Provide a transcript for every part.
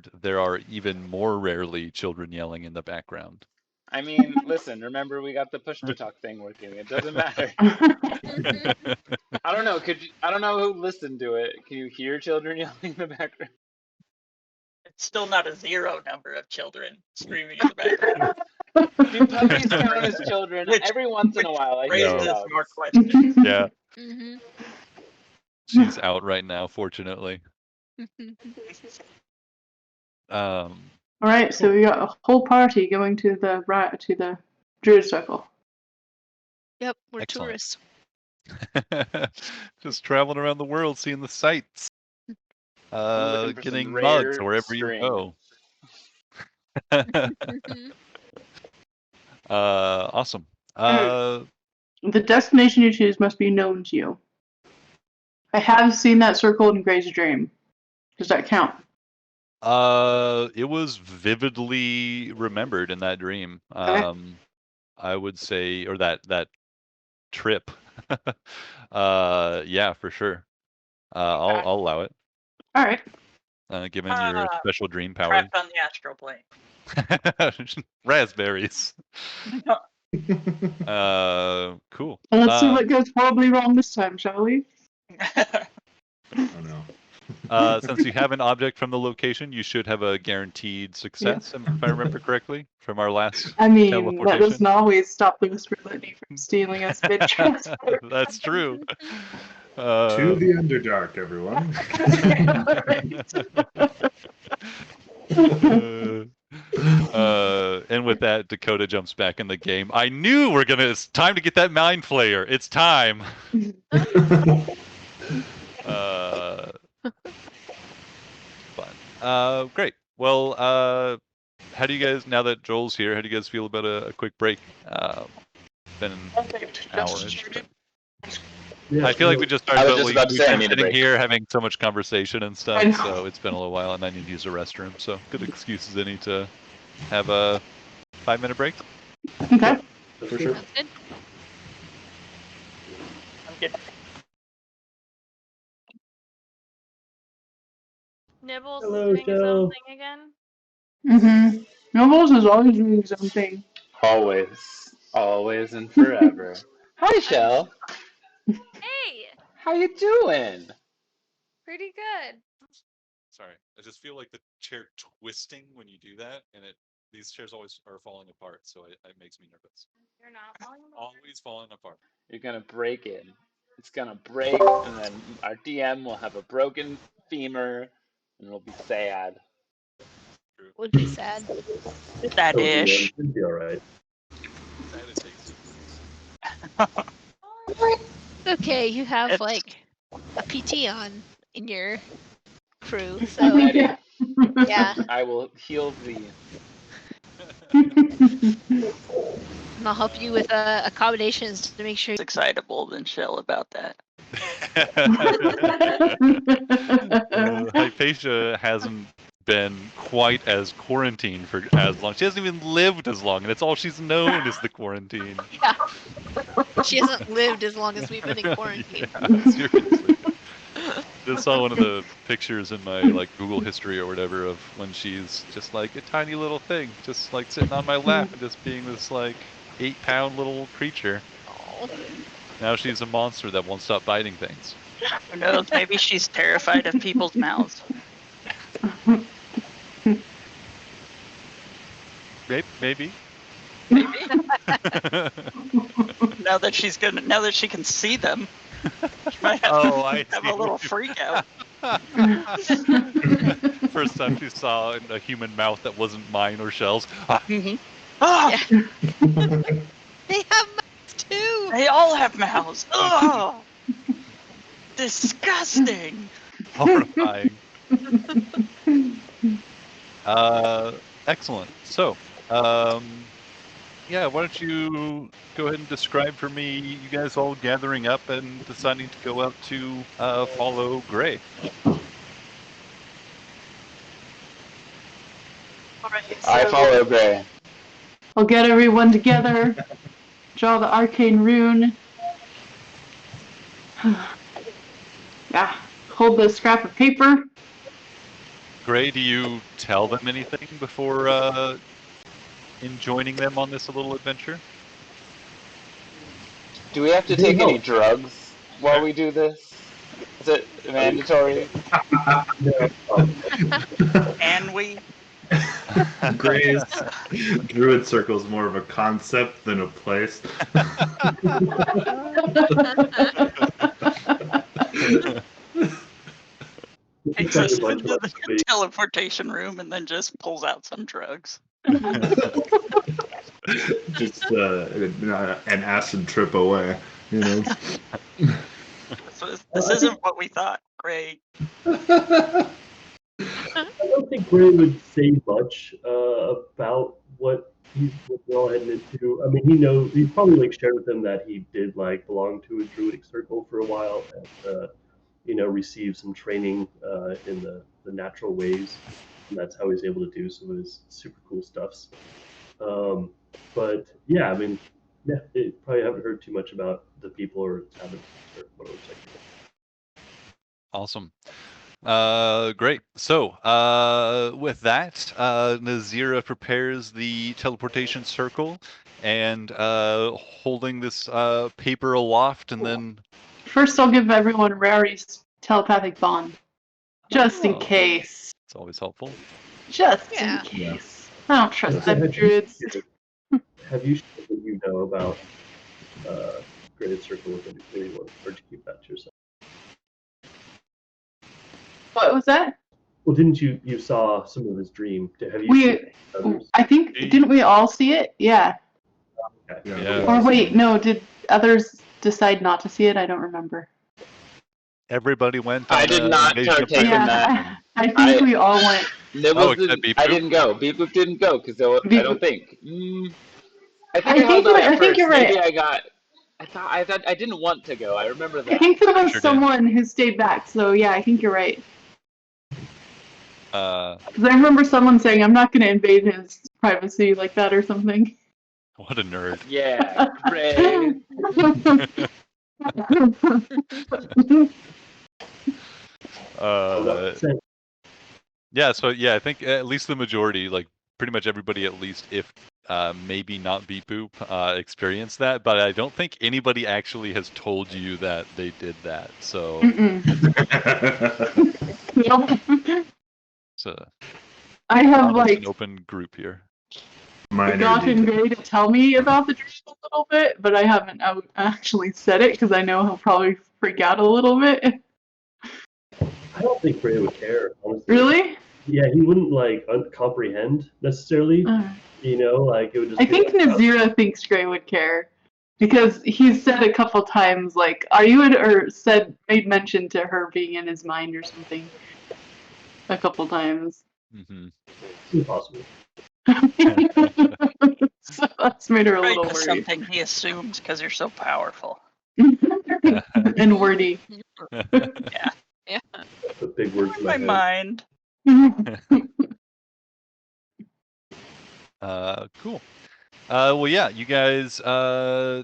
board, there are even more rarely children yelling in the background. I mean, listen, remember we got the push-to-talk thing working. It doesn't matter. I don't know. I don't know who listened to it. Can you hear children yelling in the background? It's still not a zero number of children screaming in the background. Do puppies count as children? Every once in a while, I hear Raises dogs. more questions. Yeah. Mm-hmm. She's out right now, fortunately. All right, so we got a whole party going to the druid circle. Yep, we're Excellent. tourists. Just traveling around the world, seeing the sights, Looking for getting some mugs rare wherever string. you go. Awesome. The destination you choose must be known to you. I have seen that circle in Gray's dream. Does that count? It was vividly remembered in that dream. Okay. I would say, or that trip. Yeah, for sure. I'll allow it. All right. Given your special dream power. Trapped on the astral plane. Raspberries. Cool. Well, let's see what goes horribly wrong this time, shall we? Oh no. Since you have an object from the location, you should have a guaranteed success, if I remember correctly, from our last I mean, that teleportation. doesn't always stop the Whisper Litany from stealing us mid-transport. That's true. To the Underdark, everyone. And with that, Dakota jumps back in the game. I knew it's time to get that Mind Flayer. It's time. Fun. Great. Well, how do you guys, now that Joel's here, how do you guys feel about a quick break? Been an hour-ish. I feel like we just started, but we've been sitting here having so much conversation and stuff, so it's been a little while, and I need to use the restroom, so good excuse as any to have a 5-minute break. Okay. For sure. Good. I'm good. Nibbles Hello, doing his Joe. own thing again. Mm-hmm. Nobbles is always doing something. Always and forever. Hi, Shell. Hey, How you doing? pretty good. Sorry, I just feel like the chair twisting when you do that, and these chairs always are falling apart, so it makes me nervous. You're not falling apart. Always falling apart. You're gonna break it. It's gonna break, and then our DM will have a broken femur, and it'll be sad. Would be sad. That ish. It'd be all right. Okay, you have like a PT on in your crew, so I'm ready. yeah. I will heal thee. And I'll help you with accommodations to make sure. Excitable than Shell about that. Hypatia hasn't been quite as quarantined for as long. She hasn't even lived as long, and it's all she's known is the quarantine. Yeah. She hasn't lived as long as we've been in quarantine. Yeah, seriously. Just saw one of the pictures in my Google history or whatever of when she's just like a tiny little thing, just like sitting on my lap and just being this 8-pound little creature. Oh. Now she's a monster that won't stop biting things. Who knows? Maybe she's terrified of people's mouths. Maybe. Now that she can see them, she might have a little freak out. First time she saw a human mouth that wasn't mine or Shell's. Mm-hmm. Ah! Yeah. They have mouths too. They all have mouths. Ugh! Disgusting. Horrifying. Excellent. So, yeah, why don't you go ahead and describe for me you guys all gathering up and deciding to go out to follow Gray. I follow Gray. I'll get everyone together, draw the arcane rune. Yeah, hold the scrap of paper. Gray, do you tell them anything before in joining them on this little adventure? Do we have to take any drugs while we do this? Is it mandatory? Can we? Gray's Druid Circle is more of a concept than a place. Takes us into the teleportation room and then just pulls out some drugs. Just an acid trip away, you know. This isn't what we thought, Gray. I don't think Gray would say much about what we're all heading into. I mean, he's probably like shared with them that he did like belong to a druidic circle for a while and received some training in the natural ways, and that's how he's able to do some of his super cool stuffs. But yeah, I mean, probably haven't heard too much about the people or haven't or what it looks like. Awesome. Great. So, with that, Nazira prepares the teleportation circle and holding this paper aloft, and then... First, I'll give everyone Rary's telepathic bond. Just in case. It's always helpful. Just in case. I don't trust them druids. Have you shared what you know about Graded Circle with anyone, or to keep that to yourself? What was that? Well, didn't you saw some of his dream? Have you? I think didn't we all see it? Yeah. Okay. Yeah. Or wait, no. Did others decide not to see it? I don't remember. Everybody went. I did not partake in that. I think we all went. I didn't go. Beep Boop didn't go because I don't think. I think I held out at I think first. you're right. Maybe I thought I didn't want to go. I remember that. I think there was someone who stayed back. So yeah, I think you're right. Because I remember someone saying, "I'm not going to invade his privacy like that" or something. What a nerd. Yeah, great. Yeah, so yeah, I think at least the majority, like pretty much everybody, at least if maybe not Beep Boop, experienced that, but I don't think anybody actually has told you that they did that. So, I have like an open group here. Gotten Gray to tell me about the dream a little bit, but I haven't actually said it because I know he'll probably freak out a little bit. I don't think Gray would care, honestly. Really? Yeah, he wouldn't like comprehend necessarily. You know, like it would just. I think Nazira thinks Gray would care because he's said a couple times, like, "Are you?" or made mention to her being in his mind or something. A couple times. Mm-hmm. It's impossible. So that's made her a little worried. Something he assumes because you're so powerful. And wordy. Yeah. Yeah. A big word in my mind. Cool. Well, yeah, you guys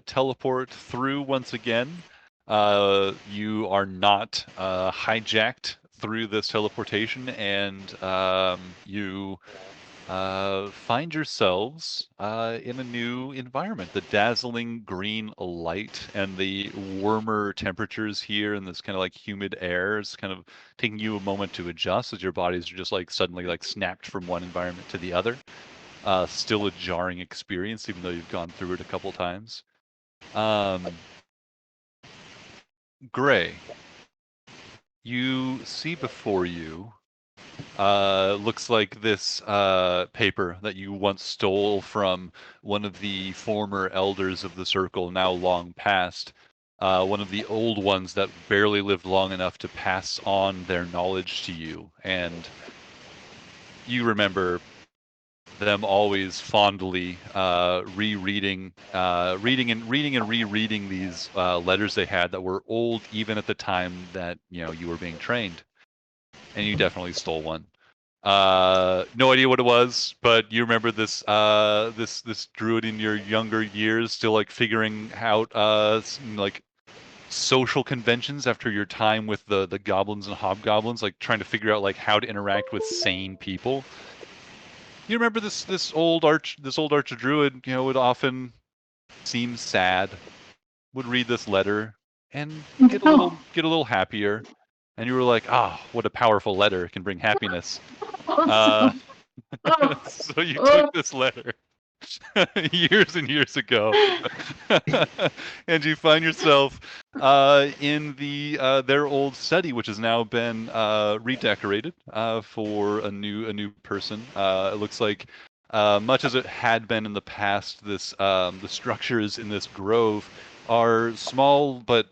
teleport through once again. You are not hijacked through this teleportation, and you find yourselves in a new environment. The dazzling green light and the warmer temperatures here and this kind of like humid air is kind of taking you a moment to adjust as your bodies are just like suddenly like snapped from one environment to the other. Still a jarring experience, even though you've gone through it a couple times. Gray, you see before you looks like this paper that you once stole from one of the former elders of the circle, now long past. One of the old ones that barely lived long enough to pass on their knowledge to you. And you remember them always fondly reading and rereading these letters they had that were old even at the time that you were being trained. And you definitely stole one. No idea what it was, but you remember this this druid in your younger years, still like figuring out like social conventions after your time with the goblins and hobgoblins, like trying to figure out like how to interact with sane people. You remember this old archdruid, you know, would often seem sad, would read this letter and get a little happier, and you were like, ah, what a powerful letter, it can bring happiness. So you took this letter years and years ago, and you find yourself in their old study, which has now been redecorated for a new person. It looks like, much as it had been in the past, the structures in this grove are small but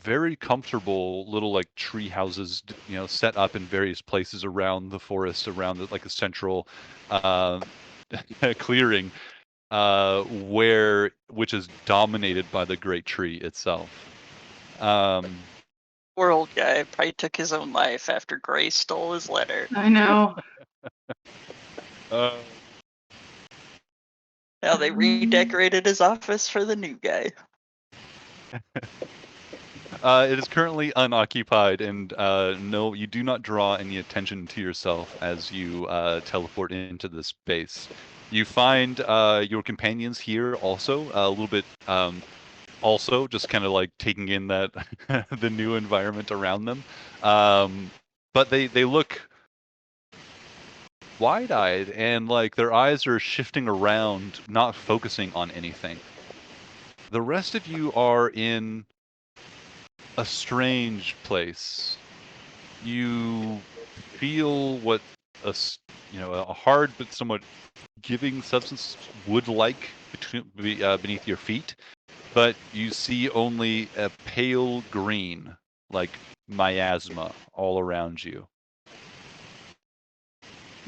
very comfortable little like tree houses, you know, set up in various places around the forest, around like a central clearing, which is dominated by the great tree itself. Poor old guy probably took his own life after Gray stole his letter. I know. Now they redecorated his office for the new guy. It is currently unoccupied, and no, you do not draw any attention to yourself as you teleport into this space. You find your companions here also a little bit, also just kind of like taking in that the new environment around them, but they look wide-eyed, and like their eyes are shifting around, not focusing on anything. The rest of you are in a strange place. You feel what a hard but somewhat giving substance would like beneath your feet, but you see only a pale green, like miasma, all around you.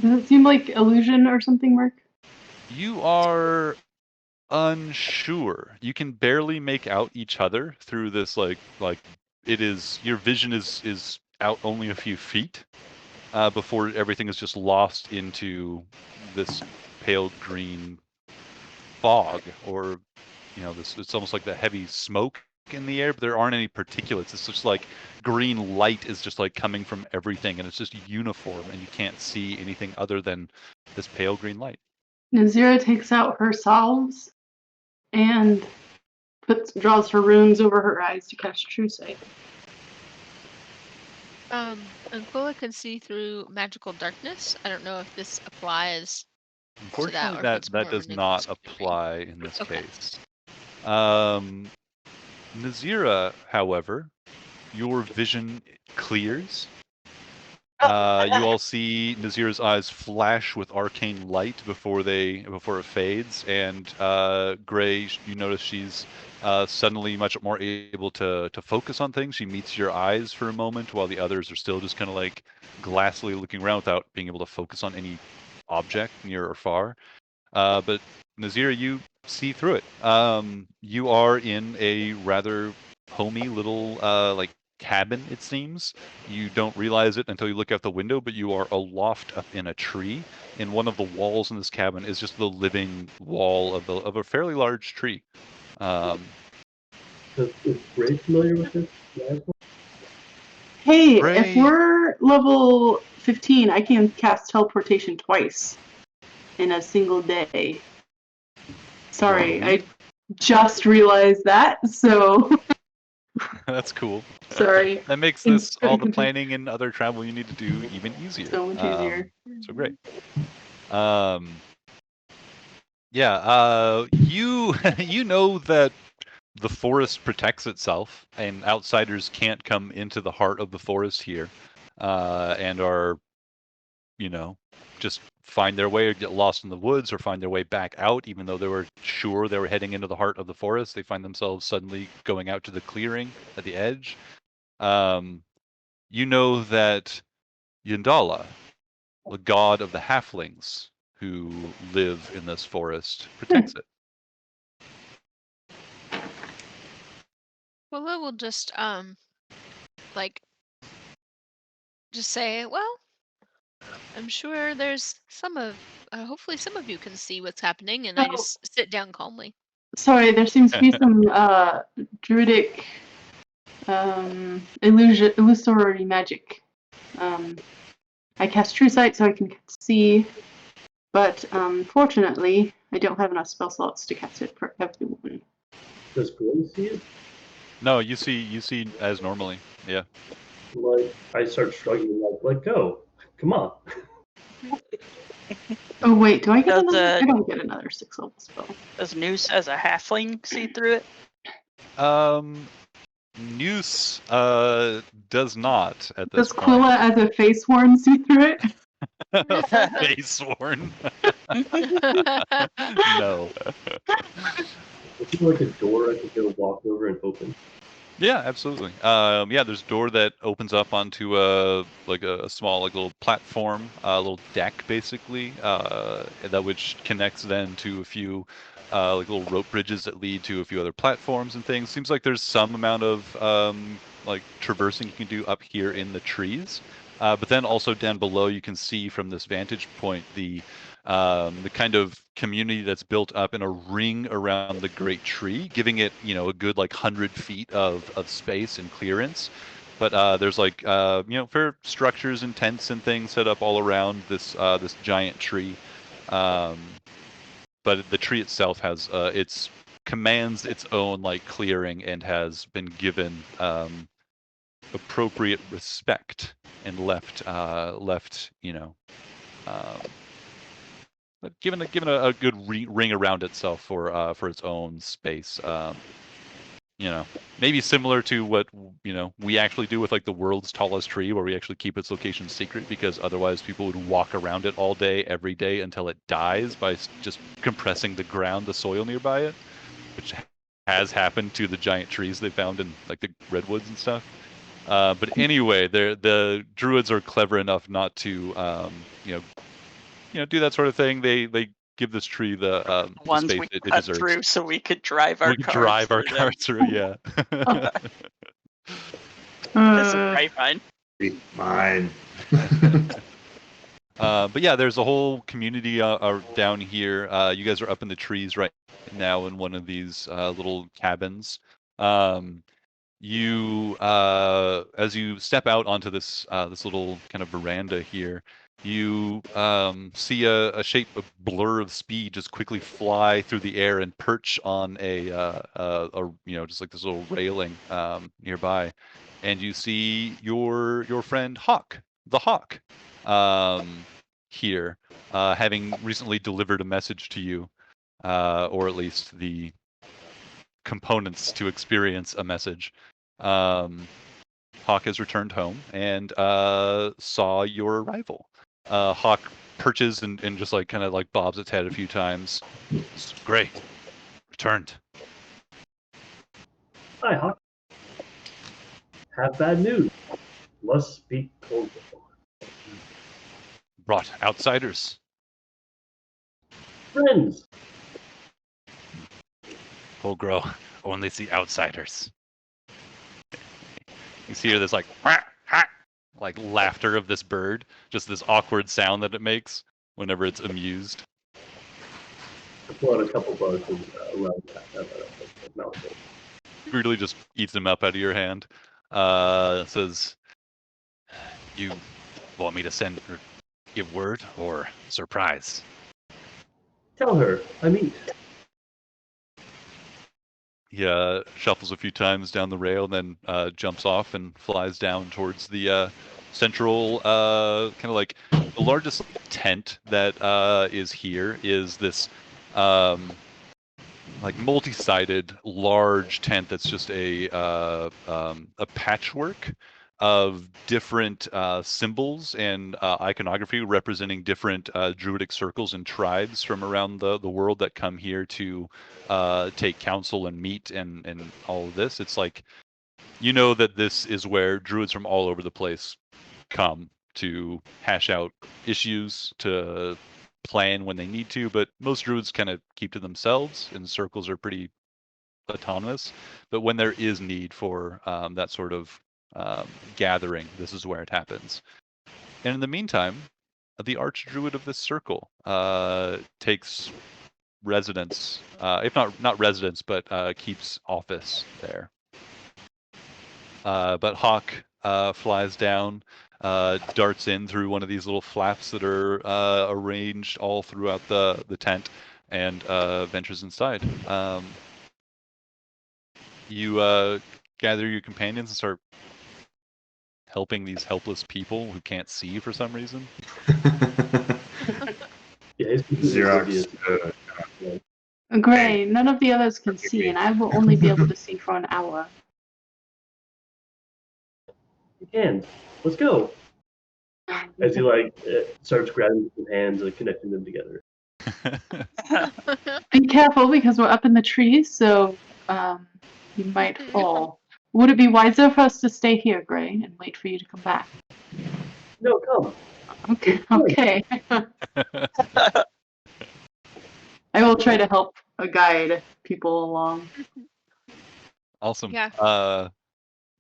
Does it seem like illusion or something, Mark? You are unsure. You can barely make out each other through this like it is, your vision is out only a few feet before everything is just lost into this pale green fog, or you know, this, it's almost like the heavy smoke in the air, but there aren't any particulates. It's just like green light is just like coming from everything, and it's just uniform, and you can't see anything other than this pale green light. Nazira takes out her salves and draws her runes over her eyes to cast True Sight. Anquilla can see through magical darkness. I don't know if this applies. Unfortunately, to that does not apply in this case. Nazira, however, your vision clears. You all see Nazira's eyes flash with arcane light before it fades, and Gray, you notice she's suddenly much more able to focus on things. She meets your eyes for a moment, while the others are still just kind of like glassily looking around without being able to focus on any object near or far. But Nazira, you see through it. You are in a rather homey little like cabin, it seems. You don't realize it until you look out the window, but you are aloft up in a tree, and one of the walls in this cabin is just the living wall of a fairly large tree. Is Gray familiar with this? Hey, Gray, if we're level 15, I can cast teleportation twice in a single day. Sorry, I just realized that, so... That's cool. Sorry. That makes this, all the planning and other travel you need to do, even easier. So much easier. So great. Yeah, you know that the forest protects itself, and outsiders can't come into the heart of the forest here, and are, you know, just find their way or get lost in the woods or find their way back out, even though they were sure they were heading into the heart of the forest. They find themselves suddenly going out to the clearing at the edge. You know that Yundala, the god of the halflings who live in this forest, protects it. Well, we'll just just say, well, I'm sure there's hopefully some of you can see what's happening, and I just sit down calmly. Sorry, there seems to be some druidic illusory magic. I cast True Sight so I can see, but fortunately, I don't have enough spell slots to cast it for everyone. Does Gwen see it? No, you see as normally. Yeah. Like, I start struggling, like, let go. Come on. Oh wait, do I get Does, another? I don't get another 6th level spell. Does Noose as a halfling see through it? Noose does not at this Does point. Quilla as a face horn see through it? Face worn. No. Is it like a door I could go walk over and open? Yeah, absolutely. Yeah, there's a door that opens up onto a small little platform, a little deck basically, that which connects then to a few little rope bridges that lead to a few other platforms and things. Seems like there's some amount of traversing you can do up here in the trees, but then also down below you can see from this vantage point the kind of community that's built up in a ring around the great tree, giving it, a good 100 feet of space and clearance. But there's fair structures and tents and things set up all around this giant tree. But the tree itself has commands its own clearing and has been given appropriate respect and left given a good ring around itself for its own space. Maybe similar to what we actually do with the world's tallest tree, where we actually keep its location secret because otherwise people would walk around it all day, every day until it dies by just compressing the soil nearby it, which has happened to the giant trees they found in the redwoods and stuff. But anyway, the druids are clever enough not to do that sort of thing. They give this tree the ones space we it cut deserves. through so we could drive our cars. Drive our cars through, yeah. That's a grapevine. Mine. But yeah, there's a whole community down here. You guys are up in the trees right now in one of these little cabins. You as you step out onto this little kind of veranda here, you see a shape, a blur of speed just quickly fly through the air and perch on a just this little railing nearby, and you see your friend Hawk, the Hawk, here, having recently delivered a message to you, or at least the components to experience a message. Hawk has returned home and saw your arrival. Hawk perches and just kind of bobs its head a few times. Great, returned. Hi, Hawk. Have bad news. Must speak cold. Brought outsiders. Friends. Holgrow only see outsiders. You see this laughter of this bird, just this awkward sound that it makes whenever it's amused. I pull out a couple bugs around that mouthful. Brutally just eats them up out of your hand. Says, "You want me to send or give word or surprise?" Tell her, I mean. He shuffles a few times down the rail, and then jumps off and flies down towards the central, kind of the largest tent that is here is this multi-sided large tent that's just a patchwork of different symbols and iconography representing different druidic circles and tribes from around the world that come here to take counsel and meet and all of this. It's that this is where druids from all over the place come to hash out issues, to plan when they need to, but most druids kind of keep to themselves, and circles are pretty autonomous. But when there is need for that sort of gathering, this is where it happens. And in the meantime, the archdruid of this circle takes residence, if not residence, but keeps office there. But Hawk flies down, darts in through one of these little flaps that are arranged all throughout the tent, and ventures inside. You gather your companions and start helping these helpless people who can't see for some reason. Yeah, Xerox. Gray, none of the others can see, and I will only be able to see for an hour. You can. Let's go. As he starts grabbing some hands and connecting them together. Be careful because we're up in the trees, so you might fall. Would it be wiser for us to stay here, Gray, and wait for you to come back? No, come. Okay. Okay. I will try to help guide people along. Awesome. Yeah.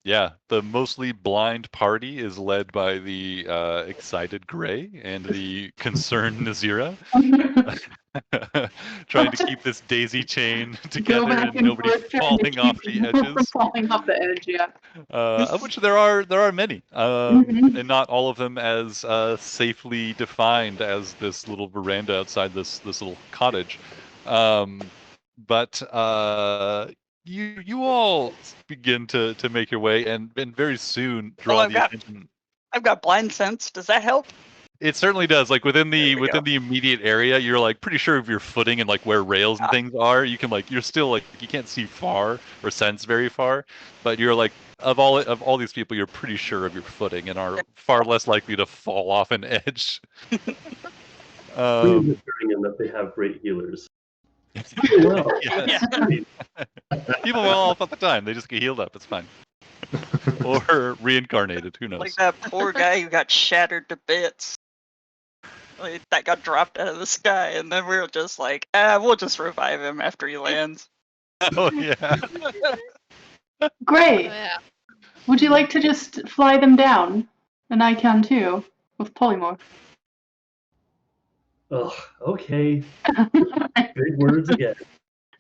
Yeah, the mostly blind party is led by the excited Gray and the concerned Nazira, trying to keep this daisy chain together and nobody falling off the edges. Falling off the edge, yeah. Of which there are many, and not all of them as safely defined as this little veranda outside this little cottage. But you all begin to make your way and very soon draw the attention. I've got blind sense. Does that help? It certainly does. Like within the immediate area, you're like pretty sure of your footing and like where rails and things are. You can you're still you can't see far or sense very far, but you're like of all these people, you're pretty sure of your footing and are far less likely to fall off an edge. In that they have great healers. Well. People fall off at the time. They just get healed up. It's fine. Or reincarnated. Who knows? Like that poor guy who got shattered to bits. That got dropped out of the sky, and then we were just like, we'll just revive him after he lands. Oh, yeah. Great. Yeah. Would you like to just fly them down? And I can too, with polymorph. Oh, okay. Big words again.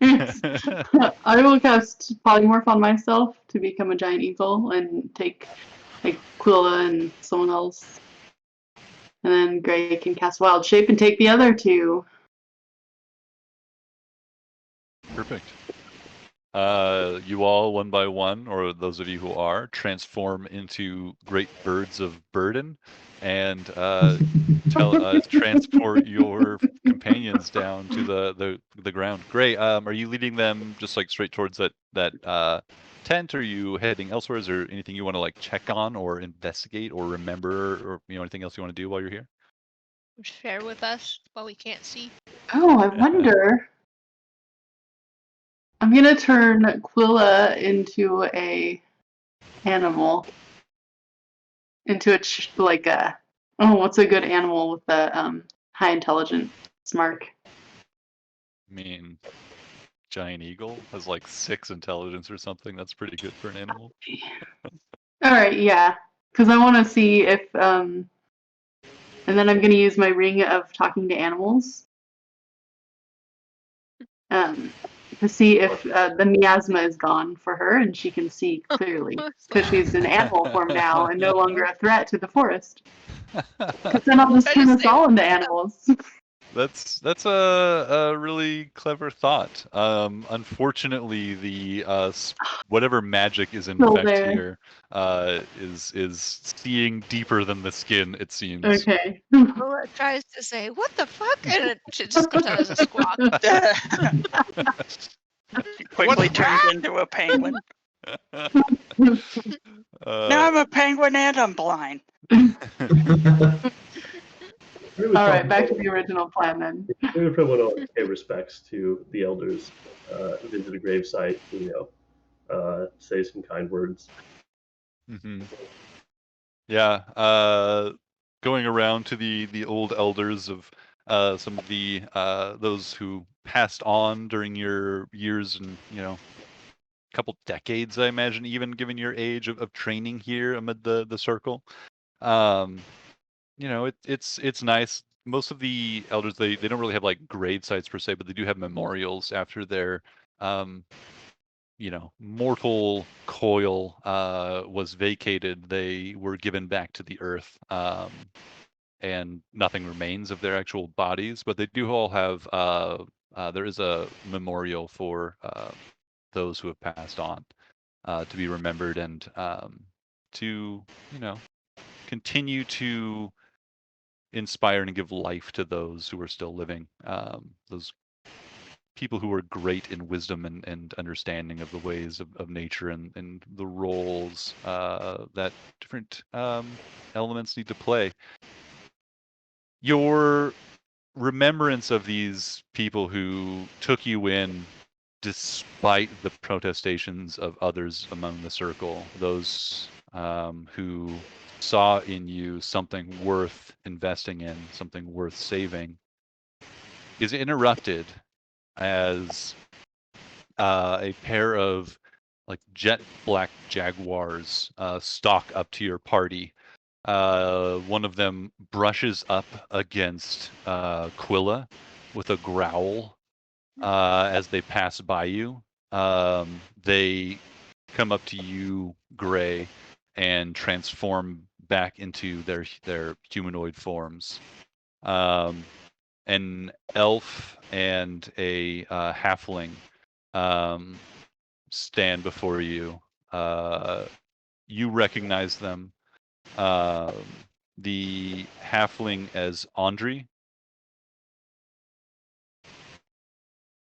I will cast polymorph on myself to become a giant eagle and take Quilla and someone else. And then Gray can cast wild shape and take the other two. Perfect. You all, one by one, or those of you who are, transform into great birds of burden and transport your companions down to the ground. Gray, are you leading them just straight towards that tent? Or are you heading elsewhere? Is there anything you want to check on or investigate or remember, or anything else you want to do while you're here? Share with us while we can't see. Oh, I wonder. I'm gonna turn Quilla into a animal. Into what's a good animal with a high intelligence mark? I mean, giant eagle has 6 intelligence or something. That's pretty good for an animal. All right, yeah, because I want to see if and then I'm gonna use my ring of talking to animals. To see if the miasma is gone for her and she can see clearly, because she's in animal form now and no longer a threat to the forest. Because then I'll just turn us all into animals. That's a really clever thought. Unfortunately, the whatever magic is in effect here is seeing deeper than the skin. It seems. Okay. Quilla tries to say, "What the fuck?" and it just does a squawk. Quickly turns into a penguin. Now I'm a penguin and I'm blind. All right, back to the original plan then. We would probably want to pay respects to the elders, visit a gravesite, say some kind words. Mm-hmm. Yeah, going around to the old elders of some of the those who passed on during your years and couple decades, I imagine, even given your age of training here amid the circle. It's nice. Most of the elders they don't really have grave sites per se, but they do have memorials after their mortal coil was vacated, they were given back to the earth, and nothing remains of their actual bodies. But they do all have. There is a memorial for those who have passed on, to be remembered, and to continue to inspire and give life to those who are still living. Those people who are great in wisdom and understanding of the ways of nature and the roles that different elements need to play. Your remembrance of these people who took you in despite the protestations of others among the circle, those who saw in you something worth investing in, something worth saving, is interrupted as a pair of jet black Jaguars stalk up to your party. One of them brushes up against Quilla with a growl as they pass by you. They come up to you, Gray, and transform back into their humanoid forms. An elf and a halfling stand before you. You recognize them. The halfling as Andri,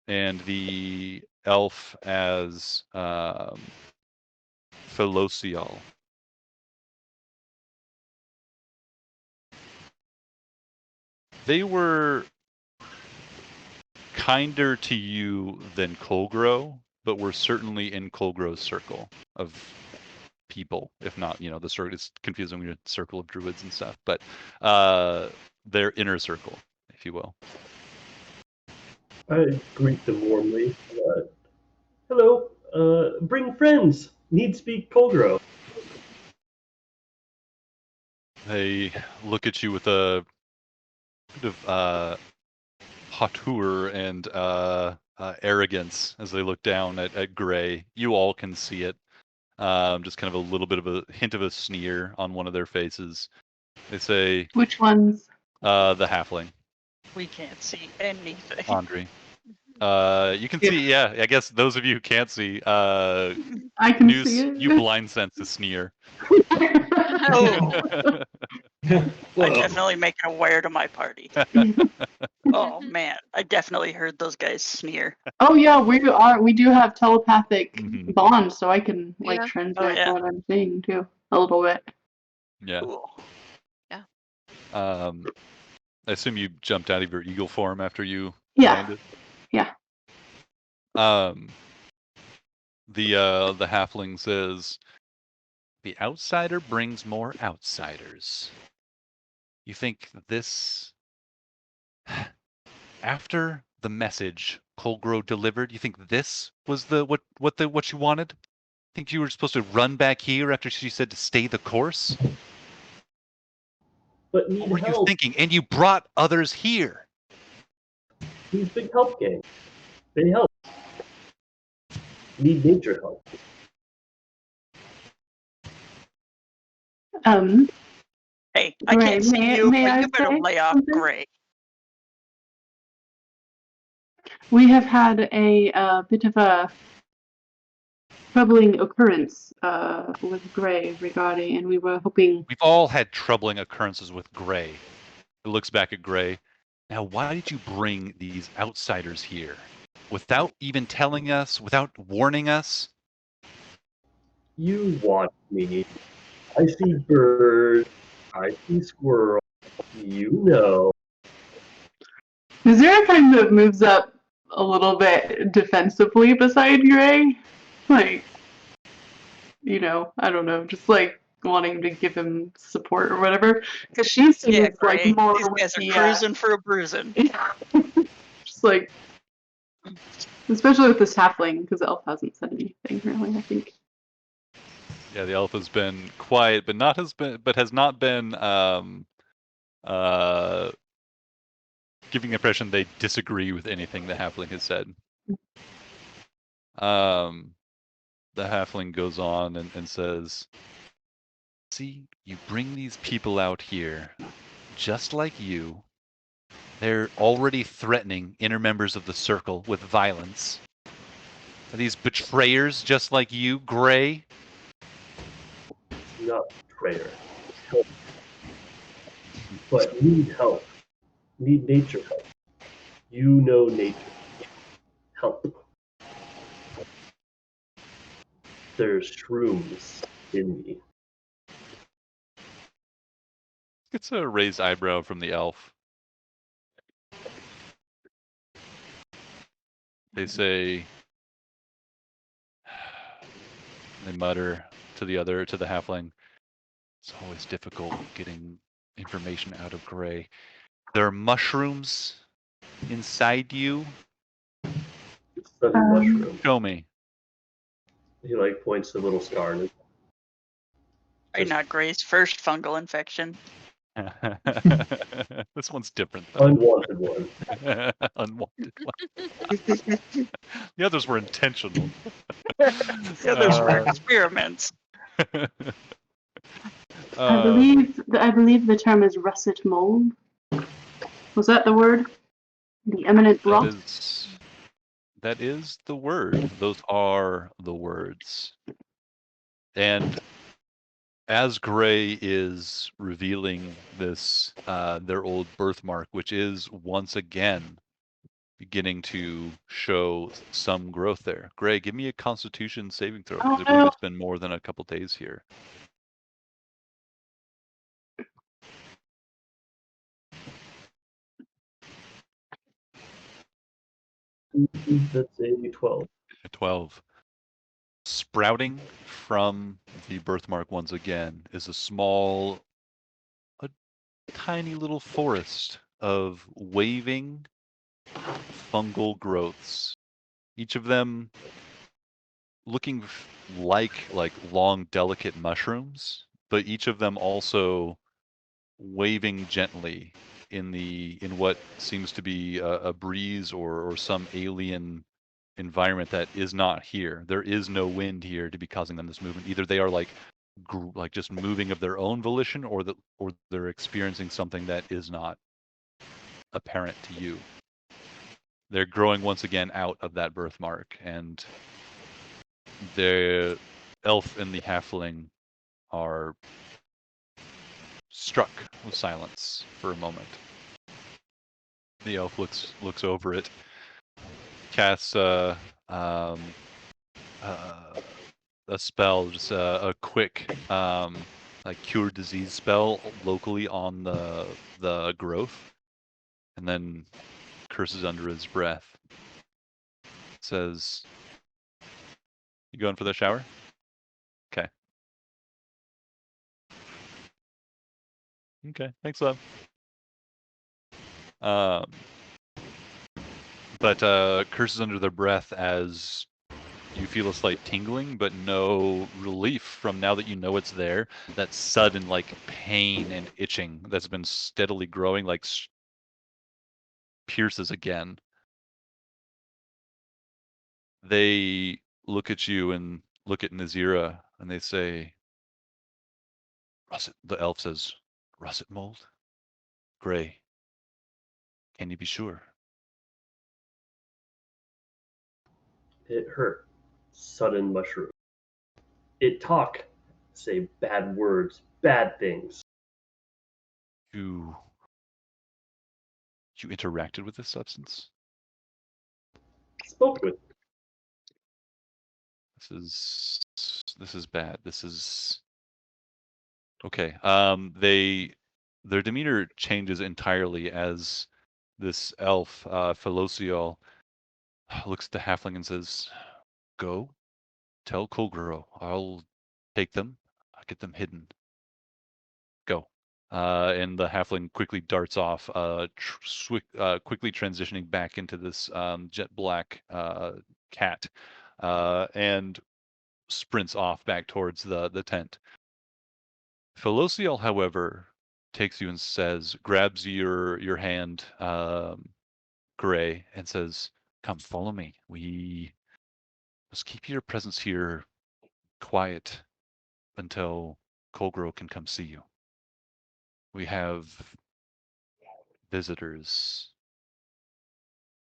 and the elf as Felocial. They were kinder to you than Colgro, but were certainly in Colgro's circle of people, if not, the circle. It's confusing when you're a circle of druids and stuff, but their inner circle, if you will. I greet them warmly. Hello, bring friends. Need speak Colgro. They look at you with a bit of hauteur and arrogance as they look down at Gray. You all can see it. Just kind of a little bit of a hint of a sneer on one of their faces. They say, Which ones? The halfling. We can't see anything. Andri. You can see, I guess those of you who can't see, I can News, see it. you blind sense the sneer. Oh, I definitely make it aware to my party. Oh man, I definitely heard those guys sneer. Oh yeah, we do have telepathic Mhm. bond, so I can Yeah. transmit yeah. what I'm saying too a little bit. Yeah. Cool. I assume you jumped out of your eagle form after you Yeah. landed. Yeah. The halfling says, "The outsider brings more outsiders. You think this, after the message Colgro delivered, you think this was what you wanted? Think you were supposed to run back here after she said to stay the course? But need What were you help. thinking? And you brought others here." These big help gang. They help. Need nature help. Hey, I Gray, can't see may you, but I you better say lay off something? Gray. We have had a bit of a troubling occurrence with Gray regarding, and we were hoping. We've all had troubling occurrences with Gray. It looks back at Gray. Now, why did you bring these outsiders here? Without even telling us, without warning us? You want me. I see birds. I see squirrels. You know. Zera kind of moves up a little bit defensively beside Gray, I don't know, just wanting to give him support or whatever, because she seems Yeah, Gray. more These with guys are the cruising for a bruising. just especially with this halfling, because the elf hasn't said anything really, I think. Yeah, the elf has been quiet, but has not been giving the impression they disagree with anything the halfling has said. halfling goes on and says, "See, you bring these people out here, just like you. They're already threatening inner members of the circle with violence. Are these betrayers just like you, Gray?" Not prayer. Help. But need help. Need nature help. You know nature. Help. There's shrooms in me. It's a raised eyebrow from the elf. They say, they mutter to the halfling, "It's always difficult getting information out of Gray. There are mushrooms inside you. Study mushroom. Show me." He like points to a little scar. And Are you not Gray's first fungal infection? This one's different though. unwanted one. Unwanted one. The others were intentional. The others were experiments. I believe the term is russet mold. Was that the word? The eminent rot? That is the word. Those are the words. And as Gray is revealing this, their old birthmark, which is once again beginning to show some growth there. Gray, give me a Constitution saving throw, because I believe it's been more than a couple days here. That's a 12. 12. Sprouting from the birthmark once again is a tiny little forest of waving fungal growths. Each of them looking like long, delicate mushrooms, but each of them also waving gently in what seems to be a breeze or some alien environment that is not here. There is no wind here to be causing them this movement. Either they are like just moving of their own volition, or they're experiencing something that is not apparent to you. They're growing once again out of that birthmark, and the elf and the halfling are struck with silence for a moment. The elf looks over it, casts a spell, just a quick like cure disease spell locally on the growth, and then curses under his breath. Says, "You going for the shower?" Okay. Okay, thanks, love. But curses under their breath as you feel a slight tingling, but no relief from, now that you know it's there, that sudden like pain and itching that's been steadily growing, like pierces again. They look at you and look at Nazira, and they say, "Russet," the elf says, "Russet mold? Gray, can you be sure?" It hurt. Sudden mushroom. It talk. Say bad words, bad things. You interacted with this substance? Spoke with. This is bad. This is okay. Their demeanor changes entirely as this elf, Felocial, looks at the halfling and says, "Go, tell Kulgro. I'll take them. I'll get them hidden. Go." And the halfling quickly darts off, quickly transitioning back into this jet black cat, and sprints off back towards the tent. Felocial, however, takes you and says, grabs your hand, Gray, and says, "Come, follow me. We must keep your presence here quiet until Colgro can come see you. We have visitors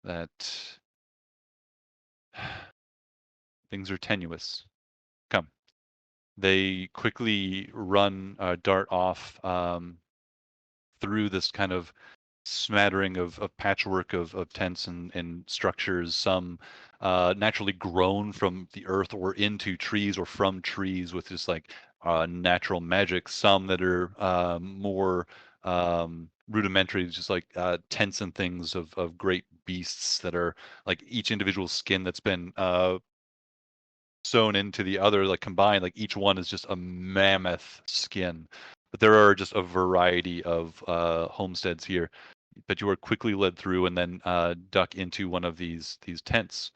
that things are tenuous. Come. They quickly dart off through this kind of smattering of patchwork of tents and structures, some naturally grown from the earth or into trees or from trees with just like natural magic, some that are more rudimentary, just like tents and things of great beasts that are like each individual skin that's been sewn into the other, like combined, like each one is just a mammoth skin. But there are just a variety of homesteads here. But you are quickly led through and then duck into one of these tents,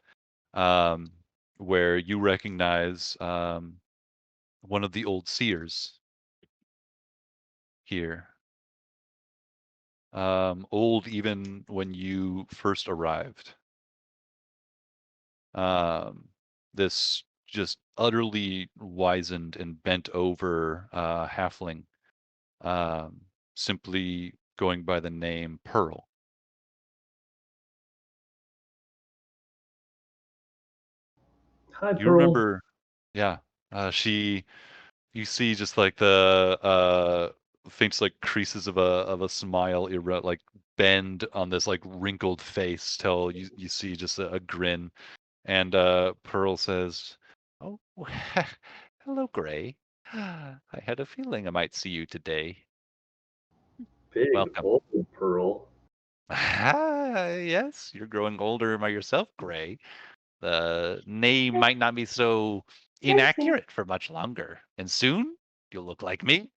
where you recognize one of the old seers here. Old even when you first arrived. This just utterly wizened and bent over halfling, simply going by the name Pearl. Hi, You Pearl. remember, yeah, you see just like the faint like creases of a smile like bend on this like wrinkled face till you see just a grin. And Pearl says, "Oh, hello, Gray. I had a feeling I might see you today. Big Welcome." old Pearl. Yes, you're growing older by yourself, Gray. The name might not be so inaccurate for much longer, and soon you'll look like me.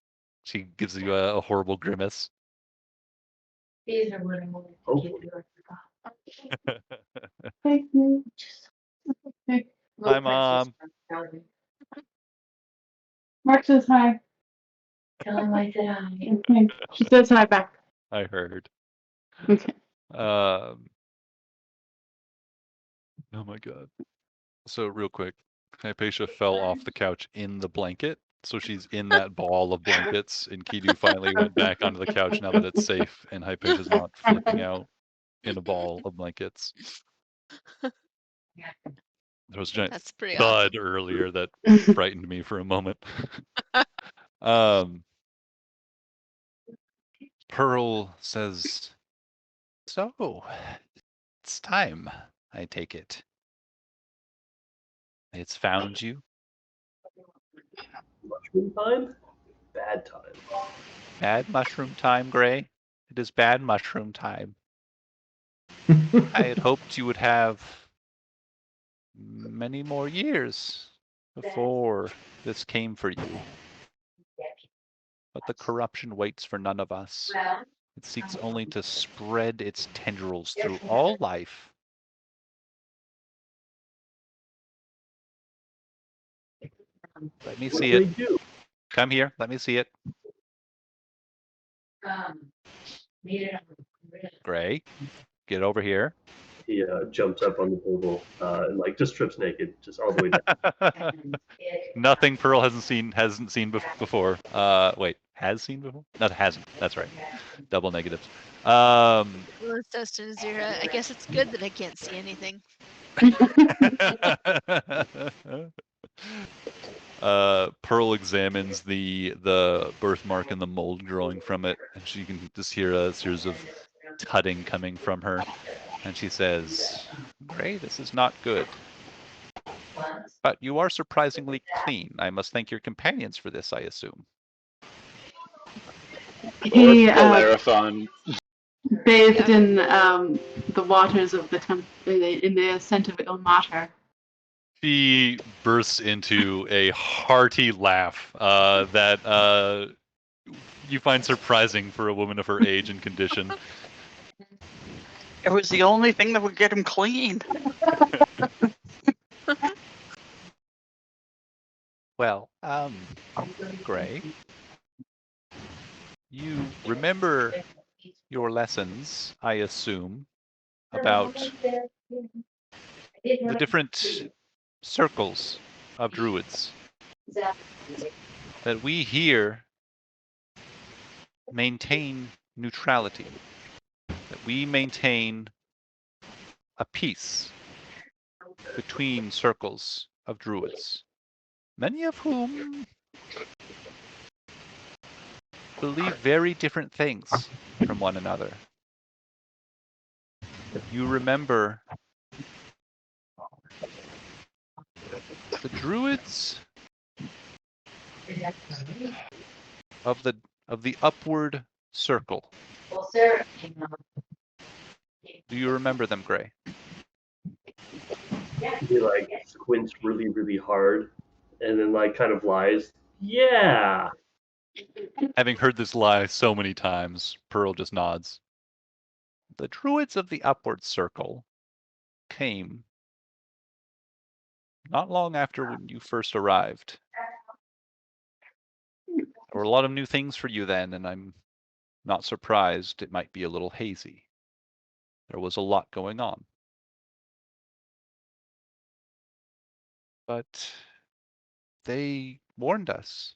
She gives you a horrible grimace. These are what I'm going to give you. Thank you. Okay. Hi, Mom. Mark says hi. Tell him I said hi. Okay. She says hi back. I heard. Okay. Oh my god. So real quick, Hypatia fell off the couch in the blanket. So she's in that ball of blankets, and Kidu finally went back onto the couch now that it's safe, and Hypatia's not flipping out in a ball of blankets. There was a giant That's pretty thud awesome. earlier that frightened me for a moment. Pearl says, "So, it's time, I take it. It's found you. Mushroom time? Bad time. Bad mushroom time, Gray. It is bad mushroom time. I had hoped you would have many more years before this came for you. But the corruption waits for none of us. It seeks only to spread its tendrils through all life. Let me see it. Come here. Let me see it. Gray, get over here." He jumps up on the table and like just strips naked, just all the way down. Nothing Pearl hasn't seen before. Wait, has seen before? No, hasn't. That's right. Double negatives. Well, it's Dustin Azira. I guess it's good that I can't see anything. Pearl examines the birthmark and the mold growing from it, and she can just hear a series of tutting coming from her. And she says, "Gray, this is not good. But you are surprisingly clean. I must thank your companions for this, I assume." He Bellerophon. bathed in the waters of the in the ascent of Ilmater. She bursts into a hearty laugh that you find surprising for a woman of her age and condition. It was the only thing that would get him clean. Well, Gray, you remember your lessons, I assume, about the different circles of druids. that we here maintain neutrality, that we maintain a peace between circles of druids, many of whom believe very different things from one another. You remember the druids of the upward circle. Do you remember them, Gray? He like squints really, really hard, and then like kind of lies. Yeah. Having heard this lie so many times, Pearl just nods. The druids of the upward circle came not long after when you first arrived. There were a lot of new things for you then, and I'm not surprised it might be a little hazy. There was a lot going on. But they warned us.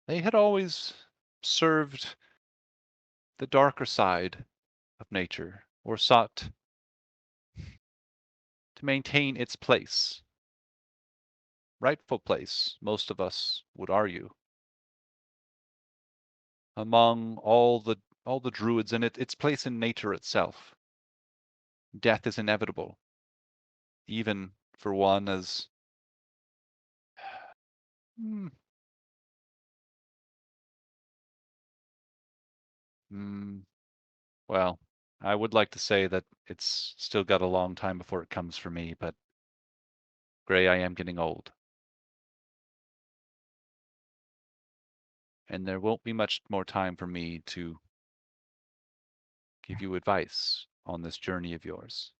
They had always served the darker side of nature, or sought to maintain its place. Rightful place, most of us would argue. Among all the druids, and its place in nature itself. Death is inevitable, even for one as well, I would like to say that it's still got a long time before it comes for me, but Gray, I am getting old. And there won't be much more time for me to give you advice on this journey of yours.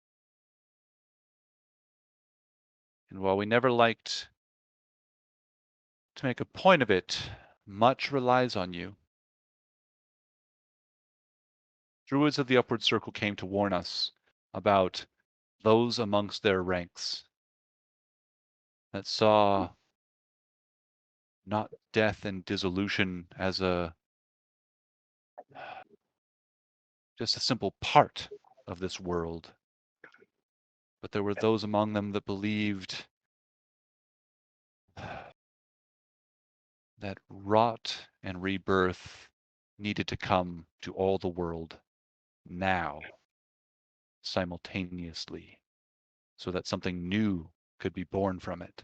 And while we never liked to make a point of it, much relies on you. Druids of the Upward Circle came to warn us about those amongst their ranks that saw not death and dissolution as just a simple part of this world, but there were those among them that believed that rot and rebirth needed to come to all the world now, simultaneously, so that something new could be born from it.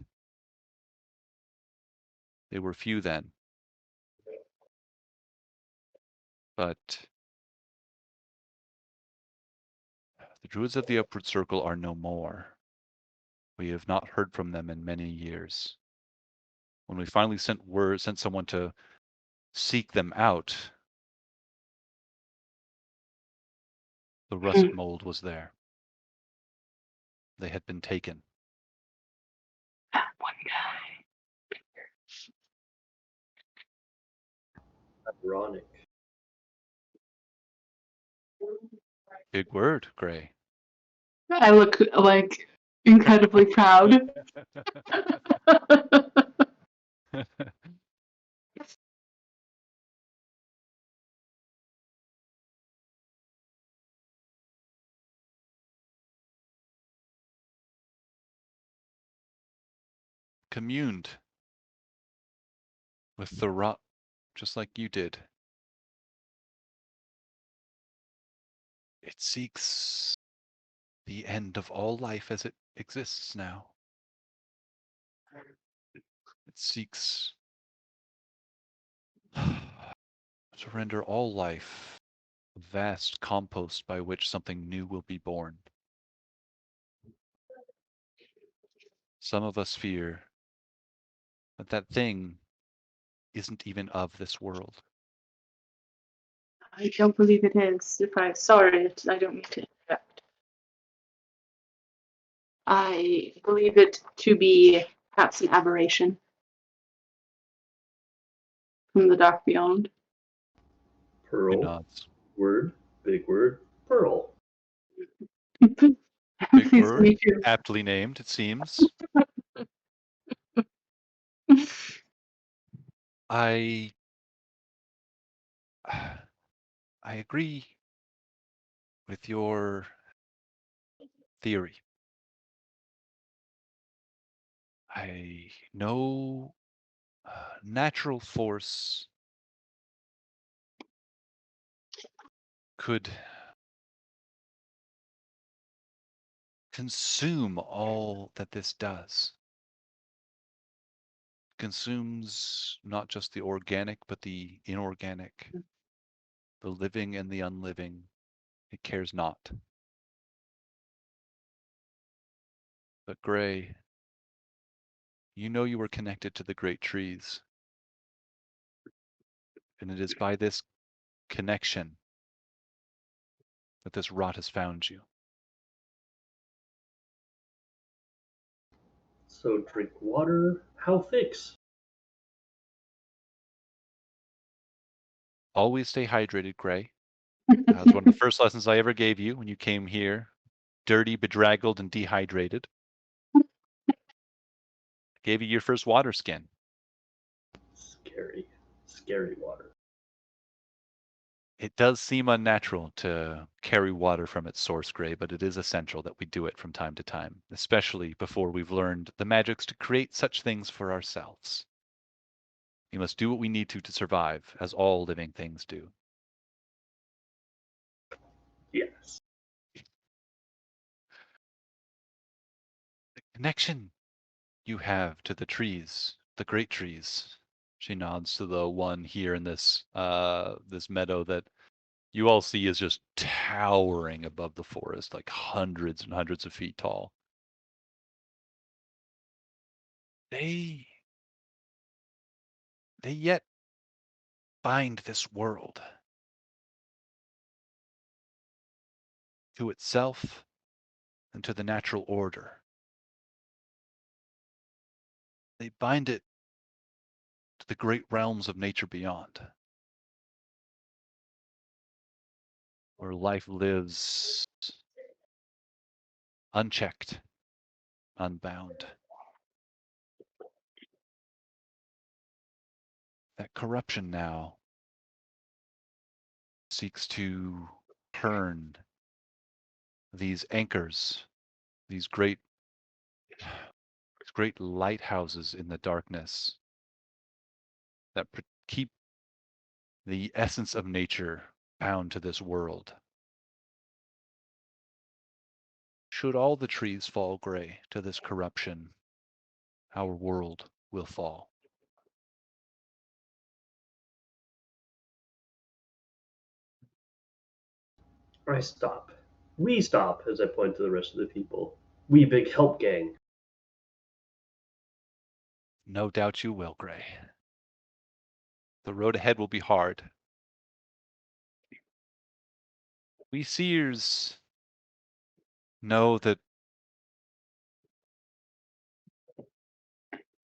They were few then, but the Druids of the Upward Circle are no more. We have not heard from them in many years. When we finally sent someone to seek them out, the rust mold was there. They had been taken. That one guy. Ironic. Big word, Gray. I look like incredibly proud. Communed with the rot, just like you did. It seeks the end of all life as it exists now. It seeks to render all life a vast compost by which something new will be born. Some of us fear that that thing isn't even of this world. I don't believe it is. Sorry, I don't mean to interrupt. I believe it to be perhaps an aberration from the dark beyond. He Pearl. nods. Word. Big word. Pearl. Big Pleased to word, meet you. aptly named, it seems. I agree with your theory. I know natural force could consume all that this does. Consumes not just the organic, but the inorganic, the living and the unliving. It cares not. But Gray, you know you are connected to the great trees. And it is by this connection that this rot has found you. So drink water. How fix? Always stay hydrated, Gray. That's one of the first lessons I ever gave you when you came here, dirty, bedraggled, and dehydrated. Gave you your first water skin. Scary. Scary water. It does seem unnatural to carry water from its source, Gray, but it is essential that we do it from time to time, especially before we've learned the magics to create such things for ourselves. We must do what we need to survive, as all living things do. Yes. The connection you have to the trees, the great trees. She nods to the one here in this this meadow that you all see is just towering above the forest, like hundreds and hundreds of feet tall. They yet bind this world to itself and to the natural order. They bind it to the great realms of nature beyond, where life lives unchecked, unbound. That corruption now seeks to turn these anchors, these great lighthouses in the darkness that keep the essence of nature bound to this world. Should all the trees fall gray to this corruption, our world will fall. I stop. We stop, as I point to the rest of the people. We big help gang. No doubt you will, Gray. The road ahead will be hard. We seers know that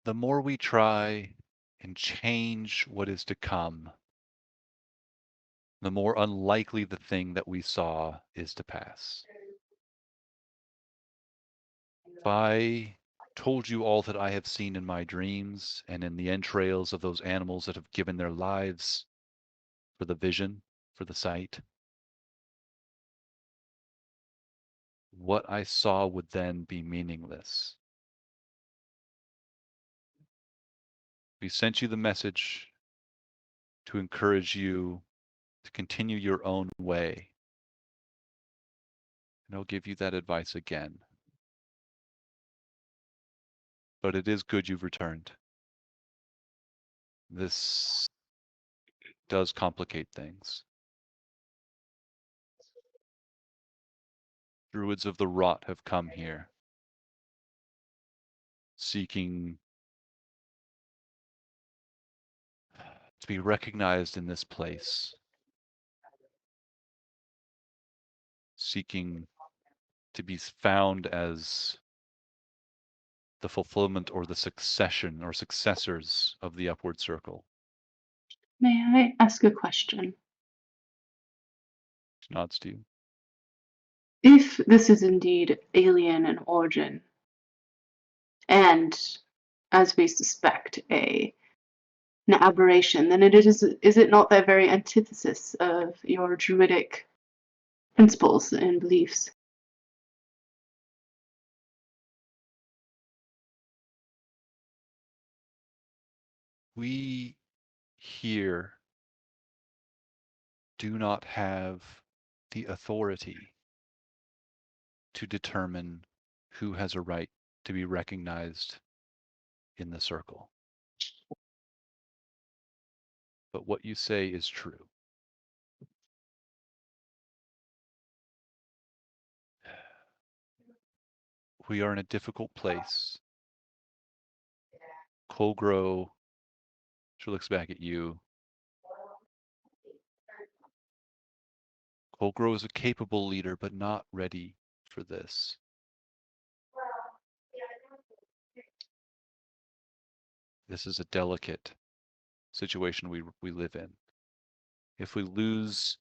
the more we try and change what is to come, the more unlikely the thing that we saw is to pass. If I told you all that I have seen in my dreams and in the entrails of those animals that have given their lives for the vision, for the sight, what I saw would then be meaningless. We sent you the message to encourage you to continue your own way. And I'll give you that advice again. But it is good you've returned. This does complicate things. Druids of the Rot have come here, seeking to be recognized in this place, seeking to be found as the fulfillment or the succession or successors of the upward circle. May I ask a question? She nods to you. If this is indeed alien in origin, and as we suspect, a an aberration, then is it not the very antithesis of your druidic principles and beliefs? We here do not have the authority to determine who has a right to be recognized in the circle. But what you say is true. We are in a difficult place. Colgro, she looks back at you. Colgro is a capable leader, but not ready for this. This is a delicate situation we live in. If we lose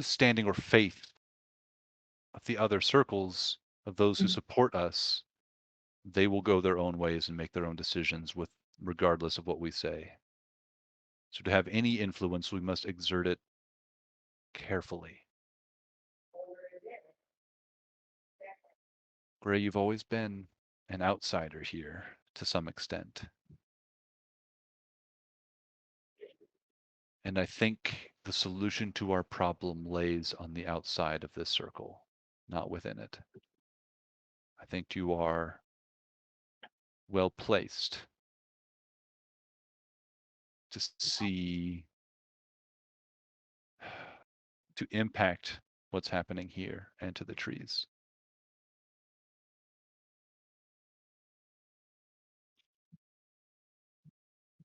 standing or faith of the other circles, of those who support us, they will go their own ways and make their own decisions regardless of what we say. So to have any influence, we must exert it carefully. Gray, you've always been an outsider here to some extent. And I think the solution to our problem lays on the outside of this circle, not within it. I think you are well placed to see, to impact what's happening here and to the trees.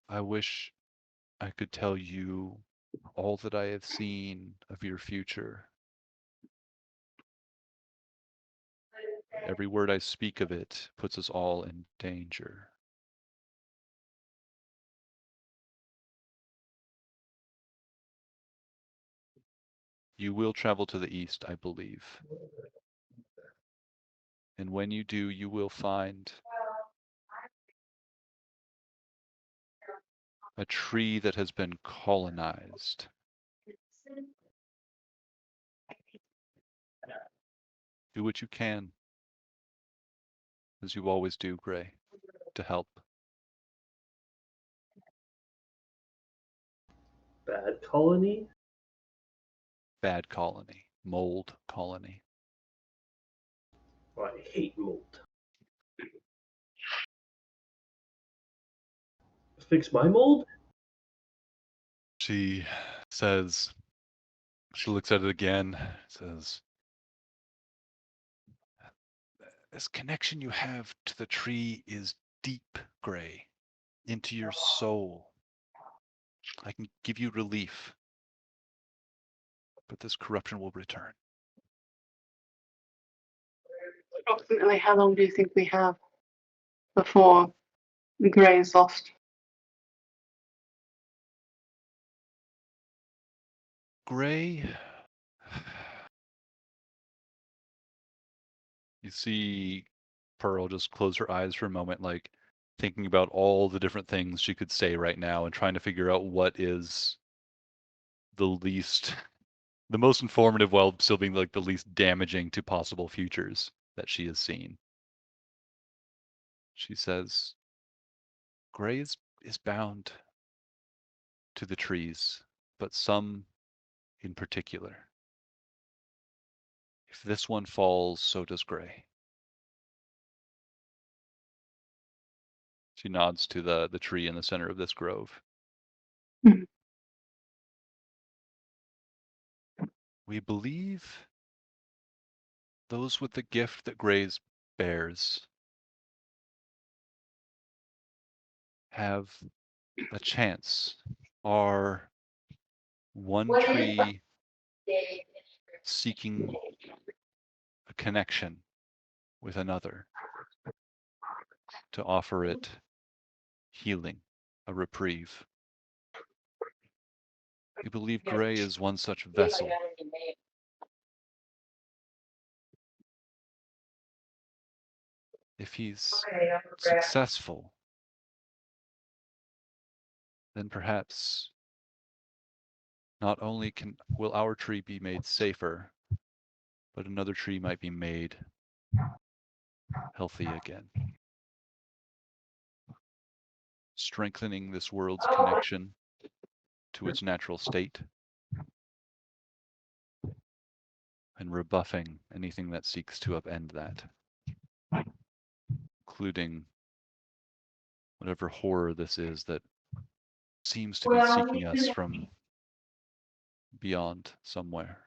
I wish I could tell you all that I have seen of your future. Every word I speak of it puts us all in danger. You will travel to the east, I believe. And when you do, you will find a tree that has been colonized. Do what you can, as you always do, Gray, to help. Bad colony? Bad colony. Mold colony. Oh, I hate mold. Fix my mold? She says, she looks at it again, says, this connection you have to the tree is deep, Gray, into your soul. I can give you relief, but this corruption will return. Approximately how long do you think we have before the grey is lost? Gray, you see Pearl just close her eyes for a moment, like thinking about all the different things she could say right now and trying to figure out what is the most informative while still being like the least damaging to possible futures that she has seen. She says, Gray is bound to the trees, but some in particular. If this one falls, so does Gray. She nods to the tree in the center of this grove. Mhm. We believe those with the gift that Gray's bears have a chance. Are one tree seeking a connection with another to offer it healing, a reprieve. We believe Gray is one such vessel. if he's successful, then perhaps not only will our tree be made safer, but another tree might be made healthy again. Strengthening this world's connection to its natural state and rebuffing anything that seeks to upend that, including whatever horror this is that seems to be seeking us from beyond somewhere.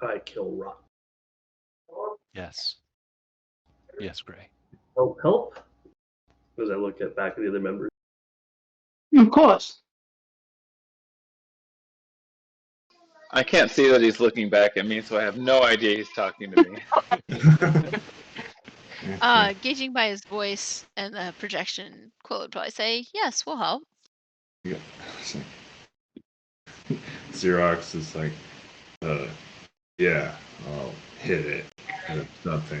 I kill Rock. Yes. Yes, Gray. Help? As I look at back at the other members. Of course. I can't see that he's looking back at me, so I have no idea he's talking to me. Gauging by his voice and the projection, Quill would probably say, "Yes, we'll help." Yeah. Xerox is like, yeah, I'll hit it. It's nothing.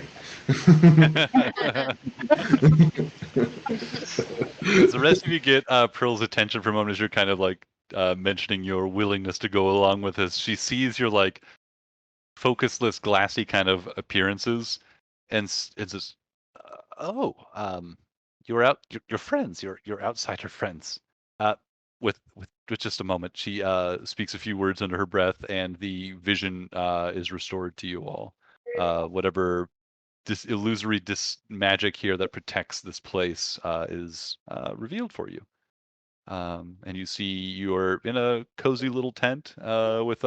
As the rest of you get Pearl's attention for a moment as you're kind of like mentioning your willingness to go along with this, she sees your like focusless, glassy kind of appearances, and it's just, you're friends, you're outsider friends. With just a moment, she speaks a few words under her breath, and the vision is restored to you all. Whatever this illusory magic here that protects this place is revealed for you. And you see you're in a cozy little tent with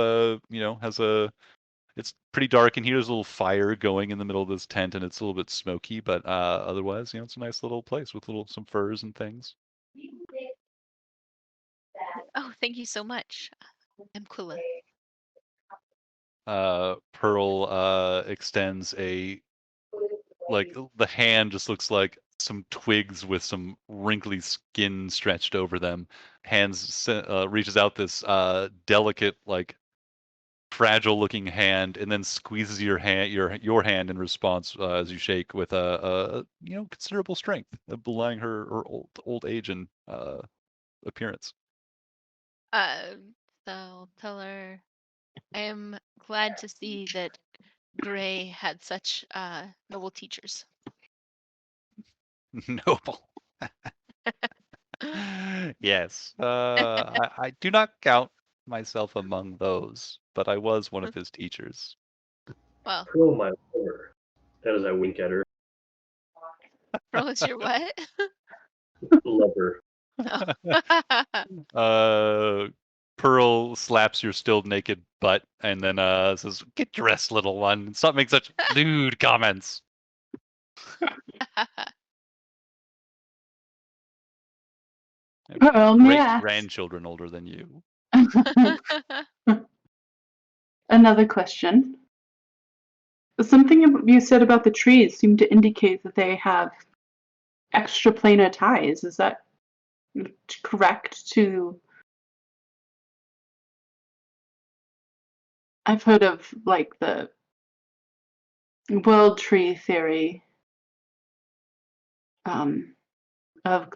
it's pretty dark in here. There's a little fire going in the middle of this tent, and it's a little bit smoky, but otherwise, it's a nice little place with some furs and things. Oh, thank you so much. I'm Quilla. Pearl extends the hand just looks like some twigs with some wrinkly skin stretched over them. Reaches out this delicate, fragile looking hand, and then squeezes your hand in response as you shake with a considerable strength, belying her old age and appearance. So I'll tell her, I am glad to see that Gray had such noble teachers. Noble. Yes. I do not count myself among those, but I was one of his teachers. Well, Pearl, my lover. As I wink at her. Pearl is your what? Lover. Pearl slaps your still naked butt and then says, "Get dressed, little one. Stop making such lewd comments." Great grandchildren older than you. Another question. Something you said about the trees seemed to indicate that they have extraplanar ties. Is that correct? I've heard of the world tree theory of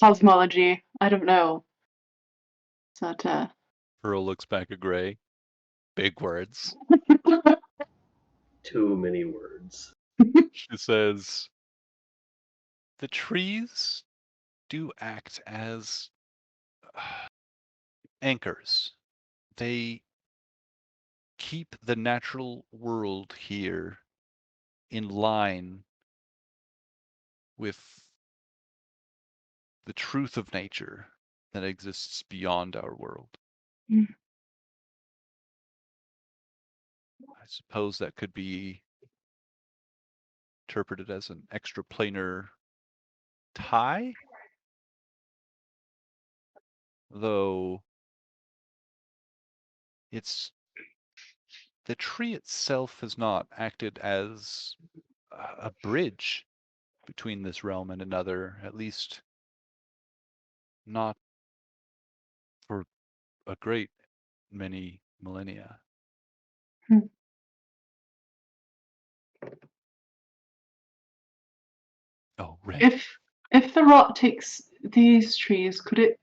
cosmology. I don't know. Pearl looks back at Gray. Big words. Too many words. She says, "The trees do act as anchors. They keep the natural world here in line with the truth of nature that exists beyond our world." Mm. I suppose that could be interpreted as an extraplanar tie, though the tree itself has not acted as a bridge between this realm and another, at least not for a great many millennia. Hmm. Oh, Ray. If the rot takes these trees, could it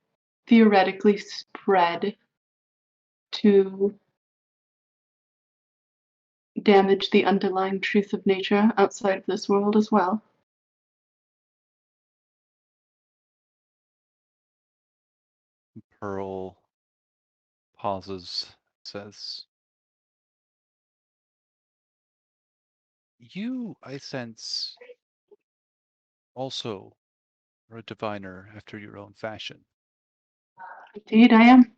theoretically spread to damage the underlying truth of nature outside of this world as well? Pearl pauses, says, "You, I sense, also are a diviner after your own fashion. Indeed, I am.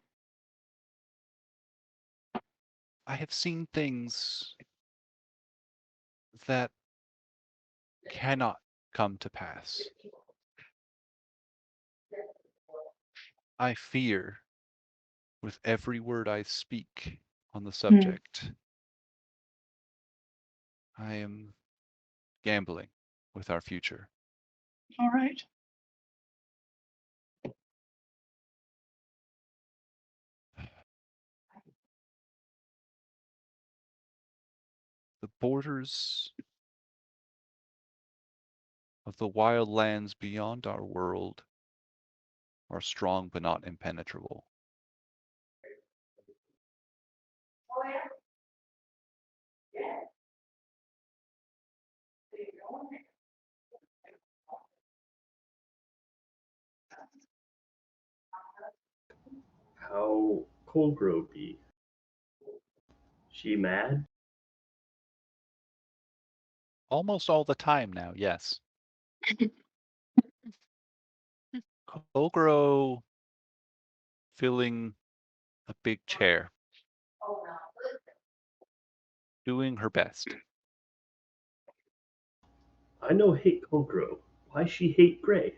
I have seen things that cannot come to pass. I fear with every word I speak on the subject. I am gambling with our future." All right. The borders of the wild lands beyond our world are strong but not impenetrable. How Coldgrow be? She mad? Almost all the time now, yes. Kogro filling a big chair, doing her best. I know hate Coldgrow. Why she hate Gray?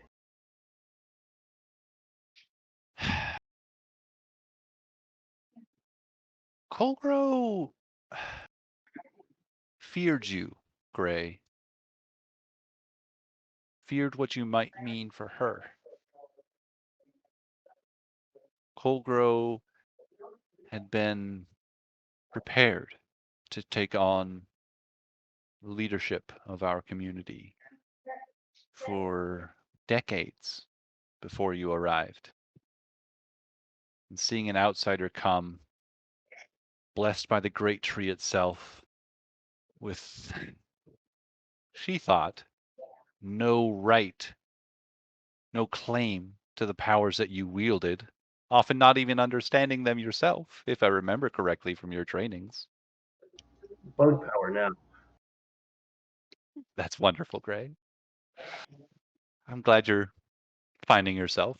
Kogro feared you, Gray. Feared what you might mean for her. Kogro had been prepared to take on the leadership of our community for decades before you arrived. And seeing an outsider come, blessed by the great tree itself, with, she thought, no right, no claim to the powers that you wielded, often not even understanding them yourself, if I remember correctly from your trainings. Bug power now. That's wonderful, Gray. I'm glad you're finding yourself.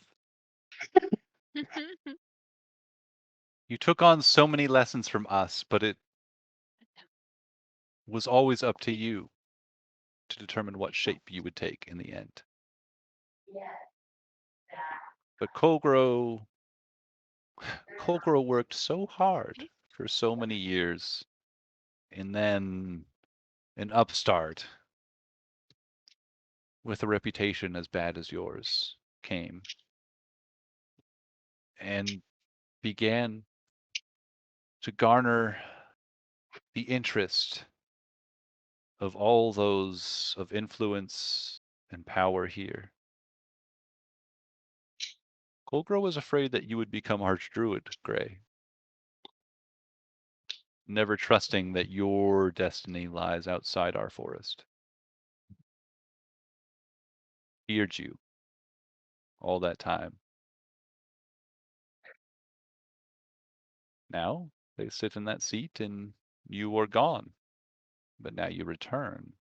You took on so many lessons from us, but it was always up to you to determine what shape you would take in the end. But Kogro worked so hard for so many years, and then an upstart with a reputation as bad as yours came and began to garner the interest of all those of influence and power here. Colgro was afraid that you would become Archdruid, Gray, never trusting that your destiny lies outside our forest. Feared you all that time. Now they sit in that seat and you are gone. But now you return,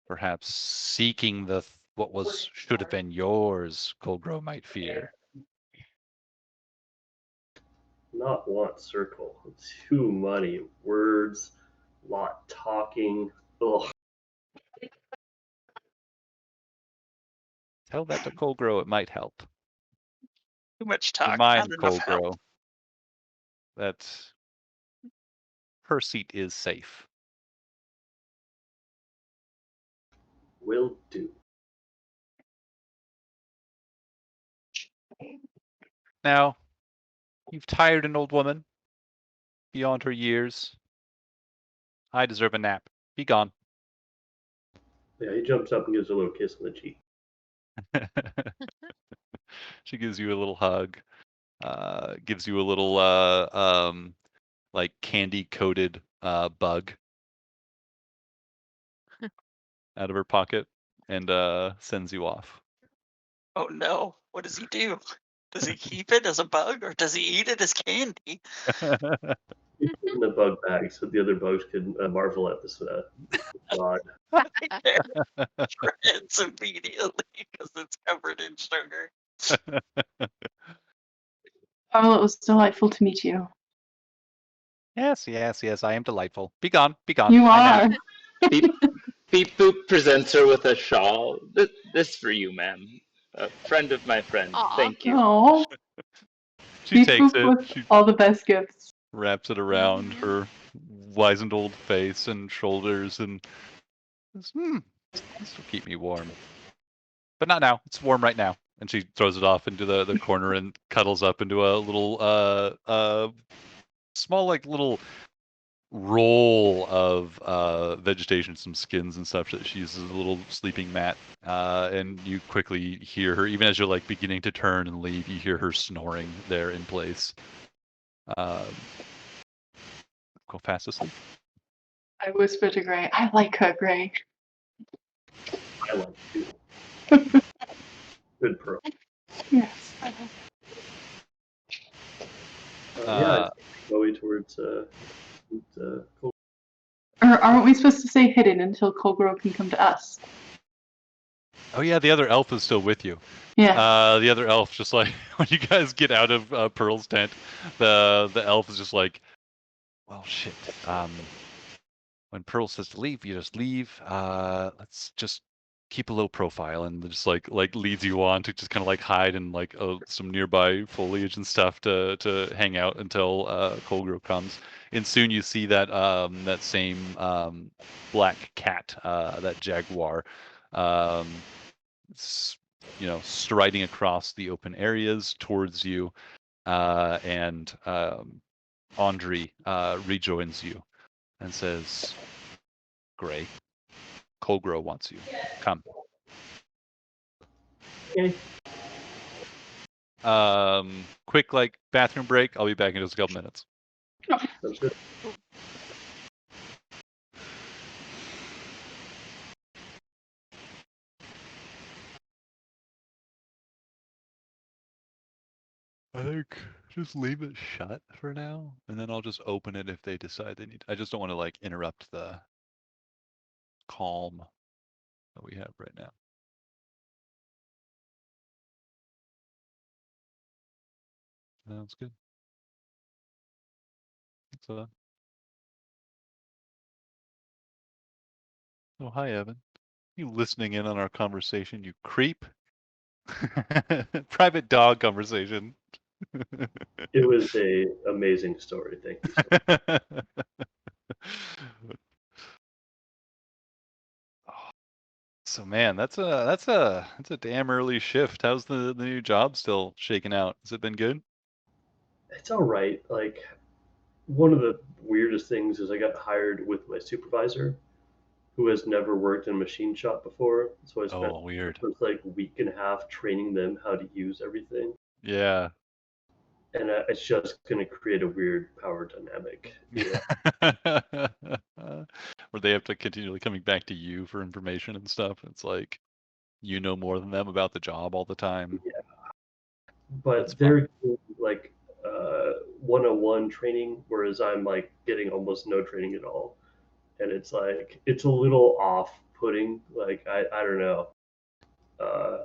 perhaps seeking the what was should have been yours, Colgro might fear. Not want circle. Too many words, lot talking. Ugh. Tell that to Colgro, it might help. Too much talk, Remind not enough help. Colgro that her seat is safe. Will do. Now, You've tired an old woman beyond her years. I deserve a nap. Be gone. Yeah, he jumps up and gives her a little kiss on the cheek. She gives you a little hug. Gives you a little like candy coated bug out of her pocket and sends you off. Oh no! What does he do? Does he keep it as a bug or does he eat it as candy? He put it in the bug bag so the other bugs could marvel at this god. Shreds immediately because it's covered in sugar. Oh, it was delightful to meet you. Yes, yes, yes. I am delightful. Be gone. Be gone. You I are. nap. Beep, Beep Boop presents her with a shawl. This for you, ma'am. A friend of my friend. Aw. Thank you. Oh, She Beep takes Boop it. with She all the best gifts. wraps it around Mhm. her wizened old face and shoulders and says, this will keep me warm. But not now. It's warm right now. And she throws it off into the corner and cuddles up into a little small like little roll of vegetation, some skins and stuff that she uses as a little sleeping mat. And you quickly hear her, even as you're like beginning to turn and leave, you hear her snoring there in place. Go fast asleep. I whisper to Gray, I like her, Gray. I like too. Good pearl. Yes. Yeah, going towards Cole. Or aren't we supposed to stay hidden until Colgrove can come to us? Oh yeah, the other elf is still with you. Yeah. The other elf, just like when you guys get out of Pearl's tent, the elf is just like, well, shit. When Pearl says to leave, you just leave. Let's just keep a low profile, and just like leads you on to just kind of like hide in like some nearby foliage and stuff to hang out until Colgrove comes. And soon you see that that same black cat, that jaguar, striding across the open areas towards you, and Andre rejoins you and says, Gray, Colgrove wants you. Come. Okay. Quick like bathroom break. I'll be back in just a couple minutes. Sounds good. I think just leave it shut for now, and then I'll just open it if they decide they need. I just don't want to like interrupt the calm that we have right now. Sounds good. So, oh hi Evan. You listening in on our conversation, you creep. Private dog conversation. It was a amazing story. Thank you so much. So man, that's a damn early shift. How's the new job still shaking out? Has it been good? It's all right. Like, one of the weirdest things is I got hired with my supervisor, who has never worked in a machine shop before. So I spent Weird. the first like week and a half training them how to use everything, Yeah. and it's just going to create a weird power dynamic. Where they have to continually coming back to you for information and stuff. It's like you know more than them about the job all the time. Yeah. But That's they're getting, like 101 training, whereas I'm like getting almost no training at all, and it's like it's a little off-putting. Like I don't know.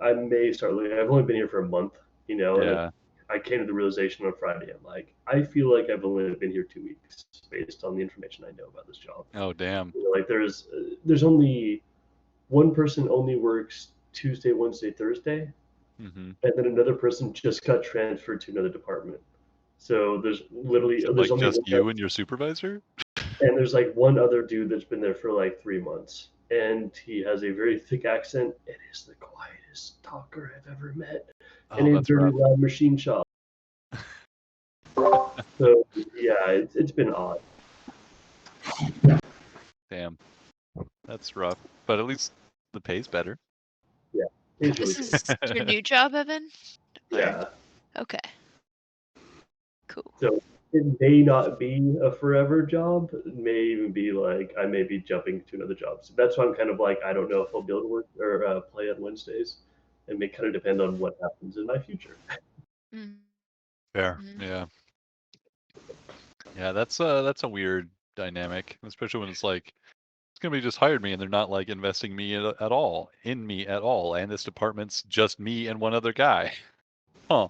I may start looking. I've only been here for a month, and Yeah. I came to the realization on Friday. I'm like, I feel like I've only been here 2 weeks based on the information I know about this job. Oh damn. Like there's only one person only works Tuesday, Wednesday, Thursday, Mm-hmm. and then another person just got transferred to another department. So there's literally So, there's like only just one you and your supervisor? and there's like one other dude that's been there for like 3 months, and he has a very thick accent and is the quietest talker I've ever met, Oh, and a that's very rough. loud machine shop. So yeah, it's been odd. Damn, that's rough. But at least the pay's better. It's really This is your new job, Evan? Or- yeah. Okay. Cool. So it may not be a forever job. It may even be like I may be jumping to another job. So that's why I'm kind of like I don't know if I'll be able to work or play on Wednesdays. It may kind of depend on what happens in my future. Mm. Fair. Mhm. Yeah. Yeah, that's a weird dynamic, especially when it's like it's gonna be just hired me and they're not like investing me at all in me at all, and this department's just me and one other guy. Huh.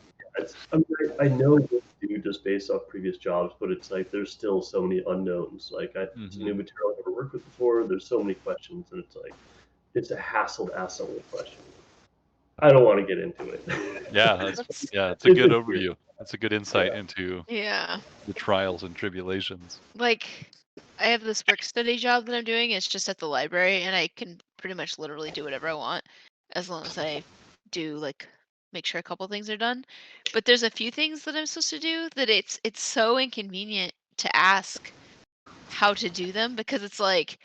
I know what to do just based off previous jobs, but it's like there's still so many unknowns. Like it's new material I've never worked with before. There's so many questions, and it's like it's a hassle to ask so many questions. I don't want to get into it. Yeah, it's That's- a good It's weird. overview. It's a good insight into Yeah. the trials and tribulations. Like, I have this work study job that I'm doing. It's just at the library, and I can pretty much literally do whatever I want as long as I do like make sure a couple things are done. But there's a few things that I'm supposed to do that it's so inconvenient to ask how to do them because it's like,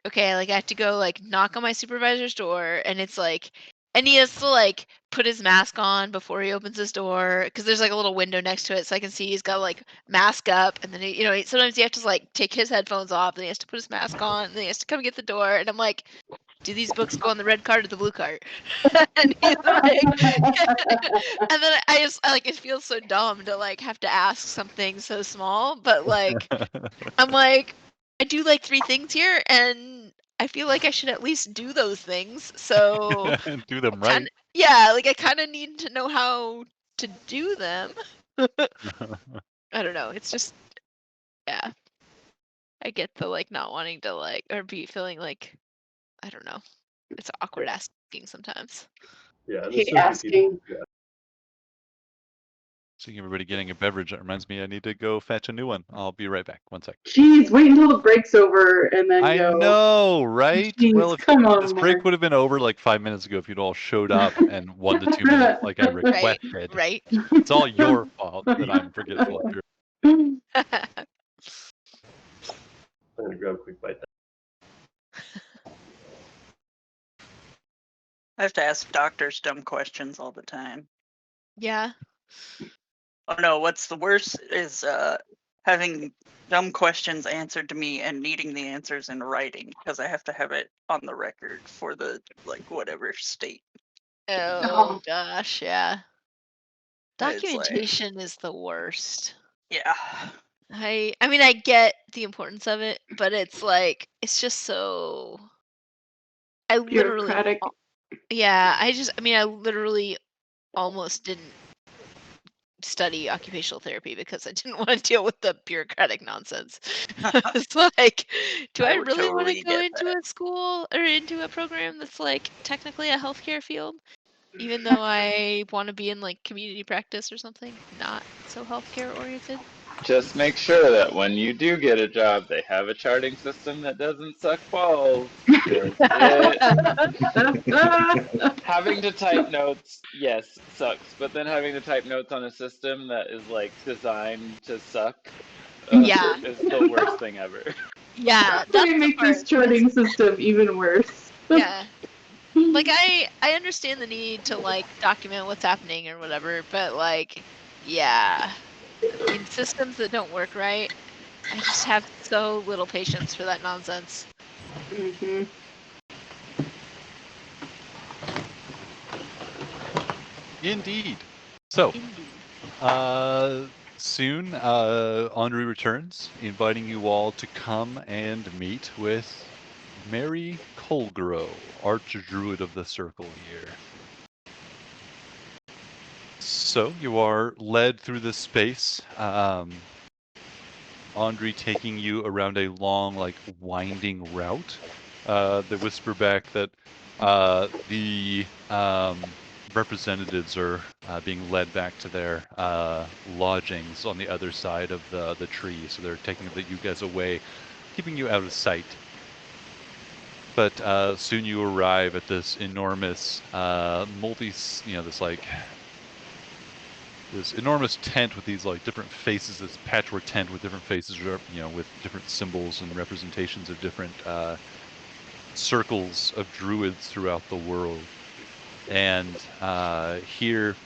okay, like I have to go like knock on my supervisor's door, and it's like, and he has to like put his mask on before he opens his door because there's like a little window next to it, so I can see he's got like mask up, and then he, sometimes he has to like take his headphones off, and he has to put his mask on, and then he has to come get the door, and I'm like, do these books go on the red cart or the blue cart? And he's like, and then like it feels so dumb to like have to ask something so small, but like I'm like, I do like 3 things here, and I feel like I should at least do those things. So Do them I right. yeah, like I kind of need to know how to do them. I don't know. It's just yeah. I get the like not wanting to like or be feeling like I don't know. It's awkward asking sometimes. Yeah, there's Hate so few people. asking. Yeah. Seeing everybody getting a beverage, that reminds me I need to go fetch a new one. I'll be right back. One sec. Jeez, wait until the break's over and then I go. know, right? Jeez, Well, if come on, this break Mark. would have been over like 5 minutes ago if you'd all showed up and 1 to 2 minutes like I Right, requested. right. It's all your fault that I'm forgetful of your. I'm gonna grab a quick bite. I have to ask doctors dumb questions all the time. Yeah. Oh no, what's the worst is having dumb questions answered to me and needing the answers in writing because I have to have it on the record for the like whatever state. Oh gosh, yeah. It's like, Documentation is the worst. yeah. I mean I get the importance of it, but it's like it's just so I literally Bureaucratic. yeah, I literally almost didn't study occupational therapy because I didn't want to deal with the bureaucratic nonsense. It's like, do I would really want to totally go get into that. a school or into a program that's like technically a healthcare field, even though I want to be in like community practice or something, not so healthcare oriented? Just make sure that when you do get a job, they have a charting system that doesn't suck balls. 'Cause having to type notes, yes, sucks. But then having to type notes on a system that is like designed to suck Yeah. is the worst thing ever. Yeah, That's why that's I the make part. this charting system even worse. Yeah. Like I understand the need to like document what's happening or whatever, but like yeah. I mean systems that don't work right, I just have so little patience for that nonsense. Mm-hmm. Indeed. So, Indeed. soon, Andre returns, inviting you all to come and meet with Mary Colgrove, Archdruid of the Circle here. So, you are led through this space, Andre taking you around a long, like, winding route. They whisper back that the representatives are being led back to their lodgings on the other side of the tree. So they're taking you guys away, keeping you out of sight. But soon you arrive at this enormous this like this enormous tent with these like different faces, this patchwork tent with different faces, with different symbols and representations of different circles of druids throughout the world. And here,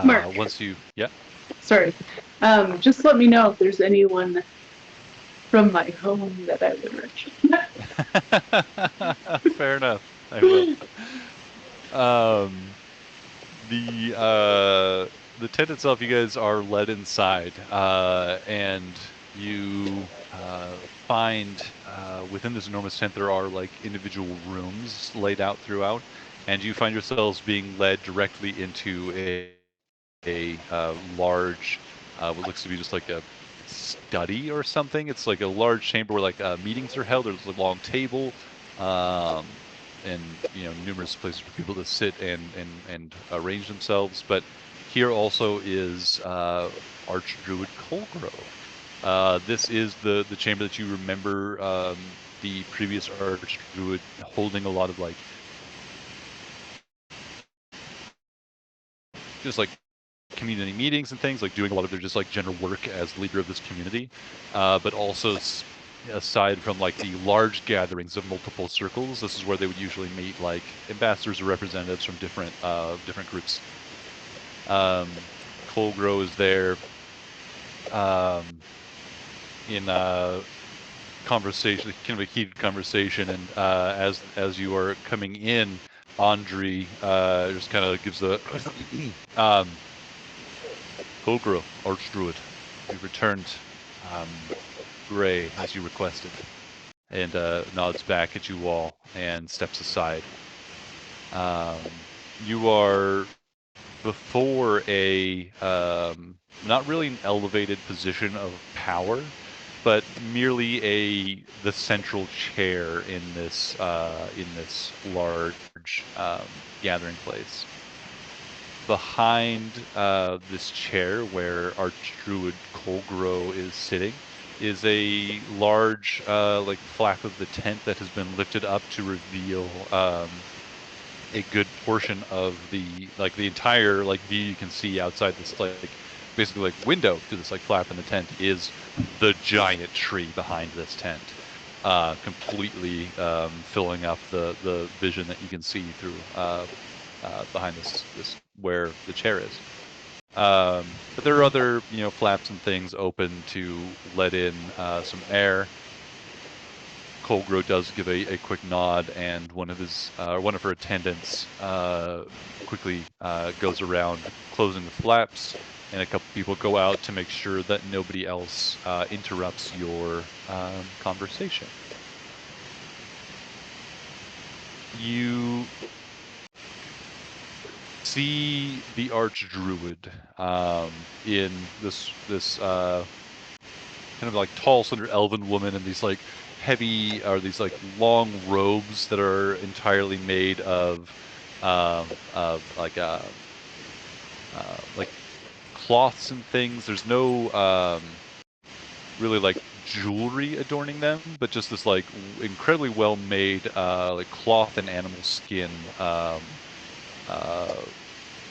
Mark. once you, yeah. Sorry. Just let me know if there's anyone from my home that I would recommend. Fair enough. I will. The tent itself, you guys are led inside, and you find within this enormous tent there are like individual rooms laid out throughout, and you find yourselves being led directly into a large, what looks to be just like a study or something. It's like a large chamber where like meetings are held. There's a long table, and numerous places for people to sit and arrange themselves. But here also is Archdruid Colgrow. This is the chamber that you remember the previous Archdruid holding a lot of like just like community meetings and things, like doing a lot of their just like general work as leader of this community, but also aside from like the large gatherings of multiple circles, this is where they would usually meet like ambassadors or representatives from different groups. Colgrow is there in conversation, kind of a heated conversation, and as you are coming in, Andre just kind of gives a Colgrow, Archdruid, you returned Gray as you requested, and nods back at you all and steps aside. You are before a not really an elevated position of power, but merely the central chair in this large gathering place. Behind this chair where Archdruid Colgrow is sitting is a large like flap of the tent that has been lifted up to reveal a good portion of the entire like view you can see outside this like basically like window to this like flap in the tent is the giant tree behind this tent, completely filling up the vision that you can see through behind this where the chair is. But there are other flaps and things open to let in some air. Colgrow does give a quick nod, and one of her attendants quickly goes around closing the flaps, and a couple people go out to make sure that nobody else interrupts your conversation. You see the Archdruid in this kind of like tall, slender elven woman, and these like these like long robes that are entirely made of like cloths and things. There's no really like jewelry adorning them, but just this like incredibly well made like cloth and animal skin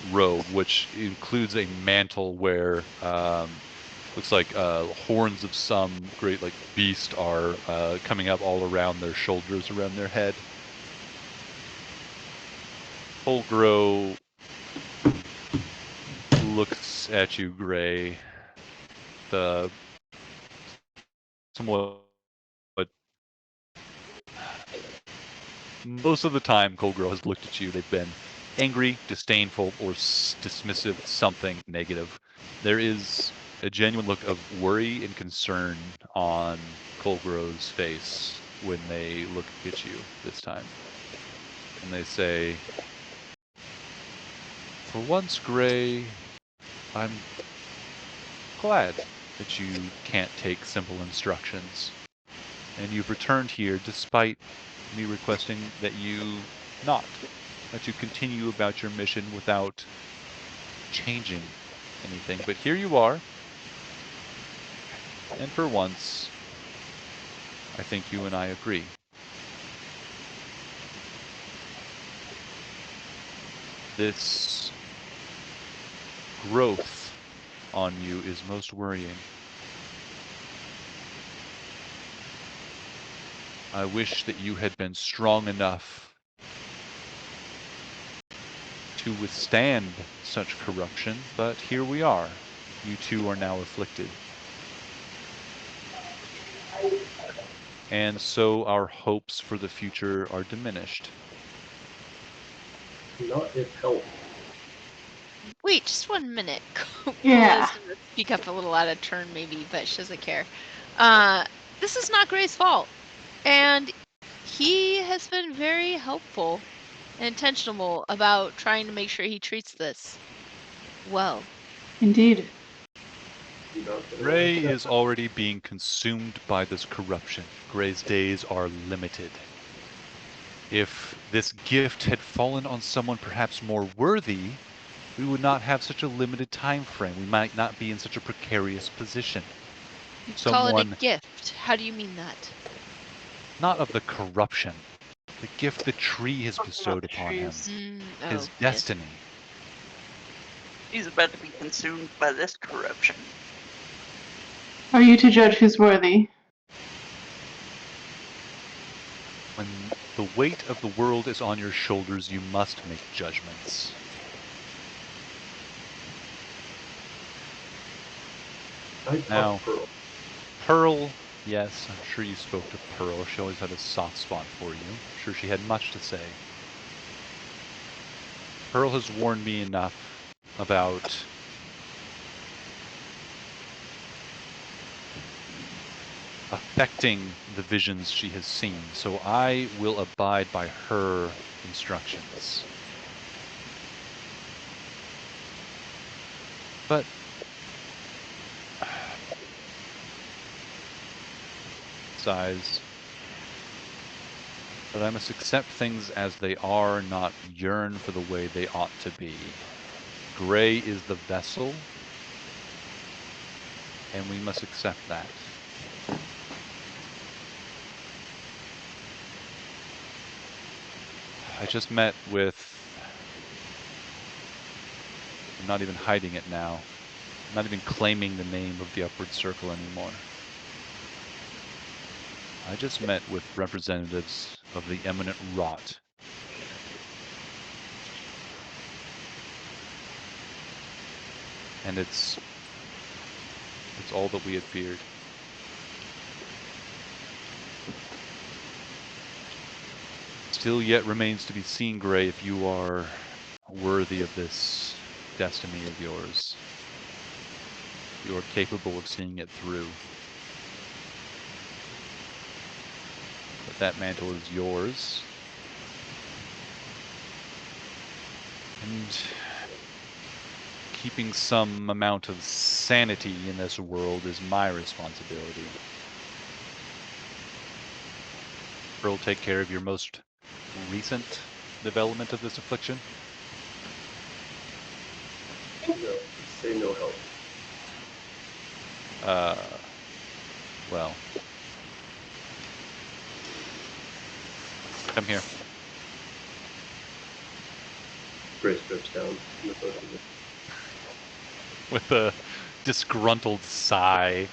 robe, which includes a mantle where looks like horns of some great like beast are coming up all around their shoulders, around their head. Colgrow looks at you, Gray. The somewhat, but most of the time Colgrow has looked at you, they've been angry, disdainful, or dismissive, something negative. There is a genuine look of worry and concern on Colgrow's face when they look at you this time. And they say, "For once, Gray, I'm glad that you can't take simple instructions. And you've returned here despite me requesting that you not. That you continue about your mission without changing anything. But here you are. And for once, I think you and I agree. This growth on you is most worrying. I wish that you had been strong enough to withstand such corruption, but here we are. You too are now afflicted. And so our hopes for the future are diminished. Not if help. Wait, just 1 minute. Yeah. Coola's gonna speak up a little out of turn, maybe, but she doesn't care. This is not Gray's fault, and he has been very helpful and intentional about trying to make sure he treats this well. Indeed. You're not gonna Gray like that. is already being consumed by this corruption. Gray's days are limited. If this gift had fallen on someone perhaps more worthy, we would not have such a limited time frame. We might not be in such a precarious position. You call it a Someone gift. How do you mean that? not of the corruption, the gift the tree has Talking about bestowed the upon him, trees. his Yes. destiny. He's about to be consumed by this corruption. Are you to judge who's worthy? When the weight of the world is on your shoulders, you must make judgments. I talked Now- Pearl. Pearl, yes, I'm sure you spoke to Pearl. She always had a soft spot for you. I'm sure she had much to say. Pearl has warned me enough about affecting the visions she has seen, so I will abide by her instructions. But sighs. But I must accept things as they are, not yearn for the way they ought to be. Gray is the vessel, and we must accept that. I just met with... I'm not even hiding it now. I'm not even claiming the name of the Upward Circle anymore. I just met with representatives of the Eminent Rot. And it's all that we had feared. Still yet remains to be seen, Gray, if you are worthy of this destiny of yours. You are capable of seeing it through. But that mantle is yours. And keeping some amount of sanity in this world is my responsibility. Pearl, take care of your most recent development of this affliction. No, say no help. Well. Come here. Gray strips down in the both of it. With a disgruntled sigh,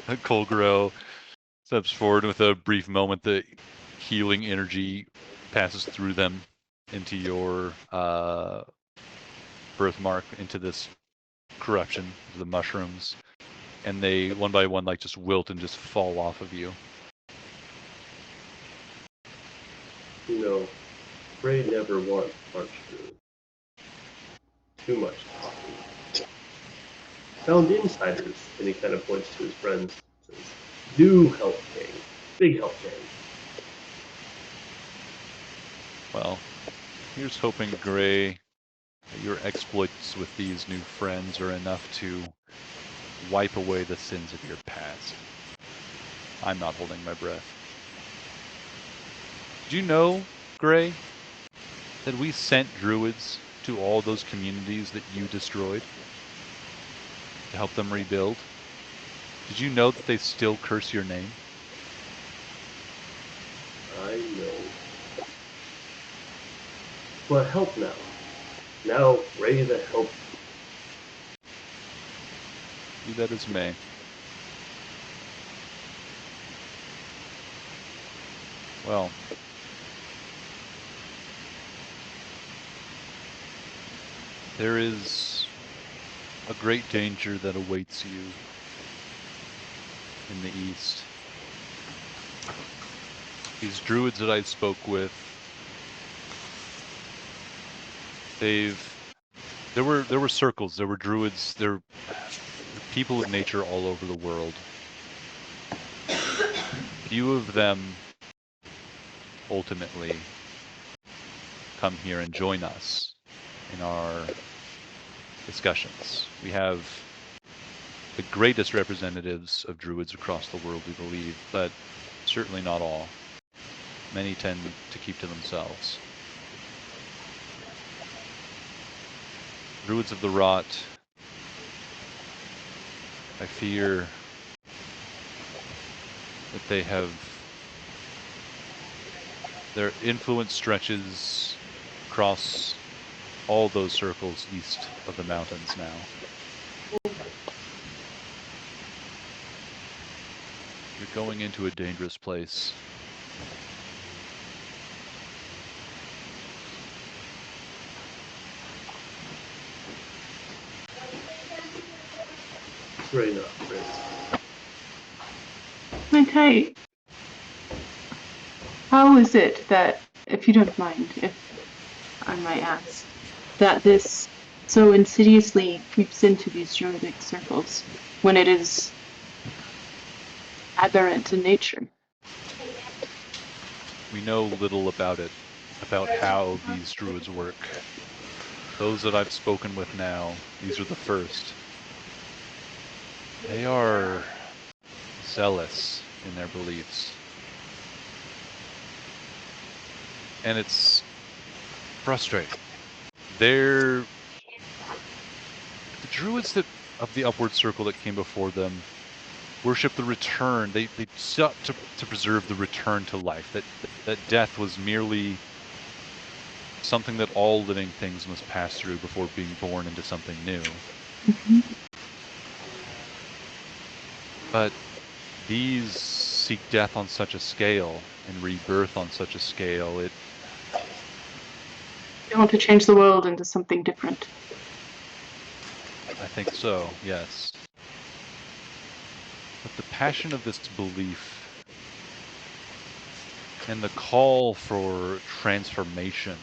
Colgro steps forward. With a brief moment, the healing energy passes through them into your birthmark, into this corruption, the mushrooms, and they one by one like just wilt and just fall off of you. You know, Gray never wants much food. Too much talking. Found insiders, and he kind of points to his friends. Says, new help gang. Big help gang. Well, here's hoping, Gray, that your exploits with these new friends are enough to wipe away the sins of your past. I'm not holding my breath. Did you know, Gray, that we sent druids to all those communities that you destroyed to help them rebuild? Did you know that they still curse your name? I know. But help now. now ready to help. Be that as may. Well, there is a great danger that awaits you in the east. These druids that I spoke with, there were circles, there were druids, there were people of nature all over the world. Few of them ultimately come here and join us in our discussions. We have the greatest representatives of druids across the world, we believe, but certainly not all. Many tend to keep to themselves. Druids of the Rot, I fear that they have, their influence stretches across all those circles east of the mountains now. You're going into a dangerous place. Great enough, Chris. Okay. How is it that, if you don't mind, if I might ask, that this so insidiously creeps into these druidic circles when it is aberrant in nature? We know little about it, about how these druids work. Those that I've spoken with now, these are the first. They are zealous in their beliefs. And it's frustrating. The druids of the upward circle that came before them worship the return. They sought to preserve the return to life. That death was merely something that all living things must pass through before being born into something new. Mm-hmm. But these seek death on such a scale and rebirth on such a scale. They want to change the world into something different. I think so, yes. But the passion of this belief and the call for transformation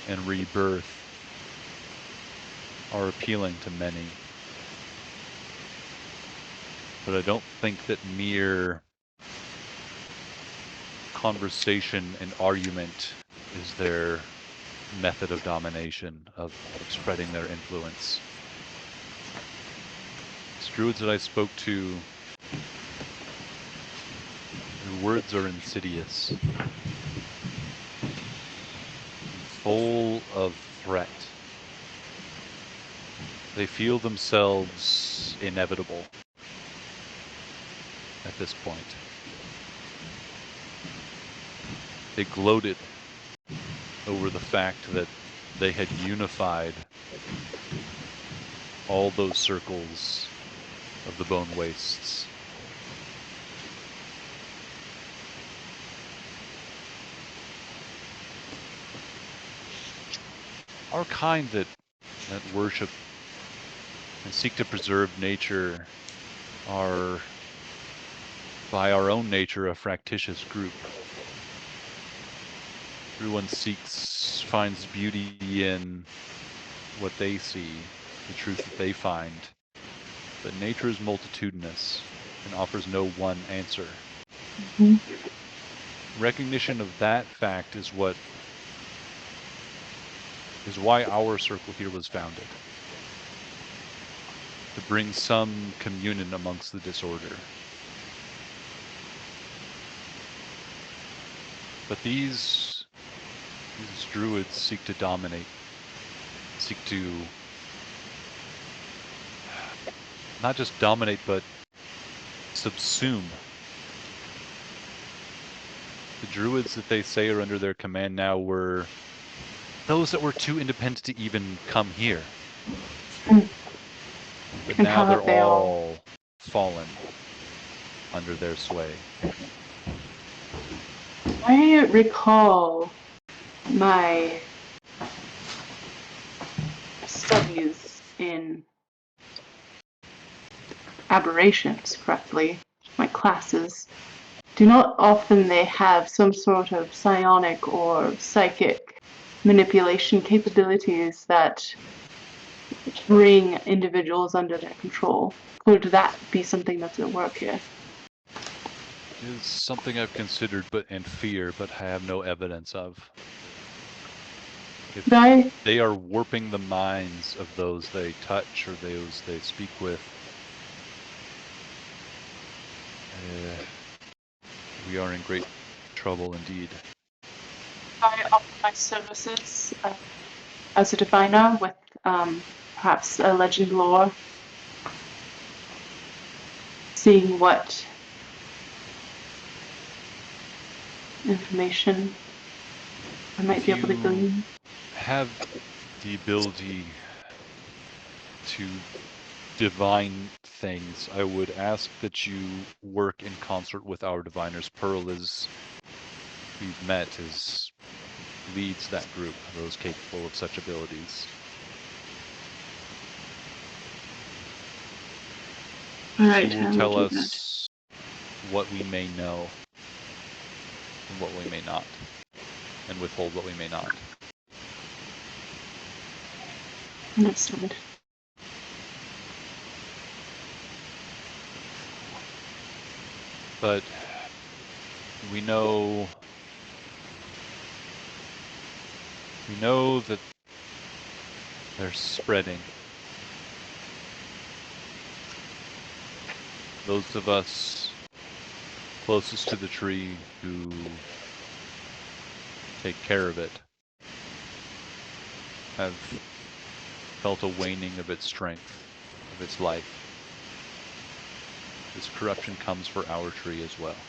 and rebirth are appealing to many. But I don't think that mere conversation and argument is their method of domination, of spreading their influence. These druids that I spoke to, their words are insidious, full of threat. They feel themselves inevitable at this point. They gloated over the fact that they had unified all those circles of the Bone Wastes. Our kind that worship and seek to preserve nature are, by our own nature, a fractious group. Everyone finds beauty in what they see, the truth that they find. But nature is multitudinous and offers no one answer. Mm-hmm. Recognition of that fact is why our circle here was founded. To bring some communion amongst the disorder. But these druids seek to dominate, seek to not just dominate, but subsume. The druids that they say are under their command now were those that were too independent to even come here. Mm. But And now how they're have they all- all fallen under their sway. I recall my studies in aberrations correctly, my classes, do not often they have some sort of psionic or psychic manipulation capabilities that bring individuals under their control? Could that be something that's at work here? It is something I've considered and fear, but I have no evidence of. If they are warping the minds of those they touch or those they speak with, we are in great trouble indeed. I offer my services as a diviner with perhaps a legend lore, seeing what information I might be able to glean. Have the ability to divine things, I would ask that you work in concert with our diviners. Pearl is, we've met, leads that group, those capable of such abilities. All right, She will tell us what we may know and what we may not, and withhold what we may not. Understood. But we know that they're spreading. Those of us closest to the tree who take care of it have felt a waning of its strength, of its life. This corruption comes for our tree as well.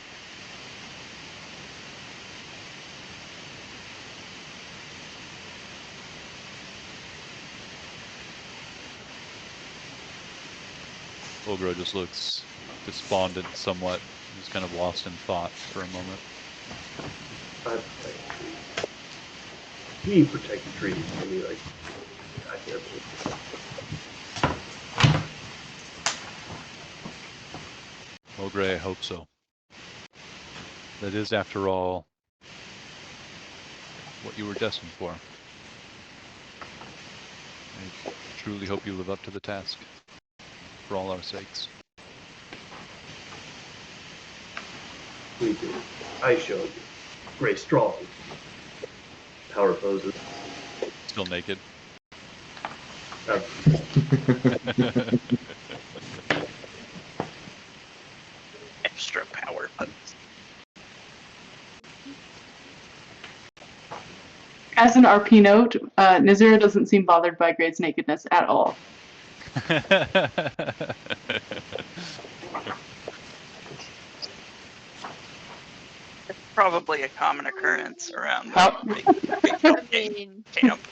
Ogro just looks despondent somewhat. He's kind of lost in thought for a moment. We protect the trees. I mean, like, I can't Ogre, I hope so. That is, after all, what you were destined for. I truly hope you live up to the task, for all our sakes. We do. I showed you. Gray strong. Power poses. Still naked. Extra power. As an RP note, Nazira doesn't seem bothered by Grade's nakedness at all. It's probably a common occurrence around How- the big camp.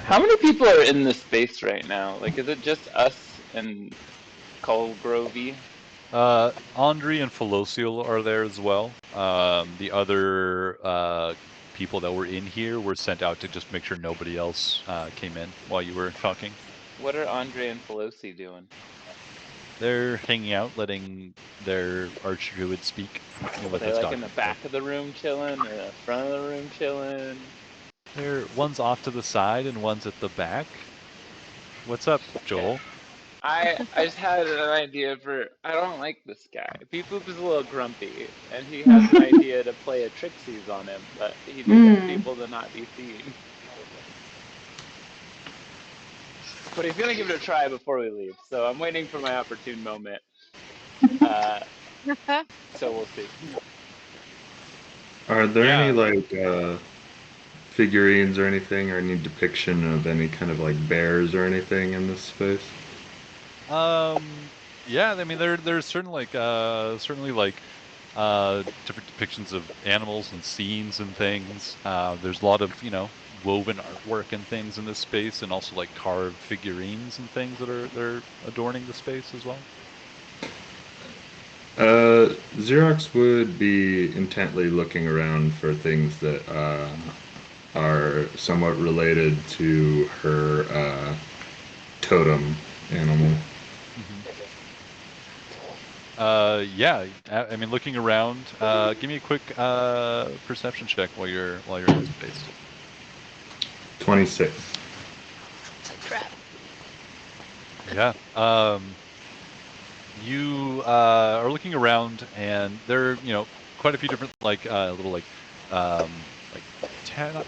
How many people are in this space right now? Like, is it just us and Colgrovey? Andre and Felocial are there as well. The other people that were in here were sent out to just make sure nobody else came in while you were talking. What are Andre and Feloci doing? They're hanging out, letting their archdruid speak. Are they like in the back of the room chilling, or the front of the room chilling? One's off to the side and one's at the back. What's up, Joel? I just had an idea for. I don't like this guy. Beep Boop is a little grumpy, and he has an idea to play a Trixie's on him, but he needs people to not be seen. But he's gonna give it a try before we leave, so I'm waiting for my opportune moment. So we'll see. Are there any like figurines or anything, or any depiction of any kind of like bears or anything in this space? Yeah, I mean, there's certainly like different depictions of animals and scenes and things. There's a lot of, woven artwork and things in this space, and also like carved figurines and things that are adorning the space as well. Xerox would be intently looking around for things that are somewhat related to her totem animal. Yeah. I mean, looking around. Give me a quick perception check while you're in this space. 26. It's a trap. Yeah. You are looking around, and there are, quite a few different little not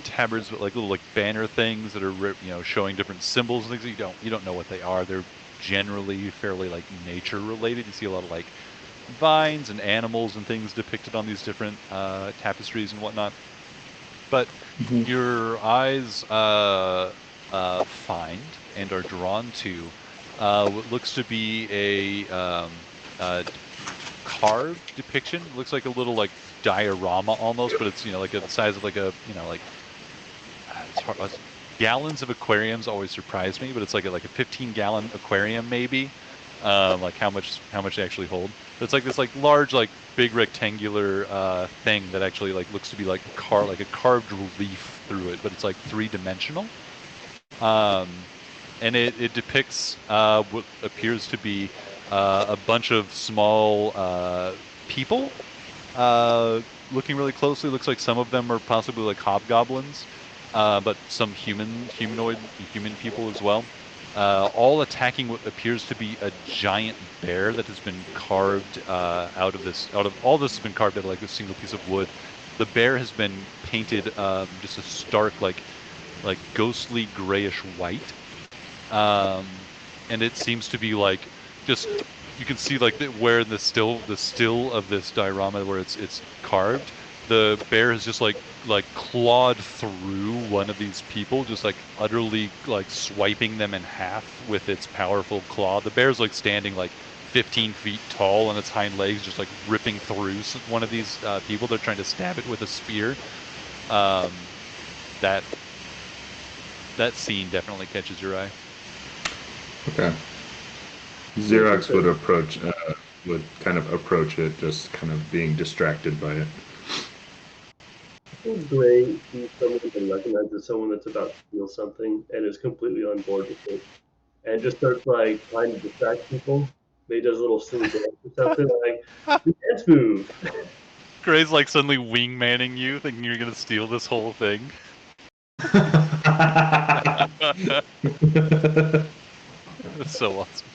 tabards, but like little banner things that are showing different symbols and things that you don't know what they are. They're generally fairly nature related. You see a lot of vines and animals and things depicted on these different tapestries and whatnot. But your eyes find and are drawn to what looks to be a carved depiction. It looks like a little diorama almost, but it's the size of it's hard, gallons of aquariums always surprise me, but it's like a 15-gallon aquarium maybe. Like how much they actually hold. But it's like this large big rectangular thing that actually looks to be like a carved relief through it, but it's 3-dimensional. And it depicts what appears to be a bunch of small people. Looking really closely, looks like some of them are possibly hobgoblins, but some human people as well. All attacking what appears to be a giant bear that has been carved out of all this has been carved out of a single piece of wood. The bear has been painted just a stark ghostly grayish white, and it seems to be just you can see where the still of this diorama where it's carved, the bear has just clawed through one of these people, just utterly swiping them in half with its powerful claw. The bear's standing 15 feet tall on its hind legs, just ripping through one of these people. They're trying to stab it with a spear. That scene definitely catches your eye. Okay. Xerox would kind of approach it, just kind of being distracted by it. Gray sees someone and recognizes someone that's about to steal something and is completely on board with it, and just starts trying to distract people. Maybe does a little silly dance or something the dance move. Gray's suddenly wingmanning you, thinking you're gonna steal this whole thing. That's so awesome.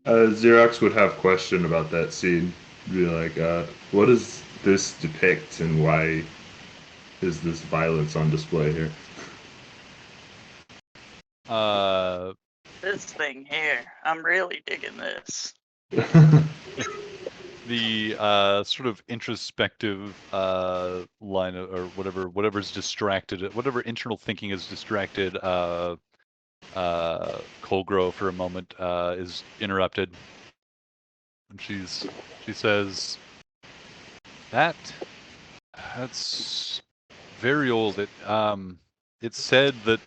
Xerox would have question about that scene. Be like, what does this depict, and why is this violence on display here? This thing here, I'm really digging this. The sort of introspective line of, or whatever's distracted, whatever internal thinking is distracted Colgrow for a moment is interrupted, and she says, that's very old. It's said that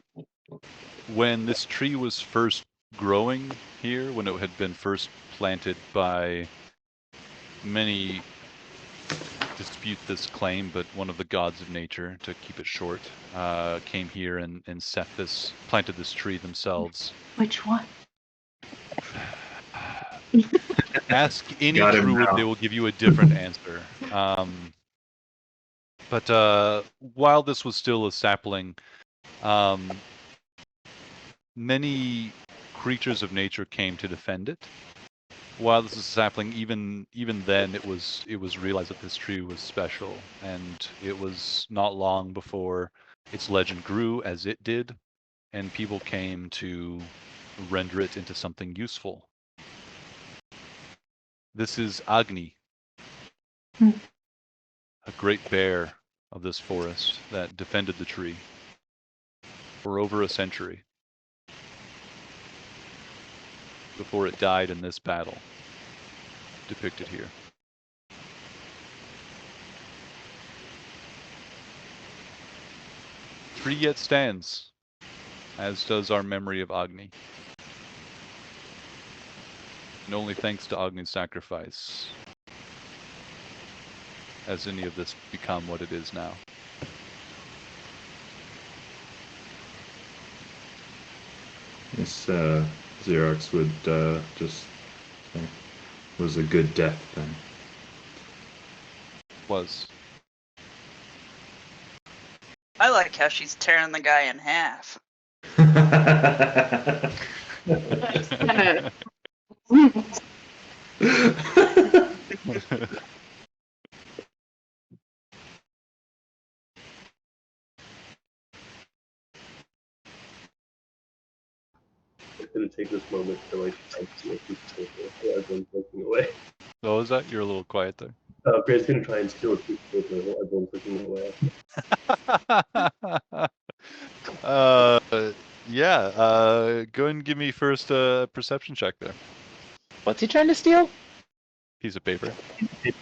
when this tree was first growing here, when it had been first planted by many dispute this claim, but one of the gods of nature, to keep it short, came here and planted this tree themselves. Which one? Ask any druid, they will give you a different answer. But while this was still a sapling, many creatures of nature came to defend it. While this is a sapling, even then it was realized that this tree was special, and it was not long before its legend grew as it did, and people came to render it into something useful. This is Agni, a great bear of this forest that defended the tree for over a century. before it died in this battle, depicted here. Tree yet stands, as does our memory of Agni. And only thanks to Agni's sacrifice has any of this become what it is now. Yes, Xerox would just say, was a good death then. Was. I like how she's tearing the guy in half. I'm gonna take this moment to like try and steal a piece of paper while everyone's looking away. What was that? You're a little quiet there. Gray's gonna try and steal a piece of paper while everyone's looking away. Yeah. Go and give me first a perception check there. What's he trying to steal? Piece of paper.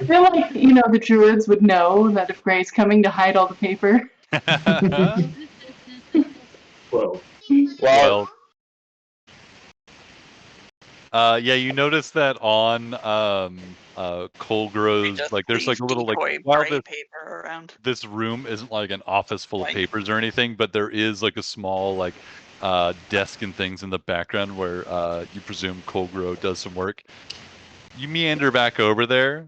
I feel like, the druids would know that if Gray's coming to hide all the paper. Well, Well, yeah, you notice that on Colgro's, Just like, there's like a little, like, decoy while bright paper around. this room isn't like an office full of Like- papers or anything, but there is like a small, like, desk and things in the background where you presume Colgro does some work. You meander back over there.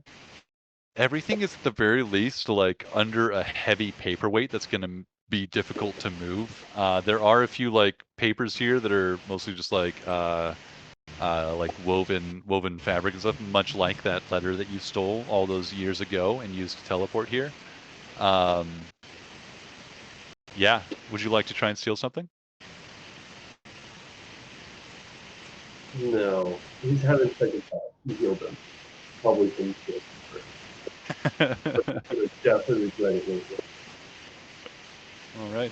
Everything is at the very least like under a heavy paperweight that's going to be difficult to move. There are a few like papers here that are mostly just like woven fabric and stuff, much like that letter that you stole all those years ago and used to teleport here. Yeah, would you like to try and steal something? no. He's having second thoughts. He healed them. Probably can steal paper. But he would definitely regret it later. All right.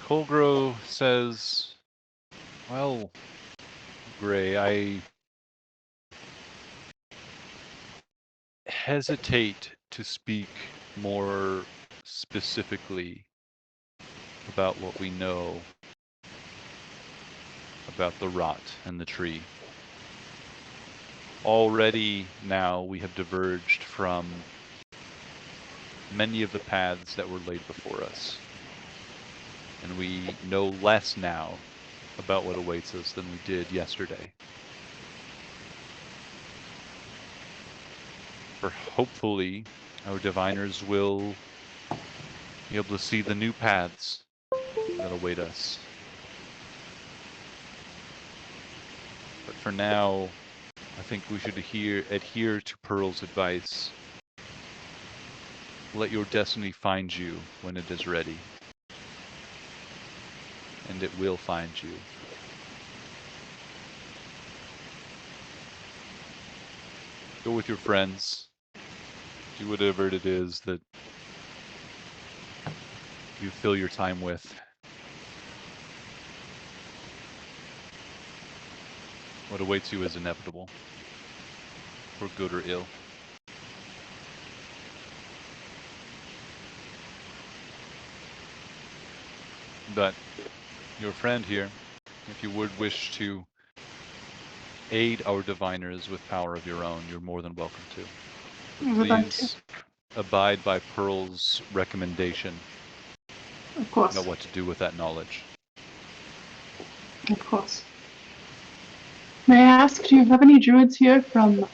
Colgro says, well, Gray, I hesitate to speak more specifically about what we know about the rot and the tree. Already now we have diverged from many of the paths that were laid before us. And we know less now about what awaits us than we did yesterday. For hopefully our diviners will be able to see the new paths that await us. But for now, I think we should adhere to Pearl's advice. Let your destiny find you when it is ready. And it will find you. Go with your friends. Do whatever it is that you fill your time with. What awaits you is inevitable, for good or ill. But your friend here, if you would wish to aid our diviners with power of your own, you're more than welcome to. I would like Please abide by Pearl's recommendation Of course. about what to do with that knowledge. Of course. May I ask, do you have any druids here from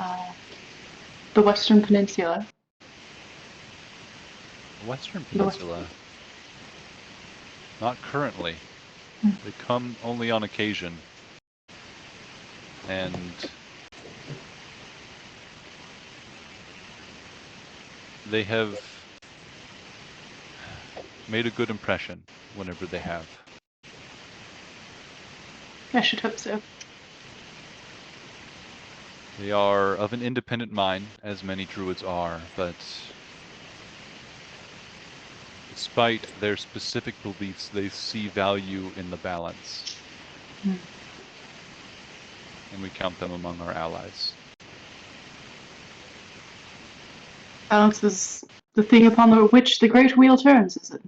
the Western Peninsula? Western Peninsula? Not currently. They come only on occasion. And they have made a good impression whenever they have. I should hope so. They are of an independent mind, as many druids are, but despite their specific beliefs, they see value in the balance. And we count them among our allies. Balance is the thing upon which the great wheel turns, is it?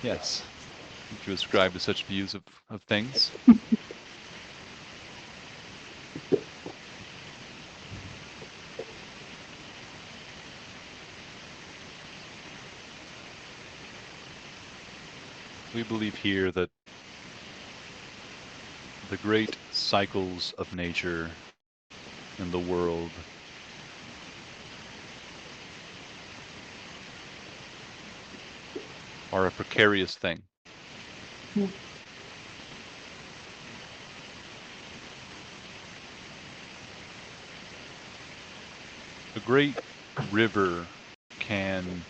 Yes. Would you ascribe to such views of things? We believe here that the great cycles of nature and the world are a precarious thing. A great river can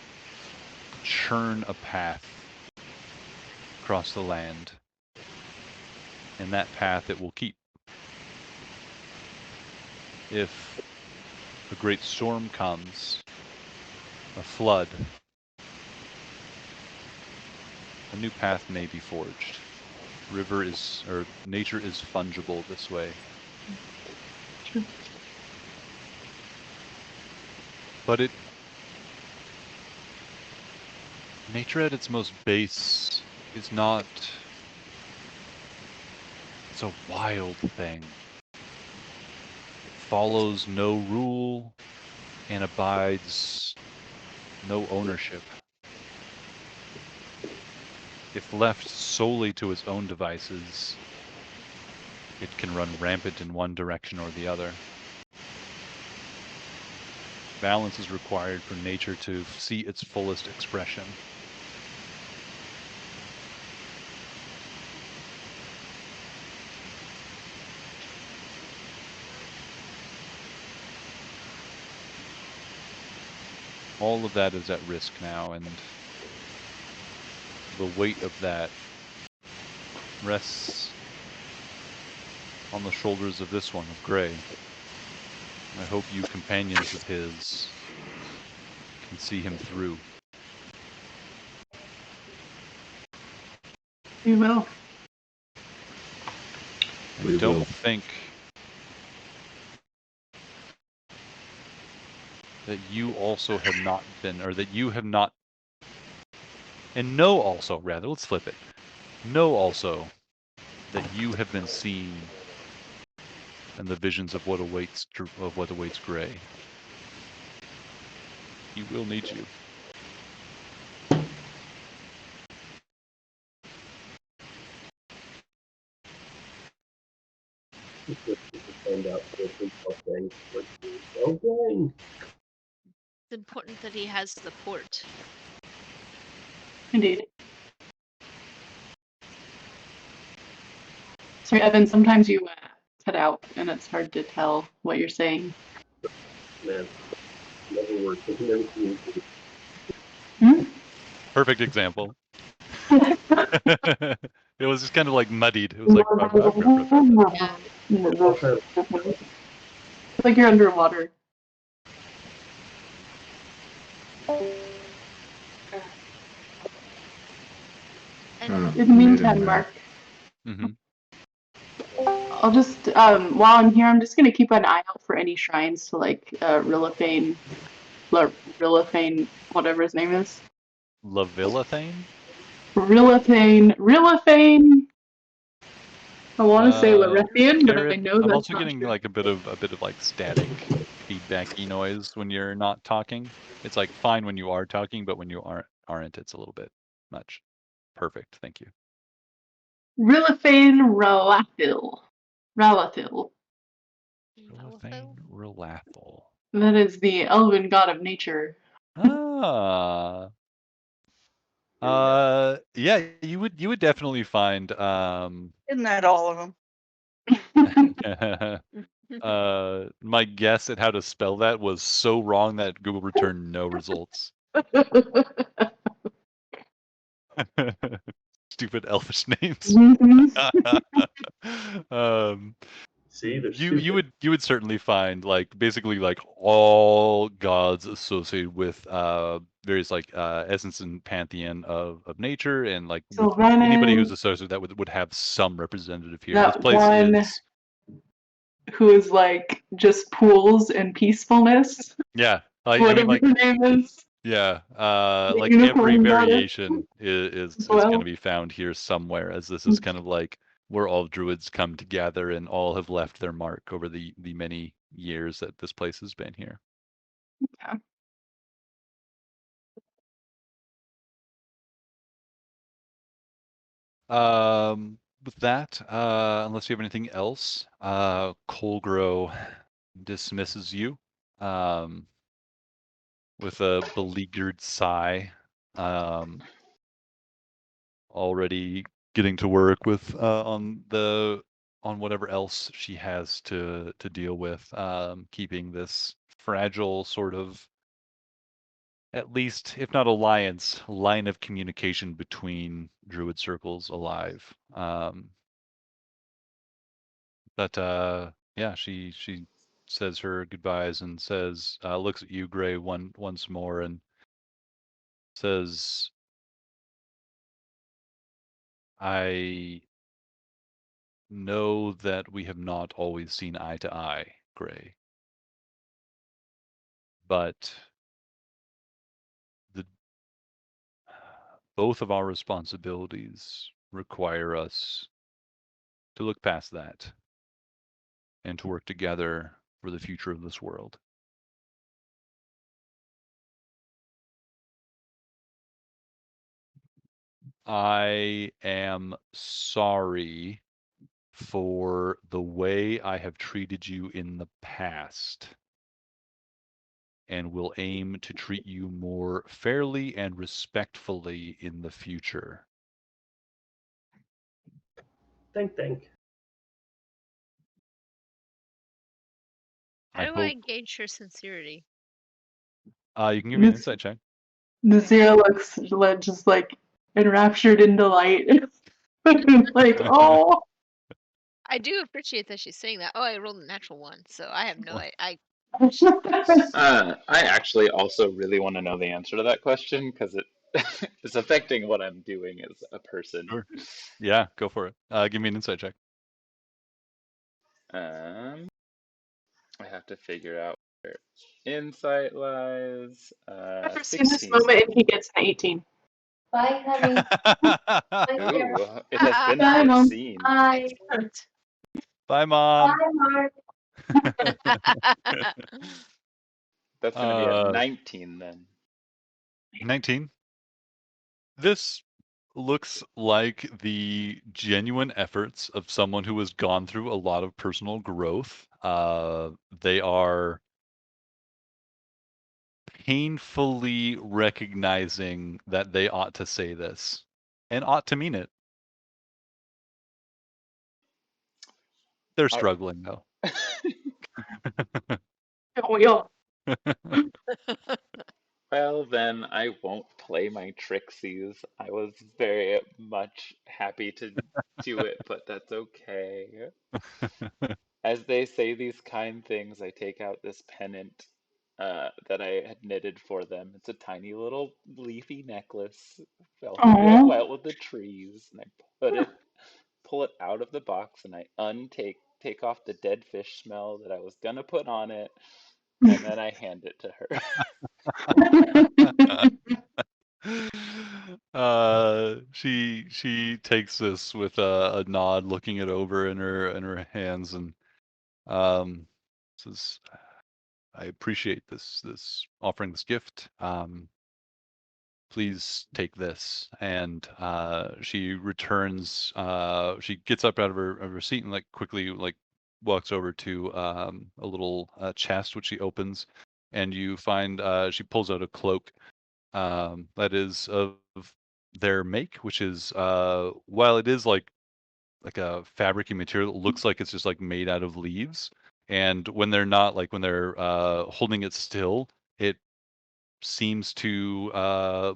churn a path across the land, and that path it will keep. If a great storm comes, a flood, a new path may be forged. Nature is fungible this way. True. But nature at its most base is not, it's a wild thing. It follows no rule and abides no ownership. If left solely to its own devices, it can run rampant in one direction or the other. Balance is required for nature to see its fullest expression. All of that is at risk now, and the weight of that rests on the shoulders of this one, of Gray. I hope you companions of his can see him through. We will. We Don't will. think that you also have not been, or that you have not, and know also, rather, let's flip it. Know also that you have been seen in the visions of what awaits Gray. He will need you. Find out what the gang works with. Okay. It's important that he has support. Indeed. Sorry, Evan, sometimes you cut out and it's hard to tell what you're saying. Man, never works. It can never communicate. Perfect example. It was just kind of like muddied. It was like, I'll try to It's like you're underwater. And In the meantime, Mark, I'll just, while I'm here, I'm just going to keep an eye out for any shrines to, like, Rilithane, whatever his name is. Lavillathane? Rilithane. I want to say Larethian, but I know that's I'm also not getting true. like a bit of like static, feedbacky noise when you're not talking. It's like fine when you are talking, but when you aren't, it's a little bit much. Perfect, thank you. Rilithane Ralathil. Rilithane Relathal. That is the elven god of nature. Ah. Yeah, you would definitely find Isn't that all of them? my guess at how to spell that was so wrong that Google returned no results. Stupid elfish names. see. They're you would certainly find like basically like all gods associated with various like essence and pantheon of nature, and like with anybody who's Sylvanas, associated with that would have some representative here. This that place one is who is like just pools and peacefulness. yeah. I mean Whatever like her name is. yeah, The like every unicorn goddess variation is as going to well. be found here somewhere, as this is kind of like where all druids come together and all have left their mark over the many years that this place has been here. Yeah. With that, unless you have anything else, Colgrow dismisses you with a beleaguered sigh. Already getting to work with on whatever else she has to deal with, keeping this fragile sort of, at least if not alliance, line of communication between druid circles alive. But yeah, she says her goodbyes and says, looks at you, Gray, once more, and says, I know that we have not always seen eye to eye, Gray, but the both of our responsibilities require us to look past that and to work together for the future of this world. I am sorry for the way I have treated you in the past, and will aim to treat you more fairly and respectfully in the future. Think. How I do I hope gauge her sincerity? you can give me an insight check. Nazira looks just like enraptured in delight. Like, oh. I do appreciate that she's saying that. Oh, I rolled a natural one, so I have no idea. I actually also really want to know the answer to that question because it is affecting what I'm doing as a person. Sure. Yeah, go for it. Give me an insight check. I have to figure out where insight lies. I've never seen this 16. moment and he gets an 18. Bye, honey. Ooh, it has been Bye, Mom. foreseen. Bye. Excellent. Bye, Mom. Bye, Mark. That's going to be a 19 then. 19. This looks like the genuine efforts of someone who has gone through a lot of personal growth. They are painfully recognizing that they ought to say this and ought to mean it. They're struggling though. We all. Well, then I won't play my tricksies. I was very much happy to do it, but that's okay. As they say these kind things, I take out this pennant that I had knitted for them. It's a tiny little leafy necklace, felt real well with the trees, and I pull it out of the box, and I take off the dead fish smell that I was gonna put on it, and then I hand it to her. She takes this with a nod, looking it over in her hands, and says, "I appreciate this offering this gift. Please take this." And she returns. She gets up out of her seat and like quickly like walks over to a little chest which she opens, and you find she pulls out a cloak that is of their make, which is while it is like a fabricy material, it looks like it's just like made out of leaves. And when they're not like when they're holding it still, it seems to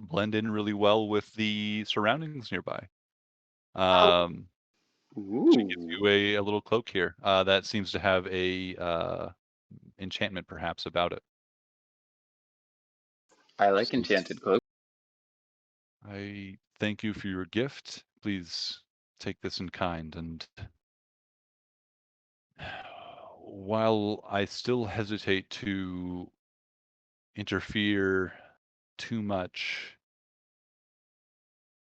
blend in really well with the surroundings nearby. She gives Ooh. you a little cloak here that seems to have a enchantment perhaps about it. I like Says, enchanted cloak. I thank you for your gift. Please take this in kind. And while I still hesitate to interfere too much,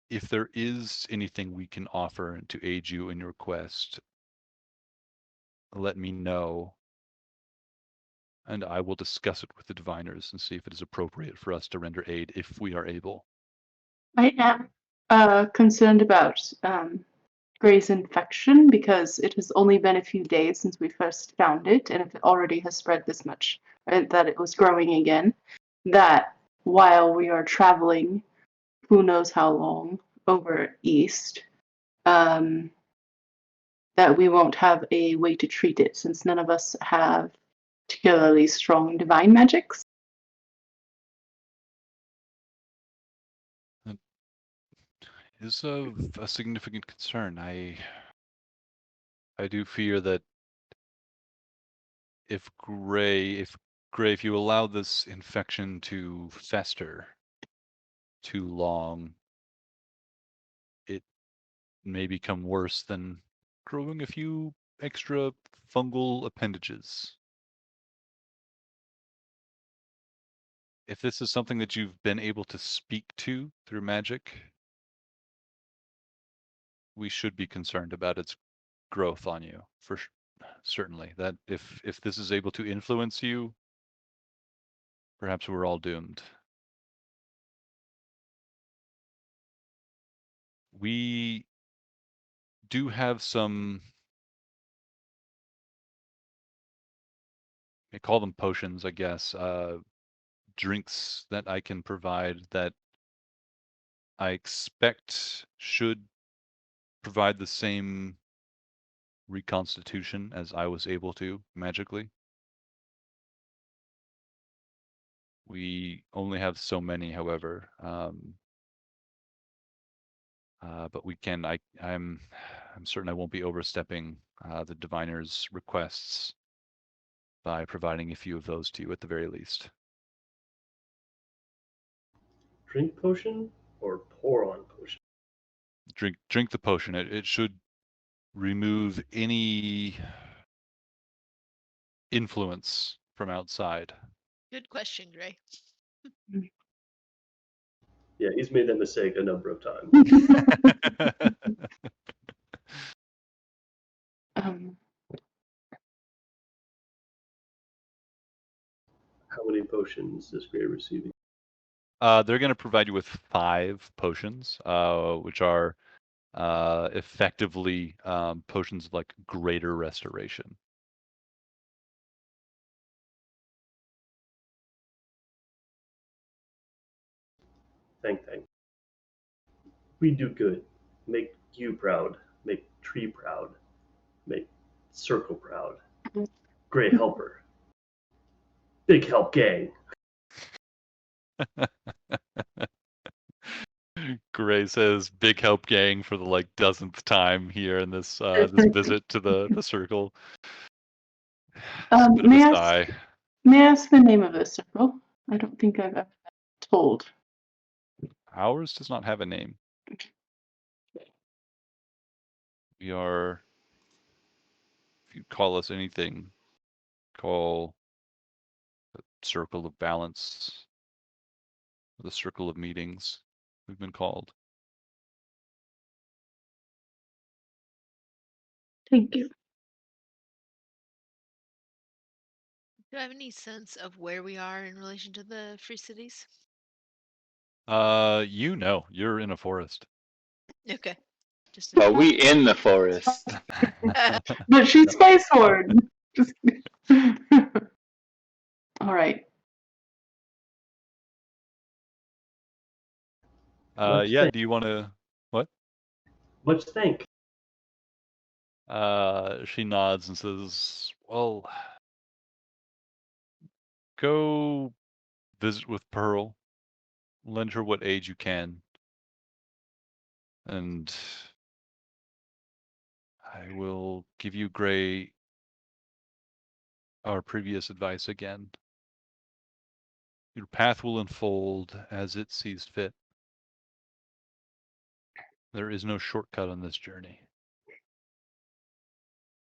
if there is anything we can offer to aid you in your quest, let me know, and I will discuss it with the diviners and see if it is appropriate for us to render aid if we are able. I am concerned about Gray's infection because it has only been a few days since we first found it, and if it already has spread this much, and that it was growing again, that while we are traveling, who knows how long, over east, that we won't have a way to treat it since none of us have particularly strong divine magics. That is of a significant concern. I do fear that if Gray, if you allow this infection to fester too long, it may become worse than growing a few extra fungal appendages. If this is something that you've been able to speak to through magic, we should be concerned about its growth on you, for certainly. That if this is able to influence you, perhaps we're all doomed. We do have some, I call them potions, I guess, drinks that I can provide that I expect should provide the same reconstitution as I was able to magically. We only have so many, however, but we can. I'm certain I won't be overstepping the diviner's requests by providing a few of those to you at the very least. Drink potion or pour on potion? Drink the potion. It should remove any influence from outside. Good question, Gray. Yeah, he's made that mistake a number of times. Um, How many potions is Gray receiving? They're going to provide you with 5 potions, which are effectively potions of like greater restoration. Thank. We do good. Make you proud. Make Tree proud. Make Circle proud. Gray helper. Big help gang. Gray says, "Big help, gang," for the like dozenth time here in this this visit to the circle. It's a bit of a sigh. may I ask the name of this circle? I don't think I've ever been told. Ours does not have a name. We are, if you call us anything, call the circle of balance, the circle of meetings, we've been called. Thank you. Do I have any sense of where we are in relation to the free cities? You know, you're in a forest. Okay. Just But we in the forest. But she's Space Sword. Just all right. Yeah, do you want to, what? Much thank. She nods and says, well, go visit with Pearl, lend her what aid you can, and I will give you Gray our previous advice again. Your path will unfold as it sees fit. There is no shortcut on this journey.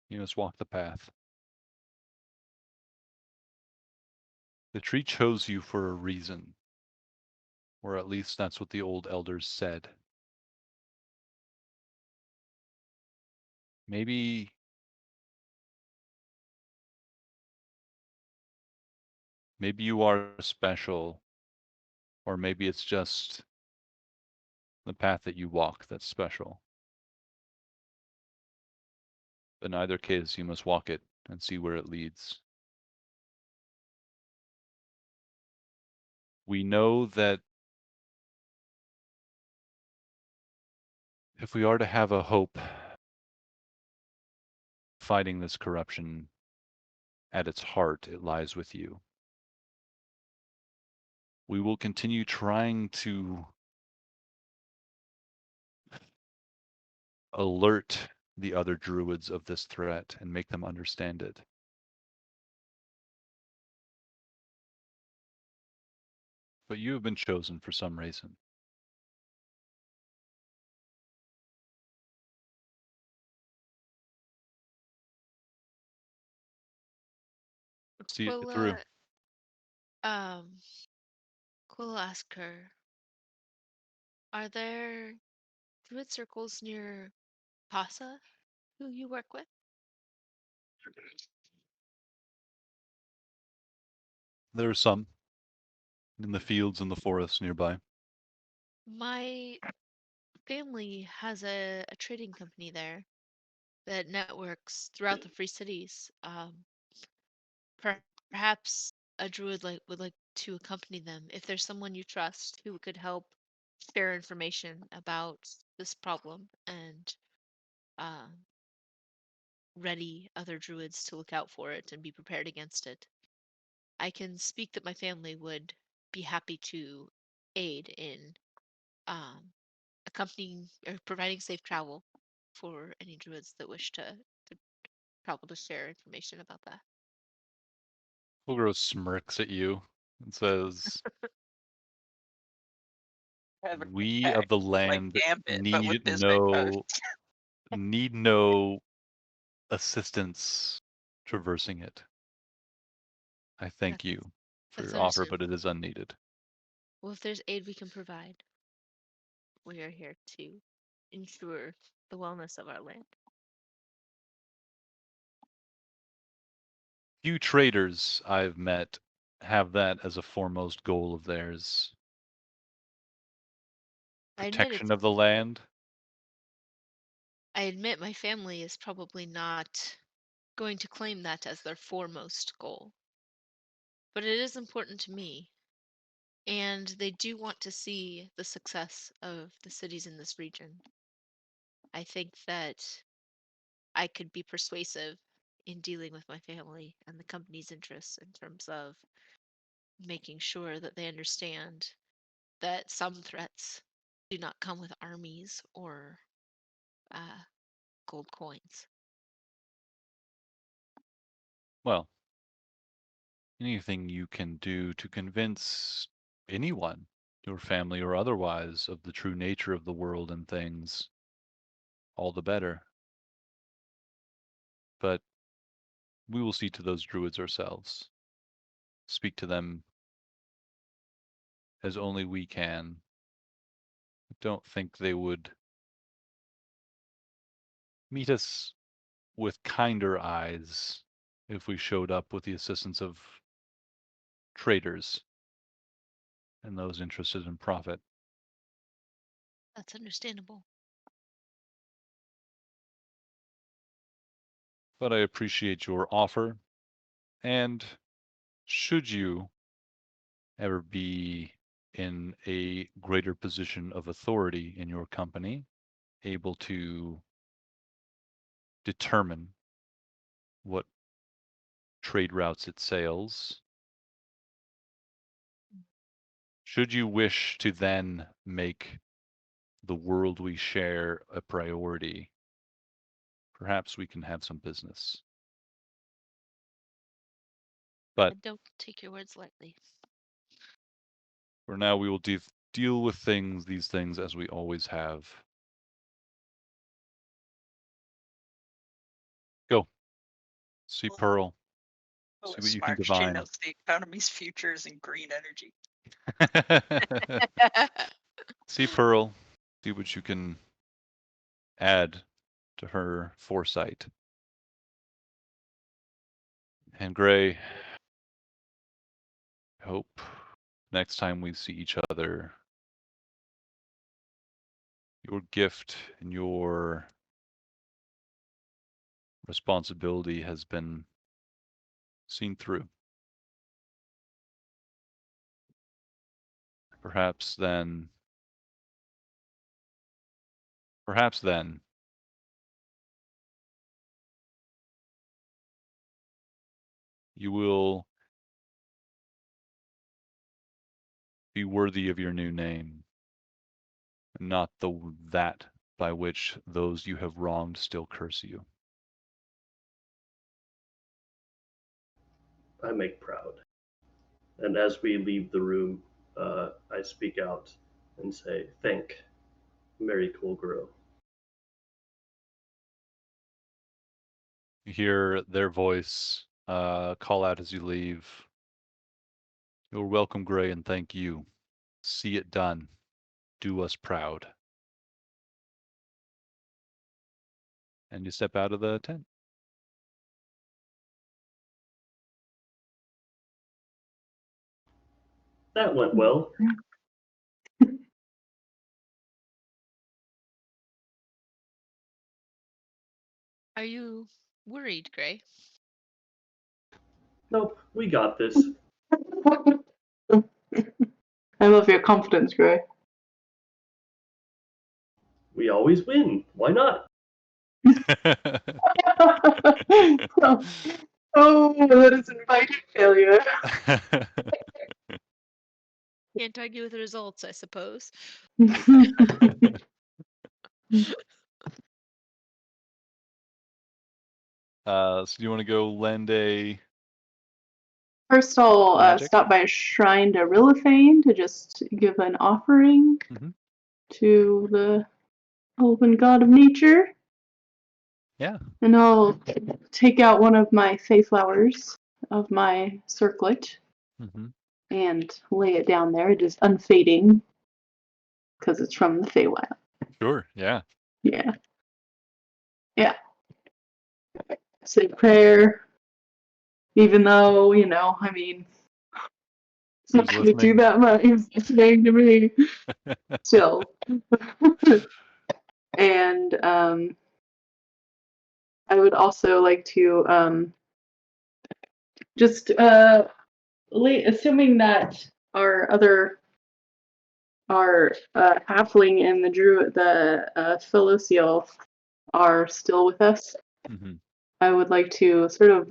You must walk the path. The tree chose you for a reason, or at least that's what the old elders said. Maybe you are special, or maybe it's just the path that you walk that's special. In either case, you must walk it and see where it leads. We know that if we are to have a hope fighting this corruption, at its heart, it lies with you. We will continue trying to alert the other druids of this threat and make them understand it. But you have been chosen for some reason. See it through. Um, Quill asked her, are there druid circles near Pasa who you work with? There are some in the fields and the forests nearby. My family has a trading company there that networks throughout the Free Cities. Perhaps a druid would like to accompany them if there's someone you trust who could help share information about this problem and uh, ready other druids to look out for it and be prepared against it. I can speak that my family would be happy to aid in um, accompanying or providing safe travel for any druids that wish to travel to share information about that. Fulgro smirks at you and says, Have a we of attack the like land Gambit, but with need business no posts. assistance traversing it. I thank That's you for that's your offer, but understandable. it is unneeded. Well, if there's aid we can provide, we are here to ensure the wellness of our land. Few traders I've met have that as a foremost goal of theirs. I admit Protection of the land. I admit my family is probably not going to claim that as their foremost goal. But it is important to me, and they do want to see the success of the cities in this region. I think that I could be persuasive in dealing with my family and the company's interests in terms of making sure that they understand that some threats do not come with armies or uh, gold coins. Well, anything you can do to convince anyone, your family or otherwise, of the true nature of the world and things, all the better. But we will see to those druids ourselves. Speak to them as only we can. I don't think they would meet us with kinder eyes if we showed up with the assistance of traders and those interested in profit. That's understandable. But I appreciate your offer, and should you ever be in a greater position of authority in your company, able to determine what trade routes it sails, should you wish to then make the world we share a priority, perhaps we can have some business. But I don't take your words lightly. for now, we will deal with these things as we always have. Go. See Pearl. Oh, See what you can smart. She divine. knows the economy's futures in green energy. See Pearl. See what you can add to her foresight. And Gray, I hope next time we see each other, your gift and your responsibility has been seen through. Perhaps then, you will be worthy of your new name, not that by which those you have wronged still curse you. I make proud. And as we leave the room, I speak out and say, thank Mary Colgrove. You hear their voice call out as you leave. You're welcome, Gray, and thank you. See it done. Do us proud. And you step out of the tent. That went well. Are you worried, Gray? Nope, we got this. I love your confidence, Gray. We always win. Why not? Oh, that is invited failure. Can't argue with the results, I suppose. So do you want to go lend a First, I'll magic? stop by a shrine to Rilithane to just give an offering to the elven god of nature. Yeah. And I'll take out one of my fey flowers of my circlet and lay it down there. It is unfading because it's from the Feywild. Sure, yeah. Yeah. Yeah. Say prayer. Even though, you know, I mean, it's not going to do that much. He's listening to me. Still. And I would also like to just assuming that our halfling and the Felocial are still with us. I would like to sort of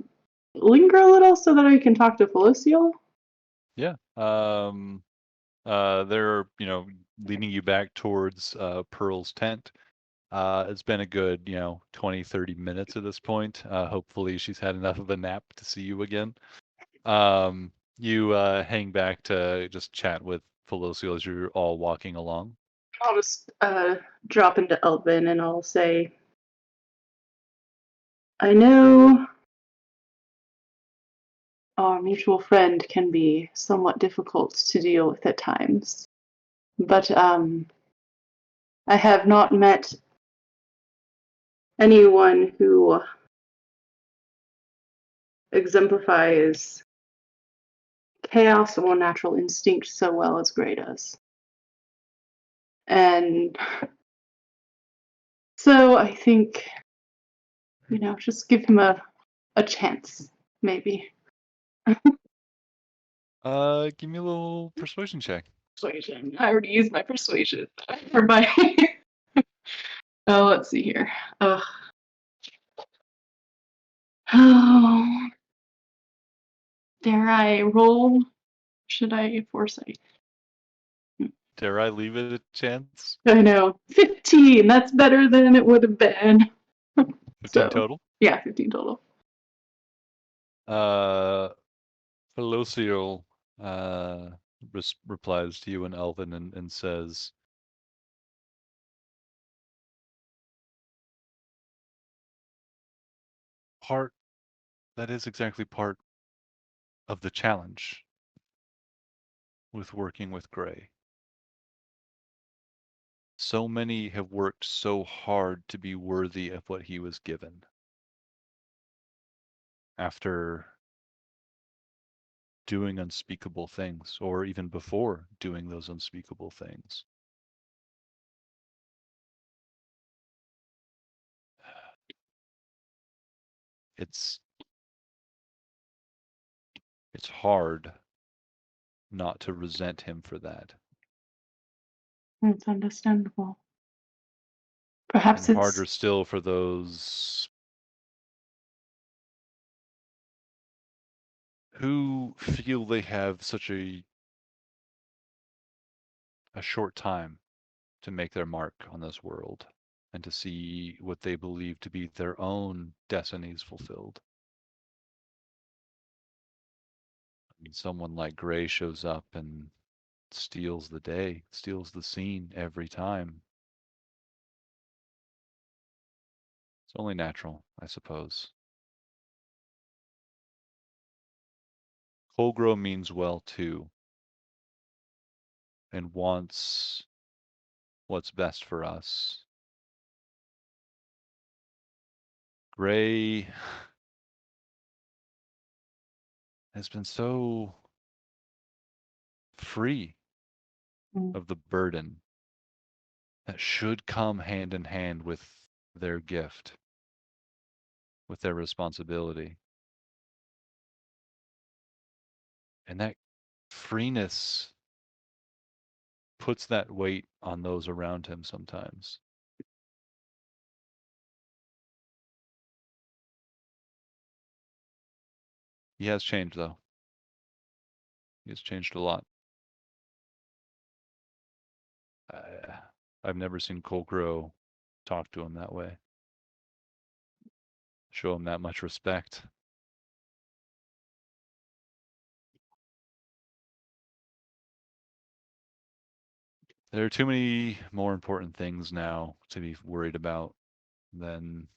linger a little so that I can talk to Felocial. Yeah. They're, leading you back towards Pearl's tent. It's been a good, 20, 30 minutes at this point. Hopefully she's had enough of a nap to see you again. You hang back to just chat with Felocial as you're all walking along. I'll just drop into Elven and I'll say, I know our mutual friend can be somewhat difficult to deal with at times, but I have not met anyone who exemplifies chaos or natural instinct so well as Gray does. And so I think, just give him a chance, maybe. Give me a little persuasion check. Persuasion. I already used my persuasion for my. Oh, let's see here. Oh, dare I roll? Should I foresight? Dare I leave it a chance? I know. 15. That's better than it would have been. 15 So, total? Yeah, 15 total. Felocial replies to you in Elven and says, that is exactly part of the challenge with working with Gray. So many have worked so hard to be worthy of what he was given. After doing unspeakable things, or even before doing those unspeakable things. It's hard not to resent him for that. It's understandable. Perhaps And it's harder still for those who feel they have such a short time to make their mark on this world and to see what they believe to be their own destinies fulfilled. And someone like Gray shows up and steals the day, steals the scene every time. It's only natural, I suppose. Colgrow means well too, and wants what's best for us. Gray has been so free of the burden that should come hand in hand with their gift, with their responsibility. And that freeness puts that weight on those around him sometimes. He has changed, though. He has changed a lot. I've never seen Colgrow talk to him that way. Show him that much respect. There are too many more important things now to be worried about than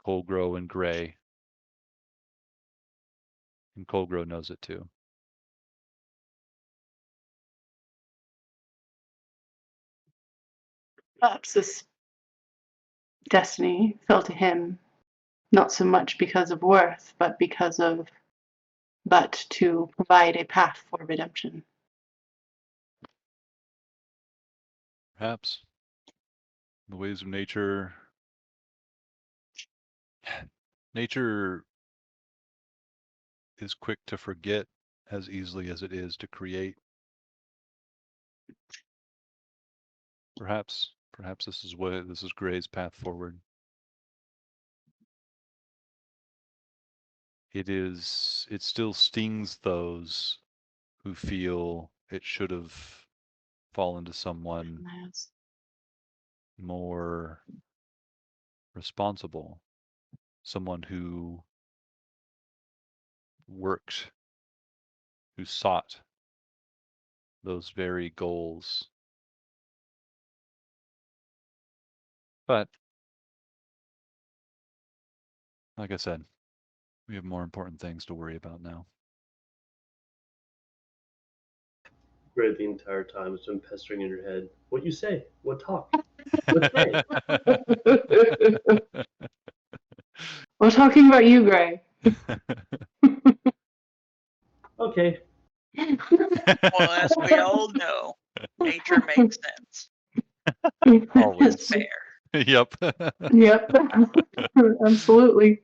Colgrow and Gray. And Colgrow knows it too. perhaps this destiny fell to him, not so much because of worth, but to provide a path for redemption. Perhaps the ways of nature. Nature is quick to forget as easily as it is to create. Perhaps this is Gray's path forward. It still stings those who feel it should have fallen to someone Yes. more responsible, someone who worked, who sought those very goals. But like I said, we have more important things to worry about now. Gray the entire time has been pestering in your head. What you say? What talk? What say? We're talking about you, Gray. Okay. Well, as we all know, nature makes sense. Always. It's fair. Yep. Yep. Absolutely.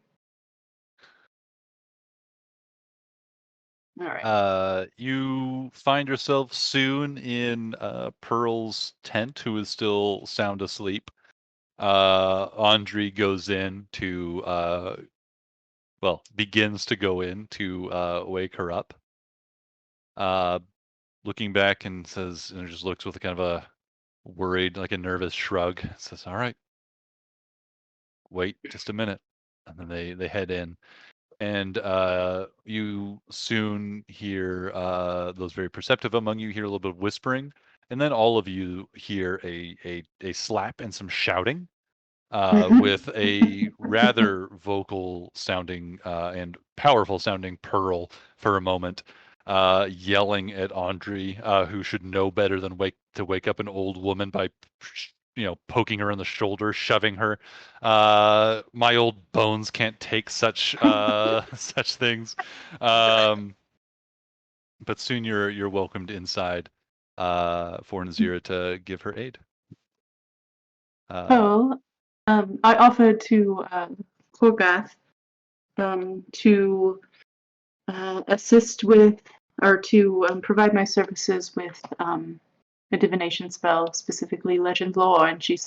All right. You find yourself soon in Pearl's tent, who is still sound asleep. Andre goes in to, begins to go in to wake her up. Looking back and says, and just looks with a kind of a worried, like a nervous shrug. Says, "All right, wait just a minute. And then they head in. And you soon hear those very perceptive among you hear a little bit of whispering, and then all of you hear a slap and some shouting, with a rather vocal sounding and powerful sounding Pearl for a moment, yelling at Andre, who should know better than wake up an old woman by poking her in the shoulder, shoving her. My old bones can't take such such things. But soon you're welcomed inside for Nazira to give her aid. So, I offered to Korgath to assist with, or to provide my services with a divination spell, specifically Legend Lore, and she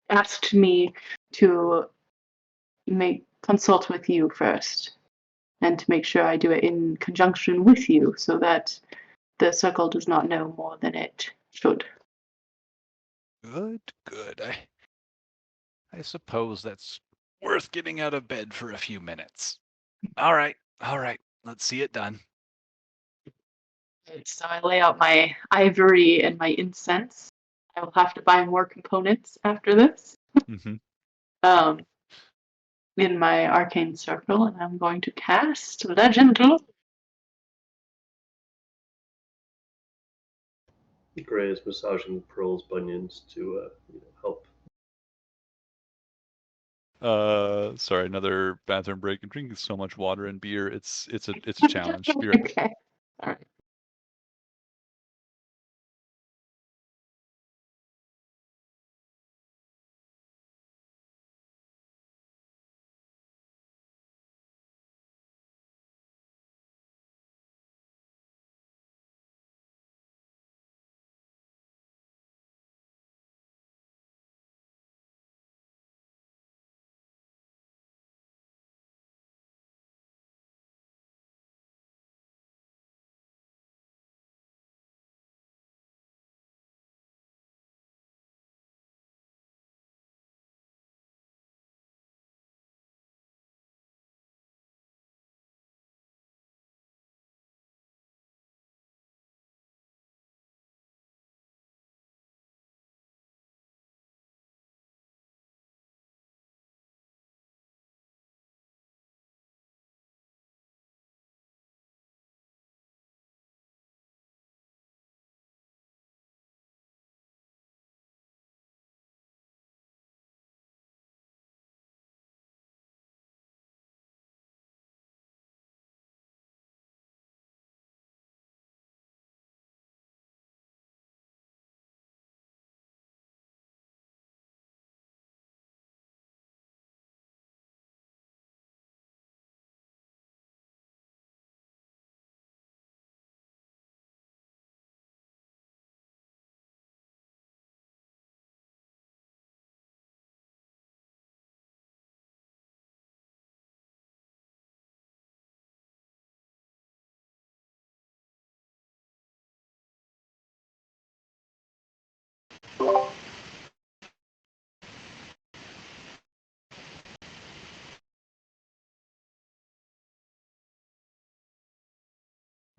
asked me to consult with you first, and to make sure I do it in conjunction with you, so that the circle does not know more than it should. Good, good. I suppose that's worth getting out of bed for a few minutes. All right, let's see it done. So I lay out my ivory and my incense. I will have to buy more components after this. Mm-hmm. In my arcane circle, and I'm going to cast Legend Lore. Gray is massaging Pearl's bunions to help. Sorry, another bathroom break. I'm drinking so much water and beer. It's a challenge. Be right back. Okay. All right.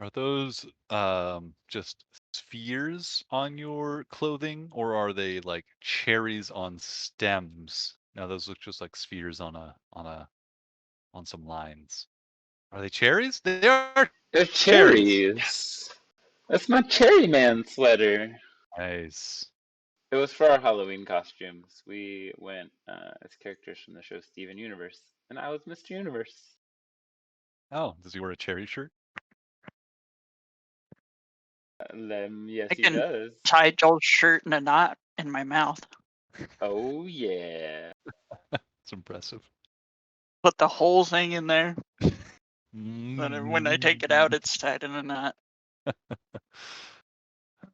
Are those just spheres on your clothing, or are they like cherries on stems? Now those look just like spheres on some lines. Are they cherries? They are They're cherries. cherries. That's my Cherry Man sweater. Nice. It was for our Halloween costumes. We went as characters from the show Steven Universe, and I was Mr. Universe. Oh, does he wear a cherry shirt? Yes, I he can does. tie Joel's shirt in a knot in my mouth. Oh yeah. It's impressive. Put the whole thing in there. Mm. Then when I take it out, it's tied in a knot.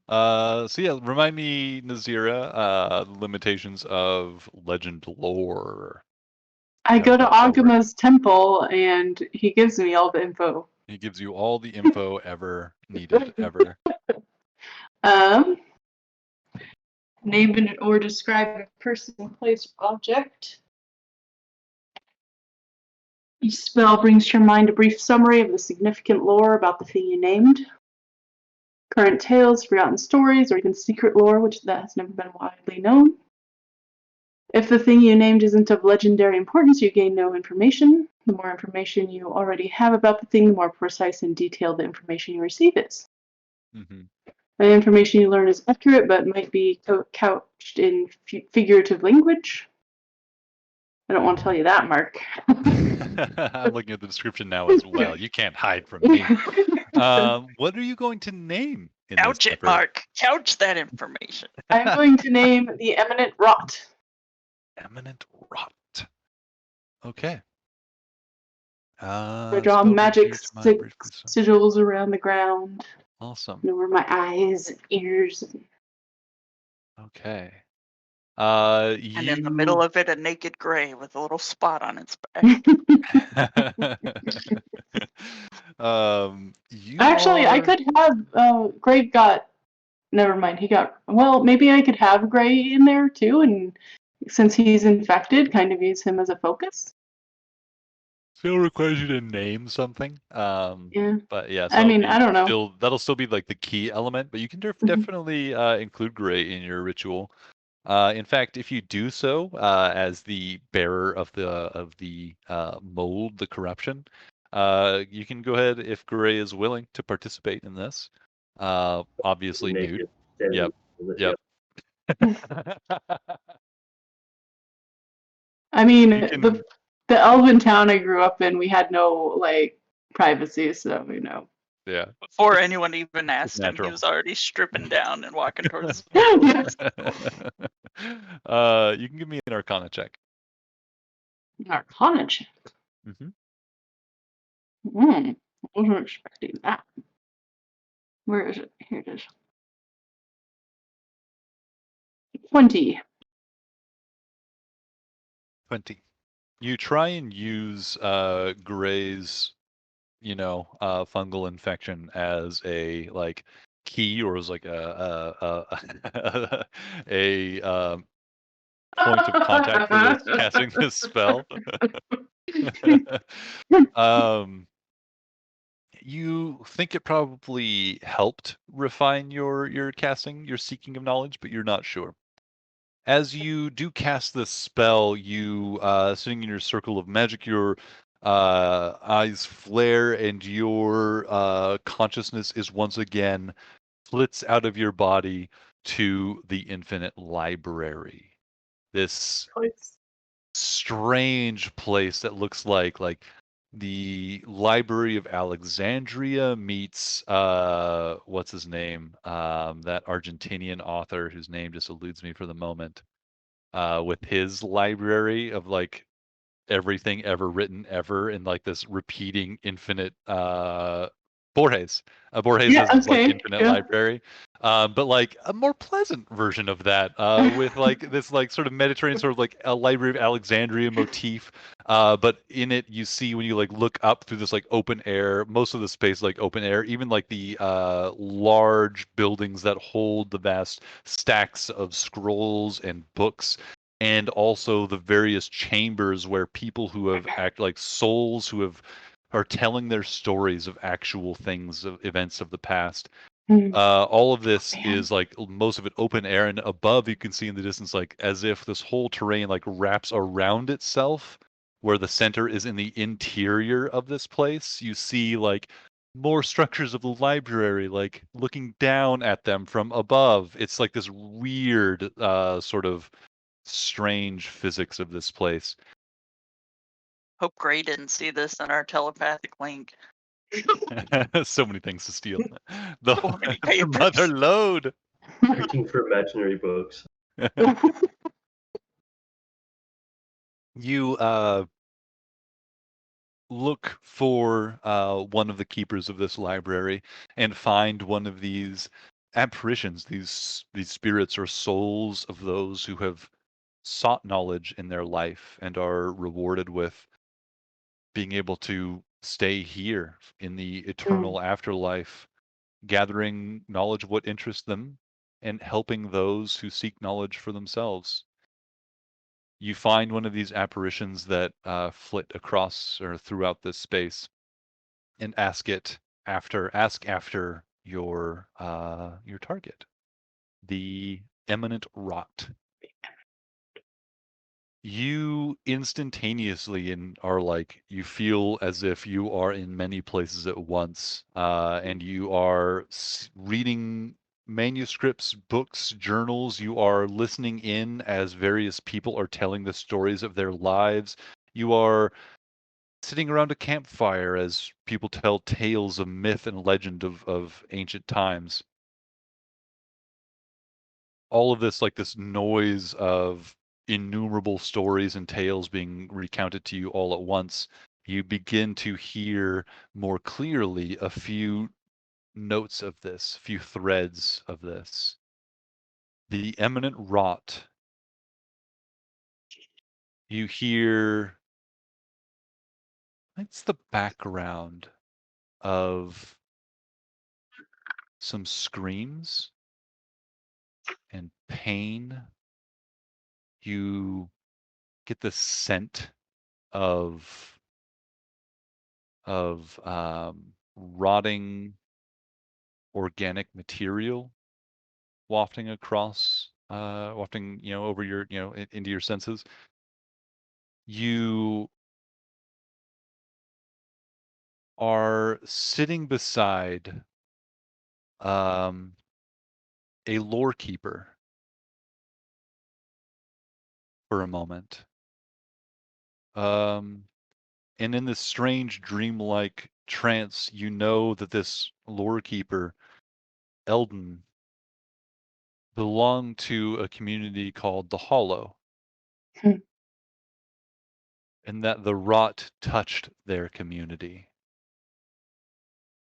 So yeah, remind me, Nazira, the limitations of Legend Lore. I How go does to that spell work? Agama's temple, and he gives me all the info. He gives you all the info ever needed, ever. Name or describe a person, place, or object. Each spell brings to your mind a brief summary of the significant lore about the thing you named. Current tales, forgotten stories, or even secret lore which that has never been widely known. If the thing you named isn't of legendary importance, you gain no information. The more information you already have about the thing, the more precise and detailed the information you receive is. Mm-hmm. The information you learn is accurate, but might be couched in figurative language. I don't want to tell you that, Mark. I'm looking at the description now as well. You can't hide from me. What are you going to name in this Couch it, effort? Mark. Couch that information. I'm going to name the Eminent Rot. Eminent Rot. Okay. I draw spell magic brings to mind briefly, so- sigils around the ground. Awesome. Over my eyes and ears. Okay. And in the middle of it, a naked gray with a little spot on its back. You Actually, I are- could have Gray got. Never mind. He got. Well, maybe I could have Gray in there too, and since he's infected, kind of use him as a focus. Still requires you to name something. Yeah. But yeah, so I mean, it'll be I don't know. that'll still be like the key element, but you can Mhm. definitely include Gray in your ritual. In fact, if you do so as the bearer of the mold, the corruption, you can go ahead if Gray is willing to participate in this. Obviously nude. Naked, Yep. I mean, You can- the elven town I grew up in, we had no like privacy, so you know. Yeah. Before anyone even asked him, he natural. was already stripping down and walking towards. Yes. You can give me an Arcana check. Arcana check. Mm-hmm. I wasn't expecting that. Where is it? Here it is. 20. 20. You try and use Gray's, fungal infection as a like key or as like a point of contact for this casting this spell. You think it probably helped refine your casting, your seeking of knowledge, but you're not sure. As you do cast this spell, you sitting in your circle of magic, your eyes flare and your consciousness is once again flits out of your body to the infinite library. This strange place that looks like the Library of Alexandria meets what's his name? That Argentinian author whose name just eludes me for the moment. With his library of like everything ever written ever in like this repeating infinite Borges. Borges Yeah, has his like okay, infinite yeah. library. But like a more pleasant version of that, with like this like sort of Mediterranean sort of like a Library of Alexandria motif. But in it you see when you like look up through this like open air, most of the space like open air, even like the large buildings that hold the vast stacks of scrolls and books, and also the various chambers where people who have act like souls who have are telling their stories of actual things, of events of the past. All of this is like most of it open air, and above you can see in the distance, like as if this whole terrain like wraps around itself, where the center is in the interior of this place. You see like more structures of the library, like looking down at them from above. It's like this weird sort of strange physics of this place. Hope Gray didn't see this in our telepathic link. So many things to steal. The, So many the mother papers. load. Looking for imaginary books. You look for one of the keepers of this library and find one of these apparitions, these spirits or souls of those who have sought knowledge in their life and are rewarded with being able to stay here in the eternal afterlife, gathering knowledge of what interests them and helping those who seek knowledge for themselves. You find one of these apparitions that flit across or throughout this space, and ask after your target, the eminent rot. You instantaneously are like, you feel as if you are in many places at once, and you are reading manuscripts, books, journals. You are listening in as various people are telling the stories of their lives. You are sitting around a campfire as people tell tales of myth and legend of ancient times. All of this, like this noise of innumerable stories and tales being recounted to you all at once, you begin to hear more clearly a few notes of this, a few threads of this. The eminent rot. You hear, it's the background of some screams and pain. You get the scent of rotting organic material wafting across, wafting, over your, into your senses. You are sitting beside a lore keeper for a moment. And in this strange dreamlike trance, you know that this lore keeper, Eldon, belonged to a community called the Hollow. And that the rot touched their community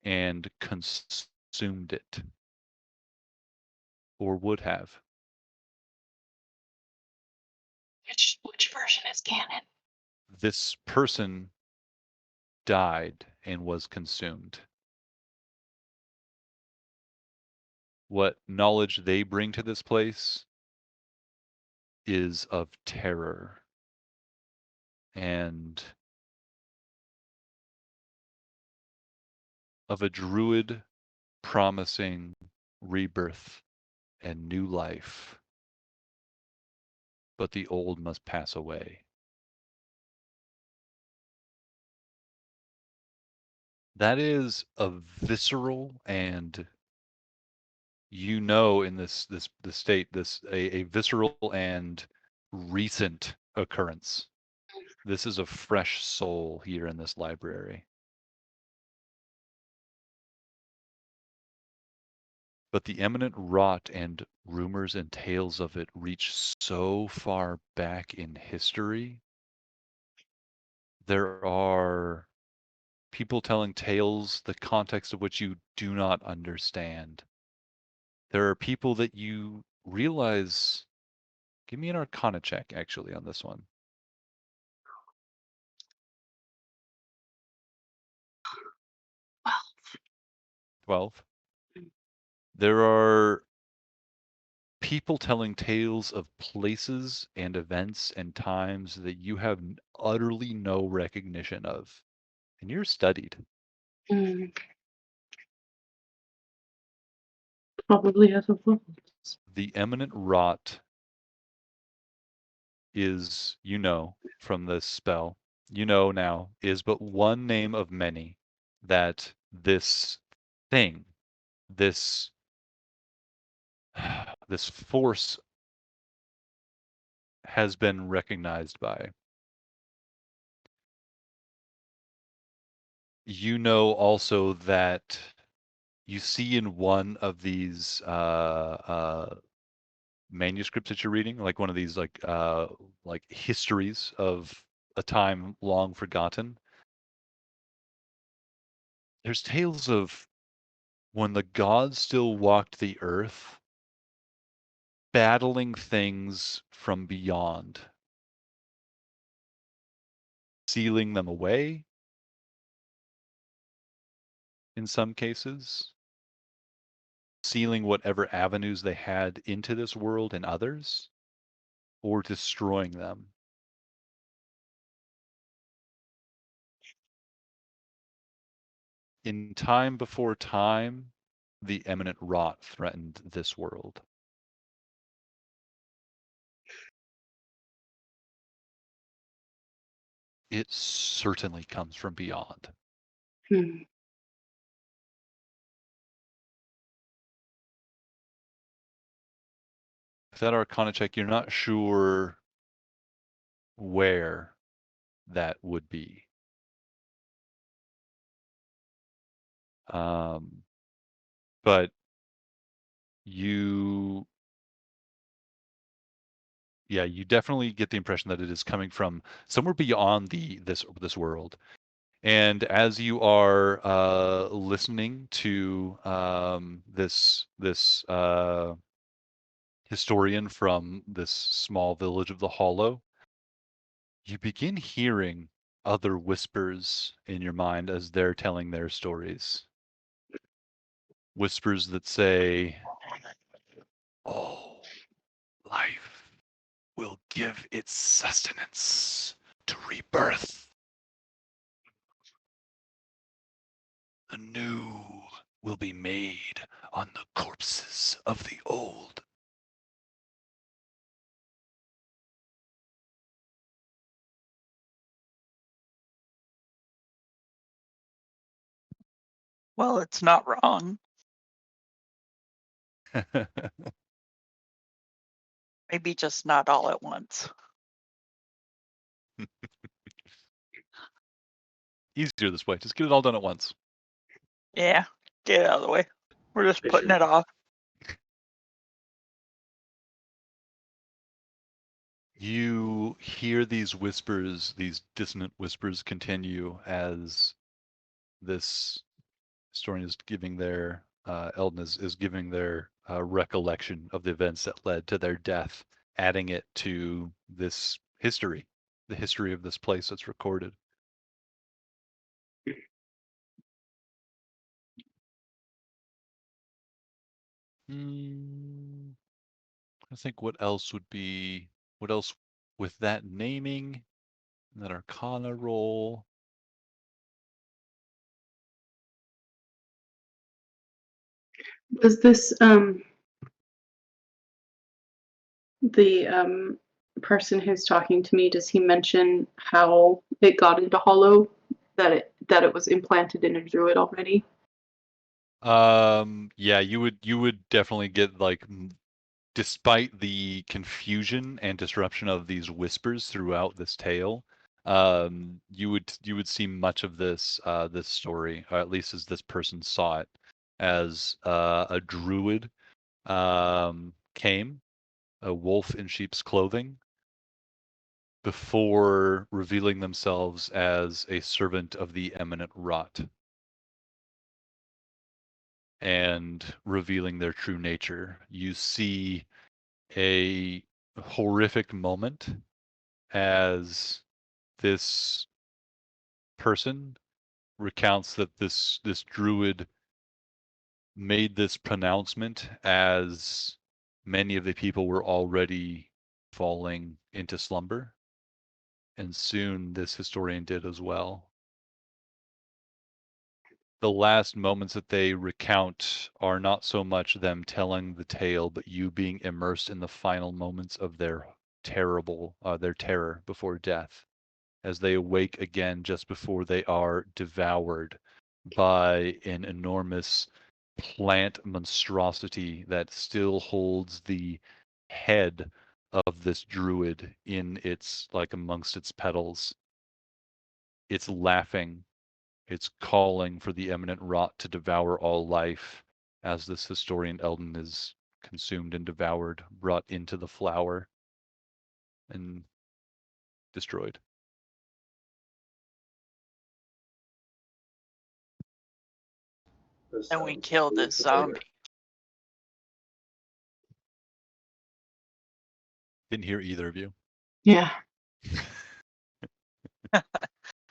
and consumed it, or would have. Which version is canon? This person died and was consumed. What knowledge they bring to this place is of terror and of a druid promising rebirth and new life. But the old must pass away. That is a visceral and, in this state, a visceral and recent occurrence. This is a fresh soul here in this library. But the eminent rot and rumors and tales of it reach so far back in history. There are people telling tales, the context of which you do not understand. There are people that you realize. Give me an Arcana check, actually, on this one. 12. There are people telling tales of places and events and times that you have utterly no recognition of. And you're studied. Probably has a voice. The eminent rot is, from this spell, now, is but one name of many that this thing, this force has been recognized by. Also that you see in one of these manuscripts that you're reading, like one of these like histories of a time long forgotten. There's tales of when the gods still walked the earth, battling things from beyond, sealing them away in some cases, sealing whatever avenues they had into this world in others, or destroying them In time before time, the eminent rot threatened this world. It certainly comes from beyond. Hmm. With that Arcana check, you're not sure where that would be. But you definitely get the impression that it is coming from somewhere beyond this world. And as you are listening to this historian from this small village of the Hollow, you begin hearing other whispers in your mind as they're telling their stories. Whispers that say, "Oh, life will give its sustenance to rebirth. The new will be made on the corpses of the old." Well, it's not wrong. Maybe just not all at once. Easier this way. Just get it all done at once. Yeah, get it out of the way. We're just putting Efficient. it off. You hear these whispers, these dissonant whispers continue as this historian is giving their, Eldon is giving their recollection of the events that led to their death, adding it to this history, the history of this place that's recorded. I think what else with that naming, that Arcana roll. Was this the person who's talking to me? Does he mention how it got into Hollow? That it was implanted in a druid already? Yeah, you would definitely get like, despite the confusion and disruption of these whispers throughout this tale, you would see much of this this story, or at least as this person saw it, as a druid came, a wolf in sheep's clothing, before revealing themselves as a servant of the eminent rot and revealing their true nature. You see a horrific moment as this person recounts that this druid made this pronouncement as many of the people were already falling into slumber, and soon this historian did as well. The last moments that they recount are not so much them telling the tale, but you being immersed in the final moments of their terror before death, as they awake again just before they are devoured by an enormous plant monstrosity that still holds the head of this druid in its, like, amongst its petals. It's laughing. It's calling for the eminent rot to devour all life, as this historian Eldon is consumed and devoured, brought into the flower, and destroyed. This And we sounds killed really this familiar. zombie. Didn't hear either of you. Yeah.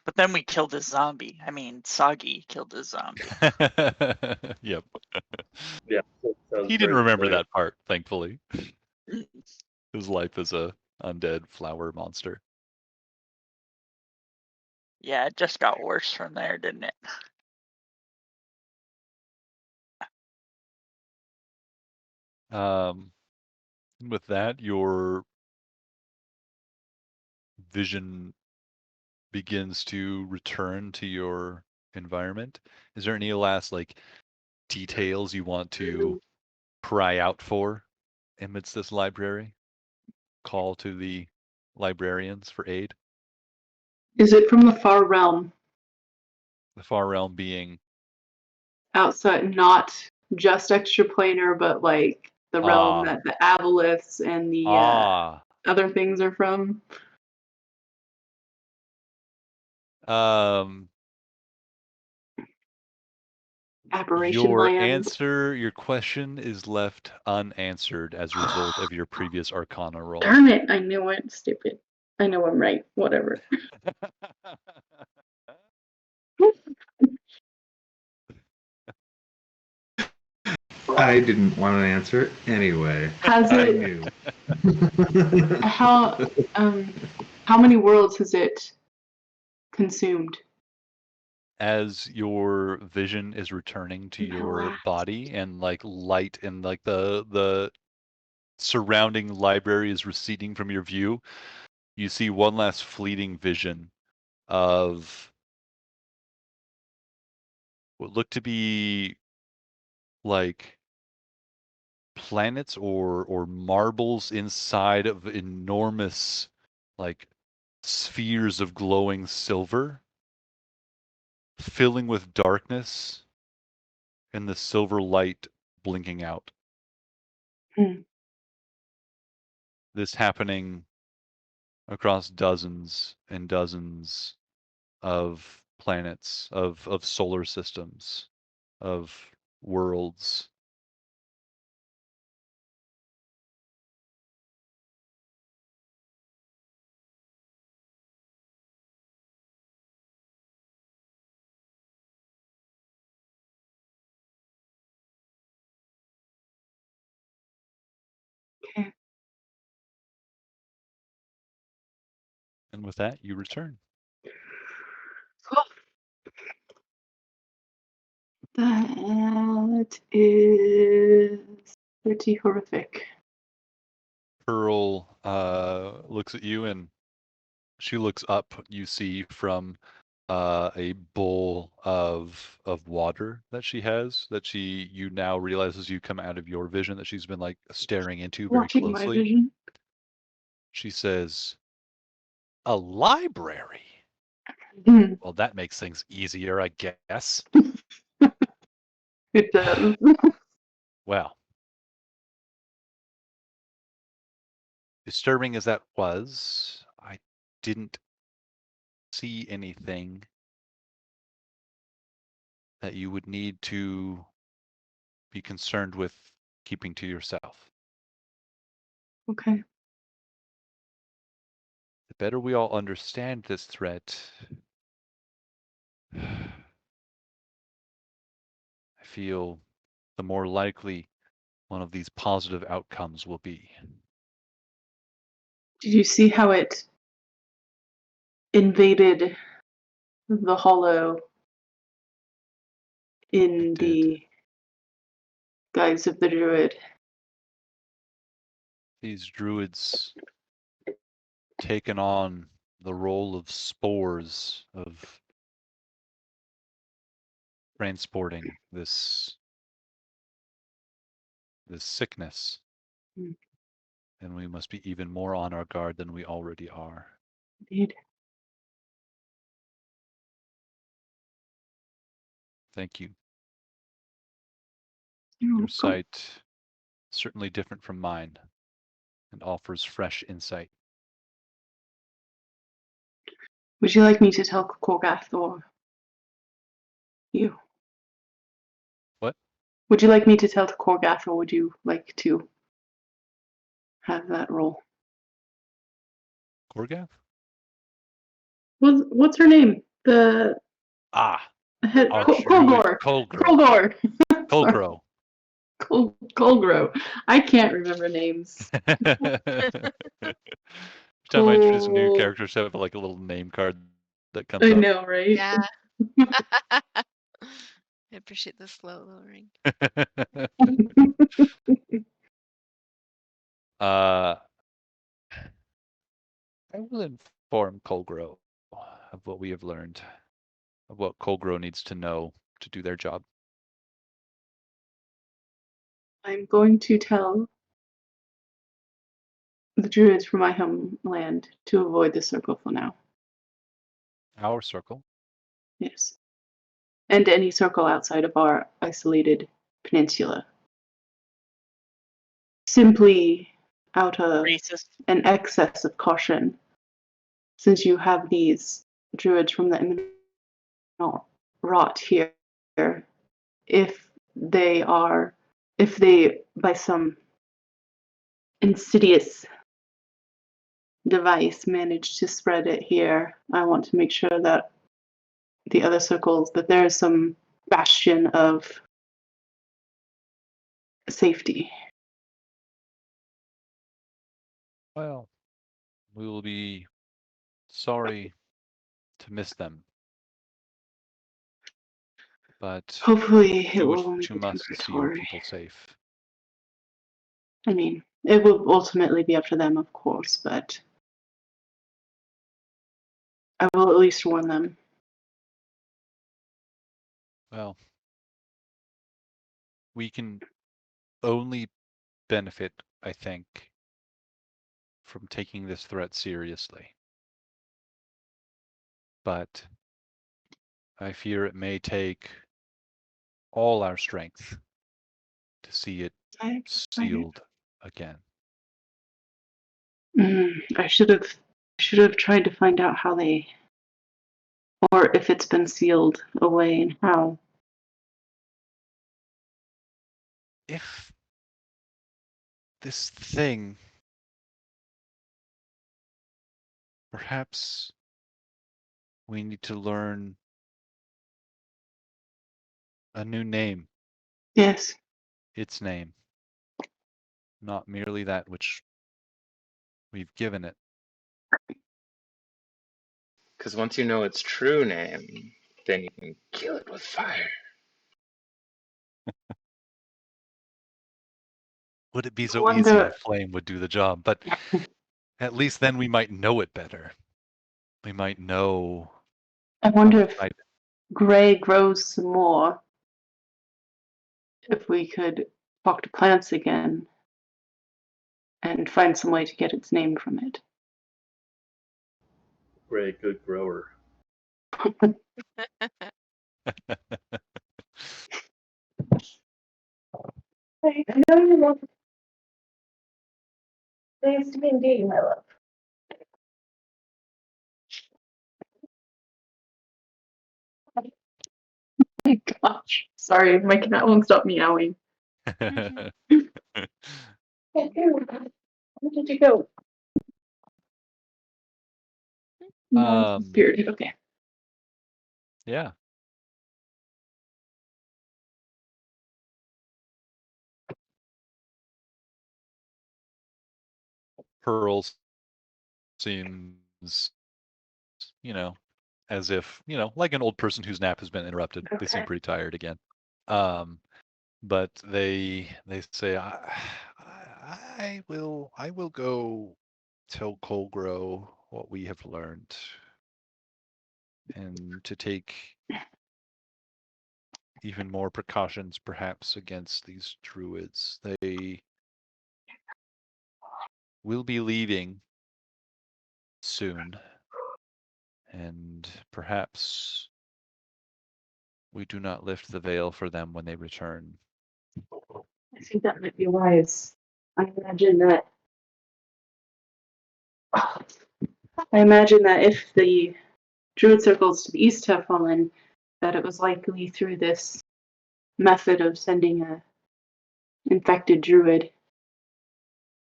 But then we killed this zombie. I mean, Soggy killed this zombie. Yep. Yeah, that sounds He didn't very remember familiar. that part, thankfully. His life as a undead flower monster. Yeah, it just got worse from there, didn't it? With that, your vision begins to return to your environment. Is there any last like details you want to pry out for amidst this library? Call to the librarians for aid. Is it from the far realm? The far realm being Outside, not just extraplanar, but like the realm that the aboliths and the other things are from? Aberration Your land. your question is left unanswered as a result of your previous Arcana roll. Darn it, I knew it. Stupid. I know I'm right. Whatever. I didn't want to answer it anyway. Has I it? knew. How many worlds has it consumed? As your vision is returning to your body and like light and like the surrounding library is receding from your view, you see one last fleeting vision of what look to be like planets or marbles inside of enormous like spheres of glowing silver, filling with darkness and the silver light blinking out. This happening across dozens and dozens of planets, of solar systems, of worlds. Okay. And with that, you return. Cool. That is pretty horrific. Pearl looks at you and she looks up. You see from a bowl of water that she has that you now realize as you come out of your vision that she's been like staring into very Watching my closely. vision. She says, "A library? Hmm. Well, that makes things easier, I guess." It does. Well, disturbing as that was, I didn't see anything that you would need to be concerned with keeping to yourself. Okay. The better we all understand this threat, I feel the more likely one of these positive outcomes will be. Did you see how it invaded the hollow in the guise of the druid? These druids taken on the role of spores of transporting this sickness. And we must be even more on our guard than we already are. Indeed. Thank you. You're Your welcome. sight certainly different from mine and offers fresh insight. Would you like me to tell Korgath or you? What? Would you like me to tell Korgath or would you like to have that role? Korgath? What's her name? The head Kolgor. Kolgor. Kolgro. Kolgro. I can't remember names. Every time I introduce a new character, I have like a little name card that comes I up. know, right? Yeah. I appreciate the slow lowering. I will inform Colgro of what we have learned, of what Colgro needs to know to do their job. I'm going to tell the druids from my homeland to avoid the circle for now. Our circle. Yes. And any circle outside of our isolated peninsula. Simply out of Racist. an excess of caution, since you have these druids from the imminent rot here, if they, by some insidious device, manage to spread it here, I want to make sure that the other circles, that there is some bastion of safety. Well, we will be sorry to miss them, but Hopefully it do will what only you be must to see your temporary. people safe. I mean, it will ultimately be up to them, of course, but I will at least warn them. Well, we can only benefit, I think, from taking this threat seriously. But I fear it may take all our strength to see it sealed again. I should have tried to find out how they, or if it's been sealed away and how. If this thing, perhaps we need to learn a new name, Yes. its name, not merely that which we've given it. Because once you know its true name, then you can kill it with fire. Would it be I so easy wonder. if flame would do the job? But at least then we might know it better. We might know I how wonder to if fight it. gray grows some more. If we could talk to plants again and find some way to get its name from it. Great, good grower. I know you love things to be indeed, my love. My gosh. Sorry, my cat won't stop meowing. Mhm. Where did you go? No, it's spirited. Okay. Yeah. Pearls seems, as if, like an old person whose nap has been interrupted. They seem Okay. pretty tired again. But they say, I will go tell Colgro what we have learned, and to take even more precautions, perhaps, against these druids. They will be leaving soon, and perhaps we do not lift the veil for them when they return. I think that might be wise. I imagine that. I imagine that if the druid circles to the east have fallen, that it was likely through this method of sending a infected druid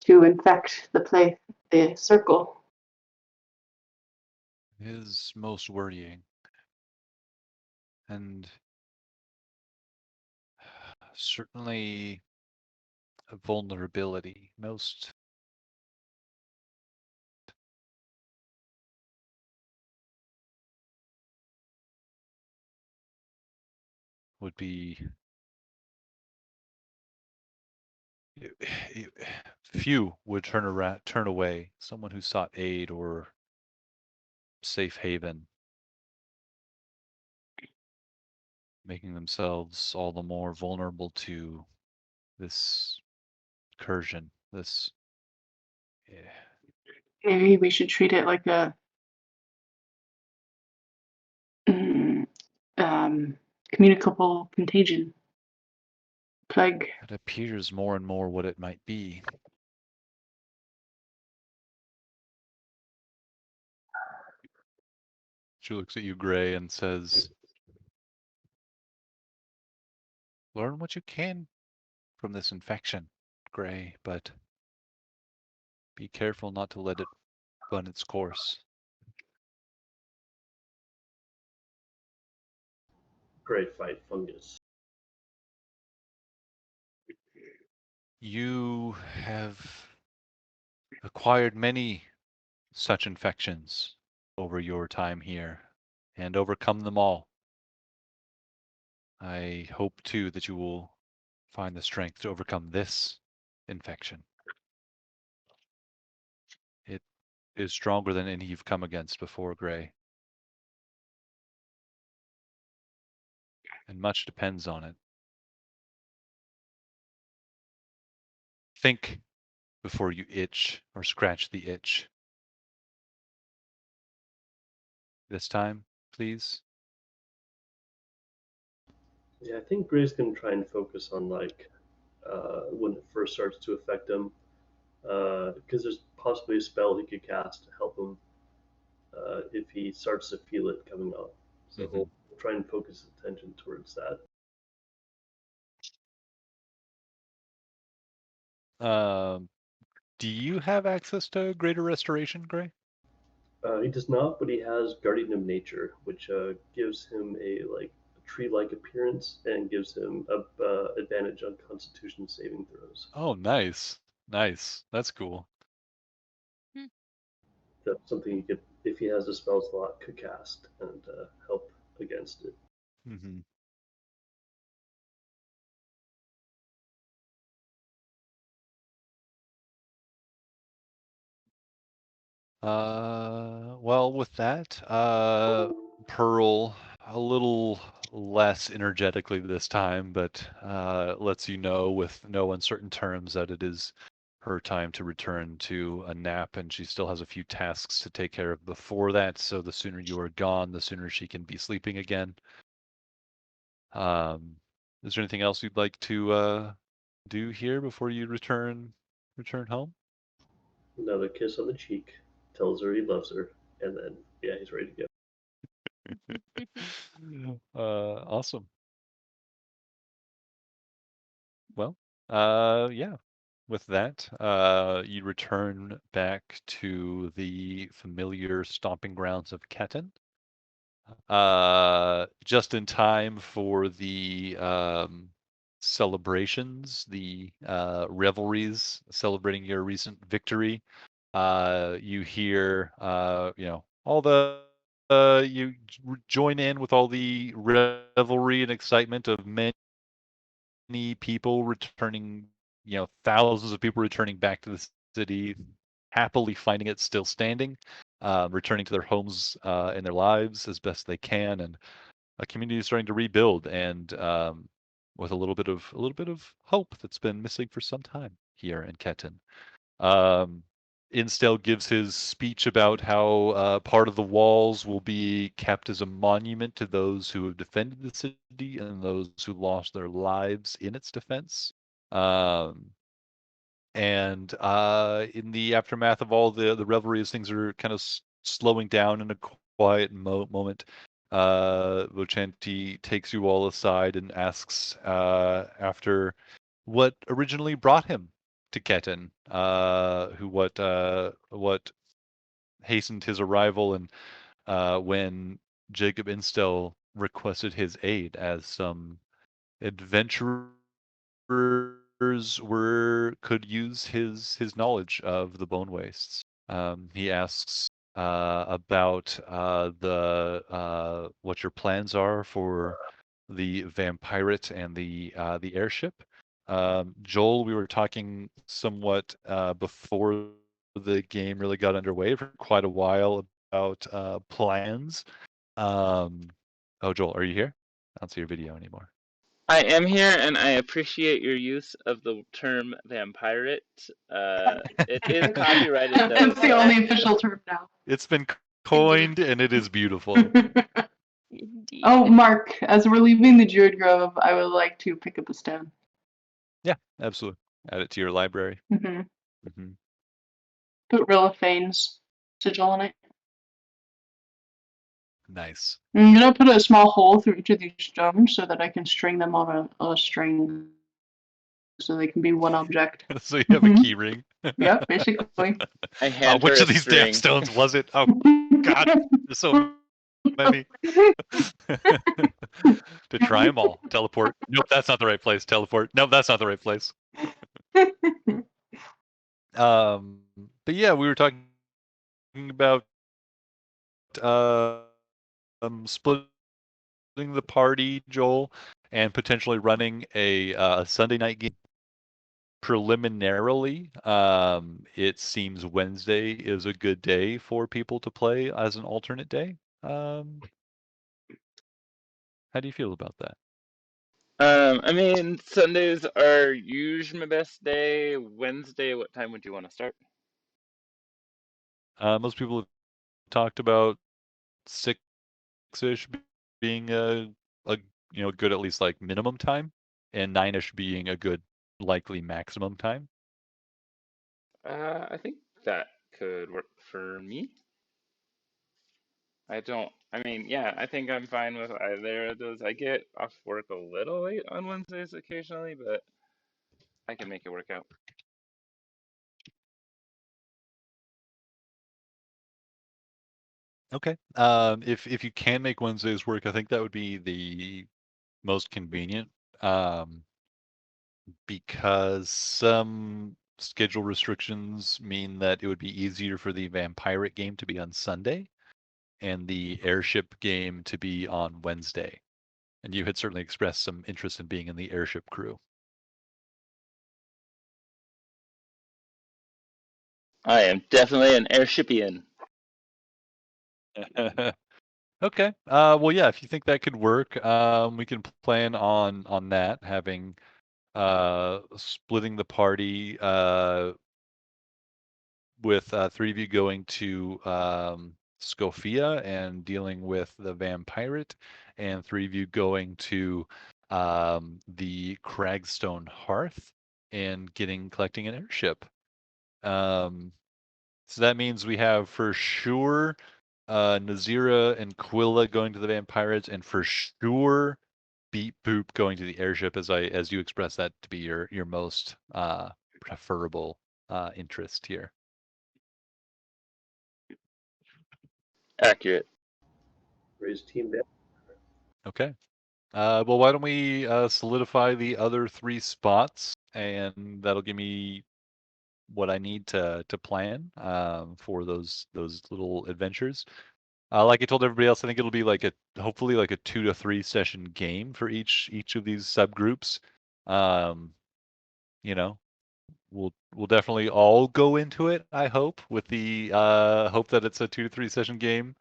to infect the circle. It is most worrying, and certainly a vulnerability. Most would be few would turn away someone who sought aid or safe haven, making themselves all the more vulnerable to this incursion. This, Maybe we should treat it like a communicable contagion. Plague. it appears more and more what it might be. She looks at you, Gray, and says, "Learn what you can from this infection, Gray, but be careful not to let it run its course." Great fight, fungus. You have acquired many such infections over your time here and overcome them all. I hope too that you will find the strength to overcome this infection. It is stronger than any you've come against before, Gray. And much depends on it. Think before you itch or scratch the itch. This time, please. Yeah, I think Gray's gonna try and focus on like when it first starts to affect him, because there's possibly a spell he could cast to help him if he starts to feel it coming up. So we'll try and focus attention towards that. Do you have access to Greater Restoration, Gray? He does not, but he has Guardian of Nature, which gives him a like tree-like appearance and gives him a advantage on Constitution saving throws. Oh, nice. Nice. That's cool. That's something he could, if he has a spell slot, could cast and help against it. Mm-hmm. Well, with that, Pearl, a little less energetically this time, but lets you know with no uncertain terms that it is her time to return to a nap, and she still has a few tasks to take care of before that. So the sooner you are gone, the sooner she can be sleeping again. Is there anything else you'd like to do here before you return home? Another kiss on the cheek, tells her he loves her, and then yeah, he's ready to go. Awesome. Well, yeah. With that, you return back to the familiar stomping grounds of Ketten. Just in time for the celebrations, the revelries celebrating your recent victory. You hear, all the you join in with all the revelry and excitement of many people returning, thousands of people returning back to the city, happily finding it still standing, returning to their homes and their lives as best they can, and a community is starting to rebuild, and with a little bit of hope that's been missing for some time here in Ketten. Instel gives his speech about how part of the walls will be kept as a monument to those who have defended the city and those who lost their lives in its defense. And in the aftermath of all the revelry, as things are kind of slowing down in a quiet moment, Vocenti takes you all aside and asks after what originally brought him to Ketten, what hastened his arrival, and when Jacob Instel requested his aid, as some adventurers could use his knowledge of the bone wastes. He asks about the what your plans are for the vampirate and the airship. Joel, we were talking somewhat before the game really got underway for quite a while about plans. Oh, Joel, are you here? I don't see your video anymore. I am here, and I appreciate your use of the term vampirate. It is copyrighted, though. That's the only official term now. It's been coined, and it is beautiful. Indeed. Oh, Mark, as we're leaving the Druid Grove, I would like to pick up a stone. Yeah, absolutely. Add it to your library. Mm-hmm. Hmm. Put Rilophane's sigil on it. Nice. I'm gonna put a small hole through each of these stones so that I can string them on a string, so they can be one object. So you have a key ring. Yeah, basically. I hand Which her of a these damn string. stones was it? Oh God, there's so many. To try them all. Teleport. Nope, that's not the right place. Teleport. Nope, that's not the right place. But yeah, we were talking about splitting the party, Joel, and potentially running a Sunday night game. Preliminarily, it seems Wednesday is a good day for people to play as an alternate day. How do you feel about that? I mean, Sundays are usually my best day. Wednesday, what time would you want to start? Most people have talked about 6-ish being a good at least like minimum time, and 9-ish being a good likely maximum time. I think that could work for me. I mean, yeah, I think I'm fine with either of those. I get off work a little late on Wednesdays occasionally, but I can make it work out. Okay. If you can make Wednesdays work, I think that would be the most convenient. Because some schedule restrictions mean that it would be easier for the Vampirate game to be on Sunday and the airship game to be on Wednesday. And you had certainly expressed some interest in being in the airship crew. I am definitely an airshipian. Okay. Well, yeah. If you think that could work, we can plan on that, having splitting the party with 3 of you going to Scofia and dealing with the Vampirate, and 3 of you going to the Cragstone Hearth and collecting an airship. So that means we have for sure Nazira and Quilla going to the Vampirates, and for sure Beat Boop going to the airship, as you express that to be your most preferable interest here. Accurate. Raise team down. Okay. Well, why don't we solidify the other 3 spots, and that'll give me what I need to plan for those little adventures. Like I told everybody else, I think it'll be like hopefully like a 2 to 3 session game for each of these subgroups. You know, we'll definitely all go into it, I hope, with the hope that it's a 2 to 3 session game.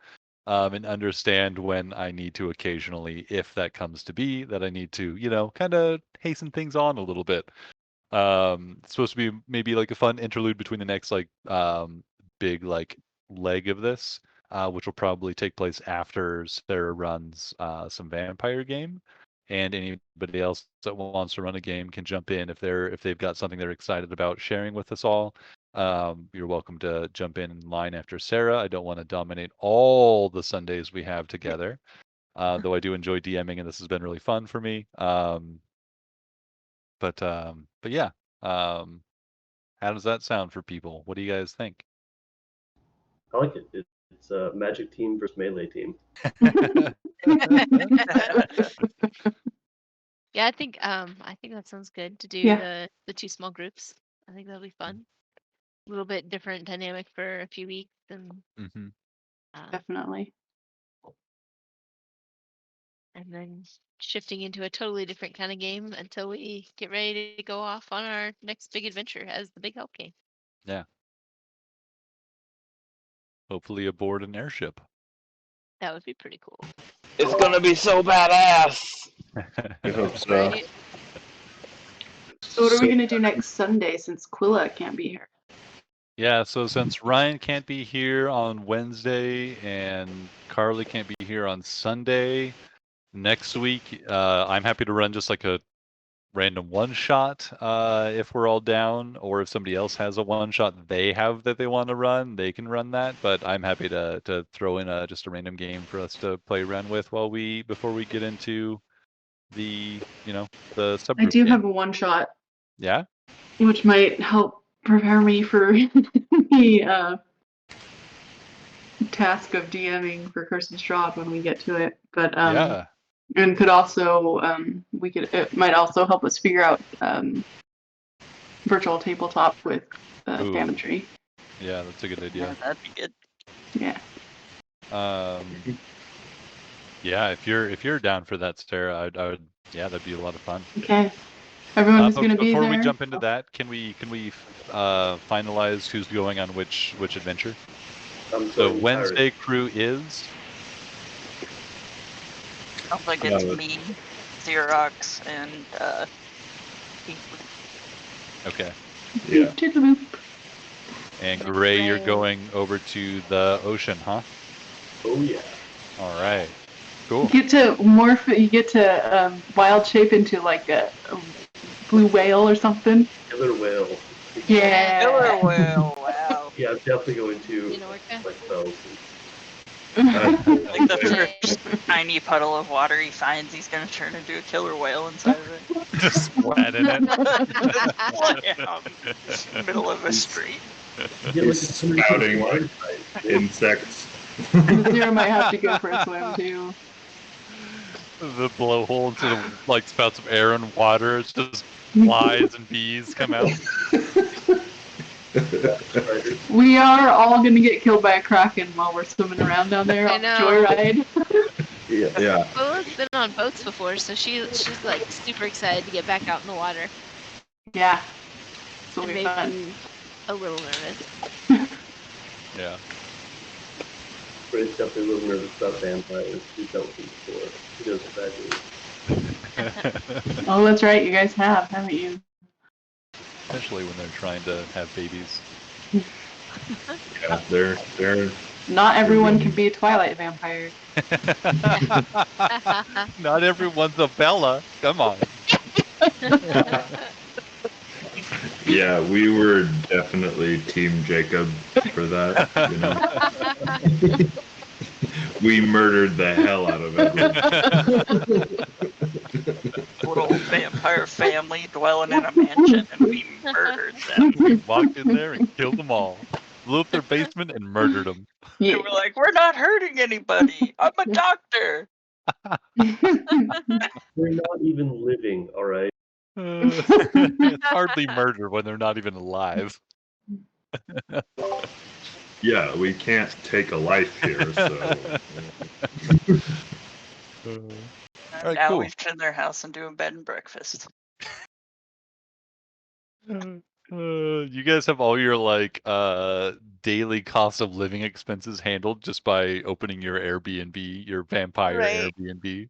And understand when I need to occasionally, if that comes to be, that I need to, kind of hasten things on a little bit. It's supposed to be maybe like a fun interlude between the next like big like leg of this, which will probably take place after Sarah runs some vampire game, and anybody else that wants to run a game can jump in if they've got something they're excited about sharing with us all. You're welcome to jump in line after Sarah. I don't want to dominate all the Sundays we have together, though I do enjoy DMing, and this has been really fun for me. But yeah, how does that sound for people? What do you guys think? I like it. It's a magic team versus melee team. Yeah, I think that sounds good to do Yeah. the 2 small groups. I think that'll be fun. A little bit different dynamic for a few weeks, and Hmm. Definitely. and then shifting into a totally different kind of game until we get ready to go off on our next big adventure as the big help game. Yeah. Hopefully aboard an airship. That would be pretty cool. It's gonna be so badass. I hope so. Right? So what are we gonna do next Sunday since Quilla can't be here? Yeah, so since Ryan can't be here on Wednesday and Carly can't be here on Sunday, next week I'm happy to run just like a random one shot if we're all down, or if somebody else has a one shot they have that they want to run, they can run that. But I'm happy to throw in just a random game for us to play around with before we get into the the subgroup. I do game. have a one shot. Yeah. Which might help prepare me for the task of DMing for Kirsten's job when we get to it. But Yeah. and could also it might also help us figure out virtual tabletop with Ooh. Damage. Yeah, that's a good Yeah, idea. that'd be good. Yeah. Yeah, if you're down for that, Sarah, I would. Yeah, that'd be a lot of fun. Okay. Everyone who's But going to be there. before we jump into that, can we finalize who's going on which adventure? So Wednesday crew is. Sounds like it's me, Xerox, and Okay. Yeah. And Gray, you're going over to the ocean, huh? Oh yeah. All right. Cool. You get to morph. You get to wild shape into like a blue whale or something. Killer whale. Yeah. Killer whale. Wow. Yeah, I'm definitely going to You know, Orca? like spells. Like the first tiny puddle of water he finds, he's gonna turn into a killer whale inside of it. Just splat in it. Middle of a street. He's spouting insects. Zero might have to go for a swim too. The blowhole into the like spouts of air and water. It's just flies and bees come out. We are all gonna get killed by a kraken while we're swimming around down there on the joyride. Yeah. Lila's been on boats before, so she's like super excited to get back out in the water. Yeah. So And we maybe fun. a little nervous. Yeah. Ray's definitely a little nervous about vampires. He's dealt with them before. He knows what that is. Oh, that's right. You guys have, haven't you? Especially when they're trying to have babies. Yeah, they're Not everyone can be a Twilight vampire. Not everyone's a Bella. Come on. Yeah, we were definitely Team Jacob for that. You know? We murdered the hell out of everyone. Little vampire family dwelling in a mansion, and we murdered them. We walked in there and killed them all. Blew up their basement and murdered them. Yeah. We're like, we're not hurting anybody. I'm a doctor. They're not even living, all right? It's hardly murder when they're not even alive. Yeah, we can't take a life here, so. All right, now cool. we turn their house into a bed and breakfast. You guys have all your like daily cost of living expenses handled just by opening your Airbnb, your vampire Right. Airbnb.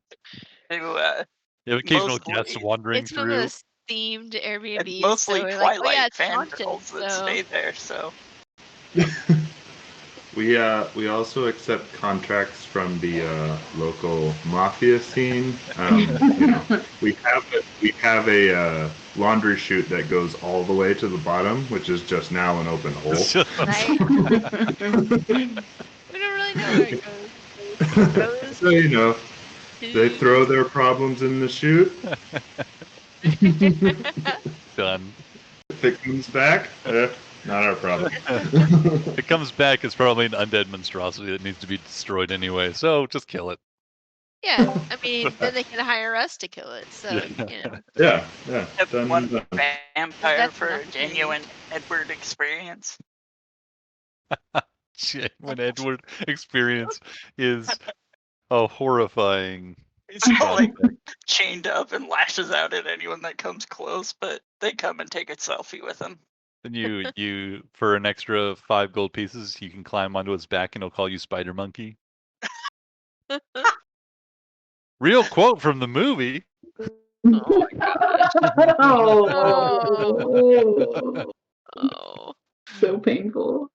To, You have occasional mostly- guests wandering It's one through. of those themed Airbnbs. It's mostly so we're Twilight like, oh, yeah, it's fan haunted, girls that so... stay there, so. We also accept contracts from the local mafia scene. You know, we have a laundry chute that goes all the way to the bottom, which is just now an open hole. Right? We don't really know where it goes. So you know, they throw their problems in the chute. Done. If it comes back, not our problem. If it comes back, it's probably an undead monstrosity that needs to be destroyed anyway. So just kill it. Yeah, I mean, then they can hire us to kill it. So, Yeah. you know. Yeah. Have Done, one done. vampire That's for a enough. genuine Edward experience. When Edward experience is a horrifying He's all like chained up and lashes out at anyone that comes close, but they come and take a selfie with him. Then you for an extra 5 gold pieces, you can climb onto his back and he'll call you Spider Monkey. Real quote from the movie. Oh my gosh. Oh. Oh. So painful.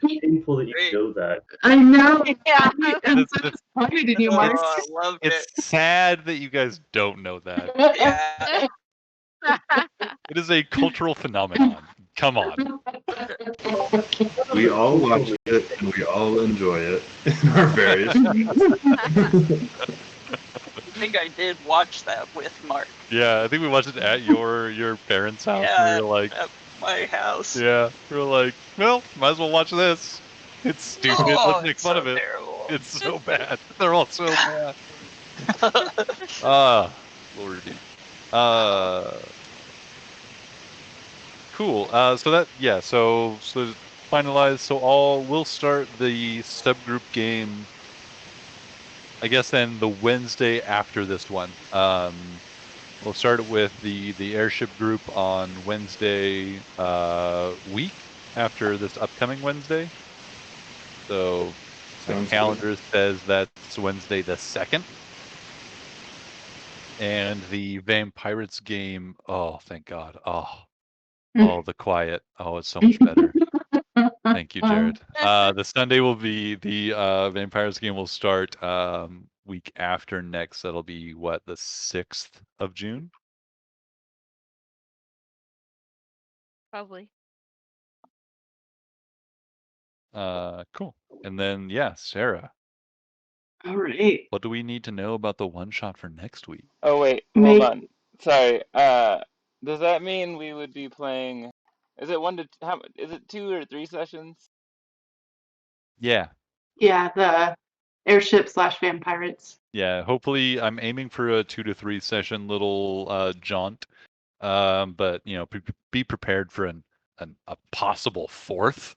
Painful that you know that. I know. Yeah. I'm so disappointed in you, Mark. Oh, I loved It's it. sad that you guys don't know that. Yeah. It is a cultural phenomenon. Come on. We all watch it and we all enjoy it in our various. I think I did watch that with Mark. Yeah, I think we watched it at your parents' house. Yeah, And we were like, at my house. yeah, we were like, well, might as well watch this. It's stupid. Oh, Let's make it's fun so of it. terrible. It's so bad. They're all so bad. Ah, Lordy. Cool. So to finalize, so we'll start the subgroup game, I guess then the Wednesday after this one. We'll start with the airship group on Wednesday week after this upcoming Wednesday. So my calendar says that's Wednesday the 2nd. And the Vampirates game, oh thank God. Oh, the quiet. Oh, it's so much better. Thank you, Jared. The Sunday will be the Vampires game will start week after next. That'll be what, the 6th of June? Probably. Cool. And then yeah, Sarah, All right. what do we need to know about the one shot for next week? Oh wait, hold on. Sorry. Does that mean we would be playing? Is it is it 2 or 3 sessions? Yeah. Yeah, the airship / vampirates. Yeah, hopefully I'm aiming for a 2 to 3 session little jaunt. But you know, be prepared for a possible 4th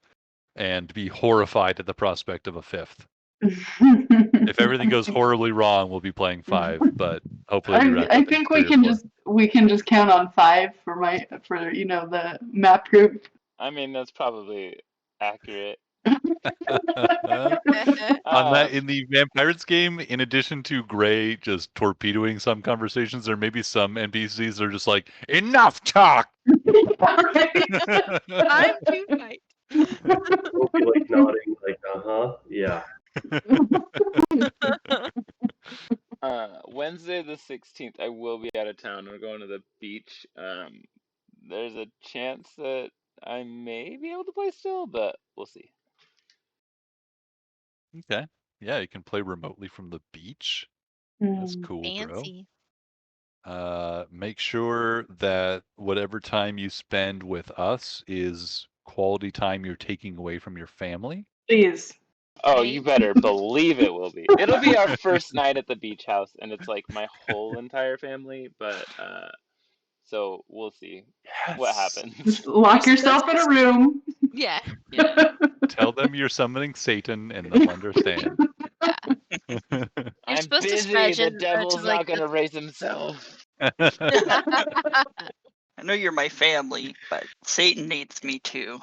and be horrified at the prospect of a 5th. If everything goes horribly wrong, we'll be playing 5, but hopefully I think we can just count on 5 for the map group. I mean, that's probably accurate. On that, in the Vampirates game, in addition to Gray just torpedoing some conversations, there may be some NPCs that are just like, enough talk! I'm too right. We'll be like nodding, like, yeah. Wednesday the 16th, I will be out of town. We're going to the beach. There's a chance that I may be able to play still, but we'll see. Okay. Yeah, you can play remotely from the beach. That's cool, Fancy. bro. Make sure that whatever time you spend with us is quality time you're taking away from your family. Please. Oh, you better believe it will be. It'll be our first night at the beach house, and it's like my whole entire family, but so we'll see what happens. Just lock yourself in a room. Yeah. Tell them you're summoning Satan and they'll understand. I'm supposed to busy. imagine The devil's like not going to raise himself. I know you're my family, but Satan needs me too.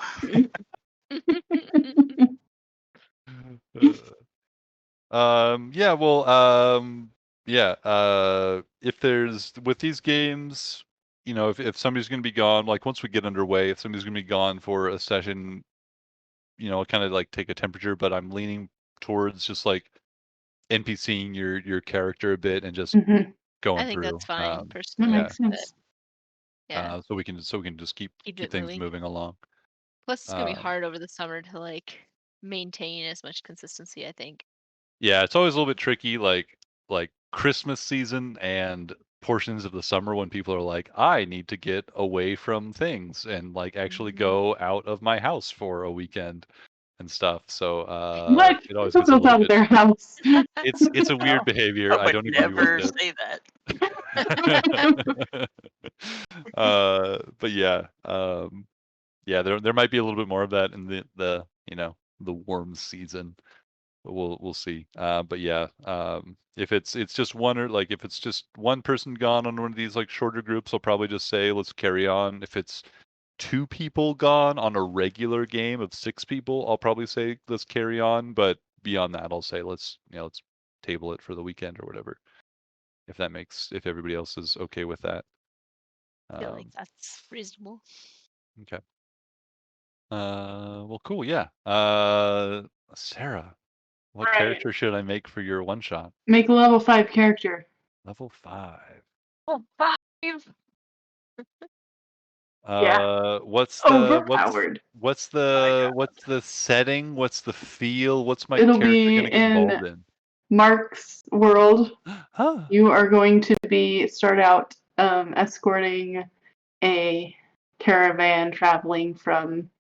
Yeah, well, if there's with these games, you know, if somebody's going to be gone, like once we get underway, if somebody's going to be gone for a session, you know, kind of like take a temperature, but I'm leaning towards just like NPCing your character a bit and just going I think through. that's fine, personally. That makes sense. Yeah. So we can just keep things moving along. Plus, it's gonna be hard over the summer to like maintain as much consistency, I think. Yeah, it's always a little bit tricky, like Christmas season and portions of the summer when people are like, I need to get away from things and like actually go out of my house for a weekend and stuff. So What? it always Who gets a goes little out of bit. their house? It's a weird behavior. I don't agree never with say that. it. But yeah, yeah, there might be a little bit more of that in the you know the warm season. we'll see. But yeah, if it's just one, or like if it's just one person gone on one of these like shorter groups, I'll probably just say let's carry on. If it's 2 people gone on a regular game of 6 people, I'll probably say let's carry on. But beyond that, I'll say let's table it for the weekend or whatever. If everybody else is okay with that. I feel like that's reasonable. Okay. Well, cool. Yeah. Sarah, what Right. character should I make for your one shot? Make a level 5 character. Level 5. Oh, 5. Yeah. What's the Overpowered. what's the setting? What's the feel? What's my It'll character be gonna get involved in? Mark's world. Huh. You are going to start out escorting a caravan traveling from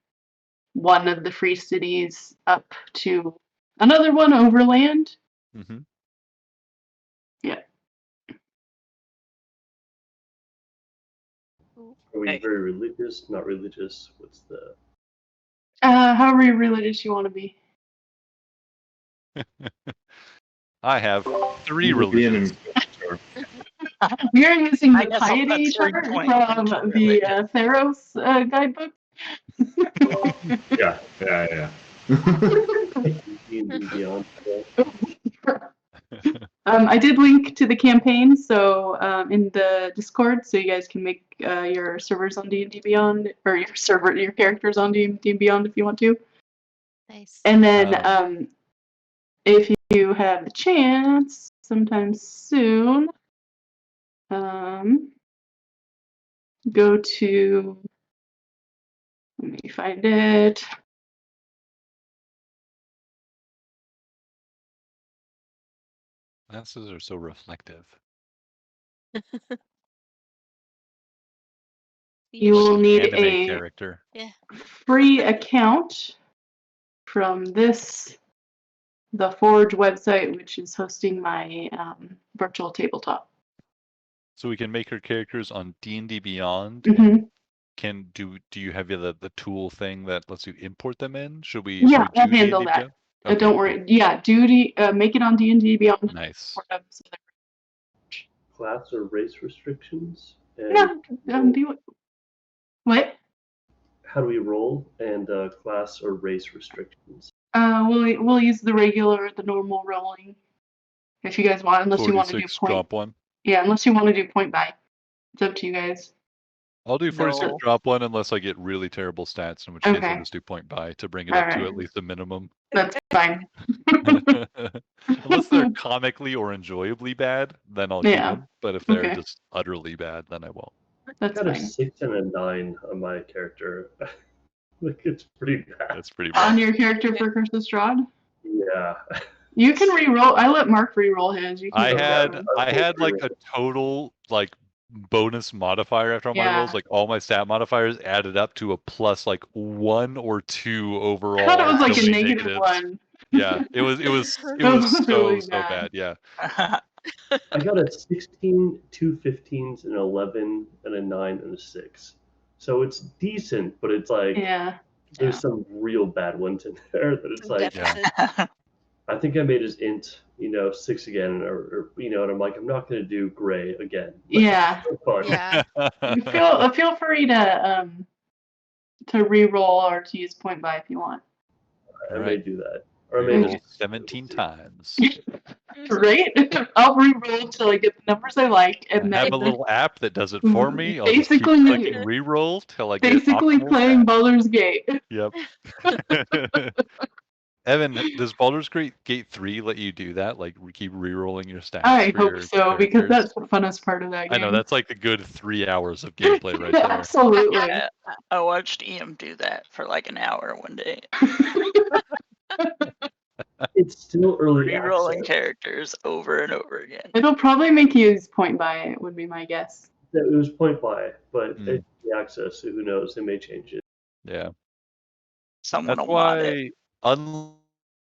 one of the free cities up to another one overland. Mm-hmm. Yeah. Are we Hey. very religious? Not religious? What's the? However religious you want to be. I have 3 You could be an religions. inquisitor. You're using I the guess I'll piety put 3 chart points from into the religion. Theros guidebook. Yeah. D&D Beyond. I did link to the campaign, so in the Discord, so you guys can make your servers on D&D Beyond, or your characters on D&D Beyond if you want to. Nice. And then if you have the chance, sometime soon, go to, let me find it. Glasses are so reflective. You Like will an need anime a character. free account from the Forge website, which is hosting my virtual tabletop. So we can make our characters on D&D Beyond. Mhm. And do you have the tool thing that lets you import them in? Should we Yeah, I'll do handle D&D that. Beyond? Okay, Don't worry. Yeah, make it on D&D Beyond. Nice. Class or race restrictions? And No, what? how do we roll? And class or race restrictions? We'll use the normal rolling. If you guys want, unless you want to do 46 point. drop 1. Yeah, unless you want to do point by. It's up to you guys. I'll do 46 No. drop 1 unless I get really terrible stats, in which case Okay. I'll just do point by to bring it up to Alright. at least the minimum. That's fine. Unless they're comically or enjoyably bad, then I'll keep Yeah. them. But if they're Okay. just utterly bad, then I won't. I That's got a fine. 6 and a 9 on my character. Like, it's pretty bad. That's pretty On bad. your character for Curse of Strahd? Yeah. You can re-roll. I let Mark re-roll his. You can I do had that. I had like a total like bonus modifier after all my Yeah. rolls. Like all my stat modifiers added up to a plus like 1 or 2 overall. I thought it was like so a many negative negatives. one. Yeah, it was That was so really bad. Yeah. I got a 16, 2 15s, an 11, and a 9 and a 6. So it's decent, but it's like Yeah. there's some real bad ones in there that it's like Deficit. I think I made his int, 6 again, or and I'm like, I'm not gonna do gray again. Yeah. Fine. Yeah. Feel free to re-roll or to use point by if you want. I All may right. do that. Or I may Roll just 17 times. Right? I'll re-roll until I get the numbers I like, I and have then a little app that does it for me. I'll just keep Basically- clicking re-roll till I get basically optimal playing stats. Baldur's Gate. Yep. Evan, does Baldur's Gate 3 let you do that? Like keep re-rolling your stats I for hope your so, because characters? that's the funnest part of that I game. know that's like a good 3 hours of gameplay right there. Absolutely. Yeah, I watched Ian do that for like an hour one day. It's still early Rerolling access. characters over and over again. It'll probably make you use point by it, would be my guess. It was point by, but Mm. it's the access, so who knows? They may change it. Yeah. Someone That's will mod it. why,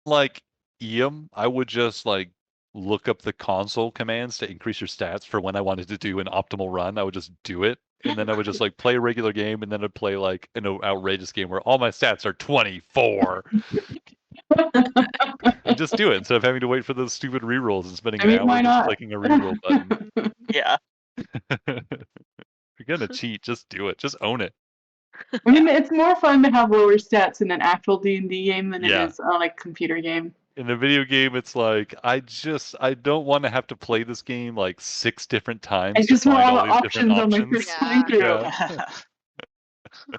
unlike Eam, I would just like look up the console commands to increase your stats for when I wanted to do an optimal run. I would just do it. And then I would just like play a regular game and then I'd play like an outrageous game where all my stats are 24. And just do it instead of having to wait for those stupid rerolls and spending I mean, an why hour just not? clicking a reroll button. Yeah. If you're gonna cheat, just do it. Just own it. I mean, it's more fun to have lower stats in an actual D&D game than it Yeah. is on a computer game. In a video game, it's like I don't want to have to play this game like 6 different times I just to want find all the all these different options on my options. first Yeah. playthrough. Yeah.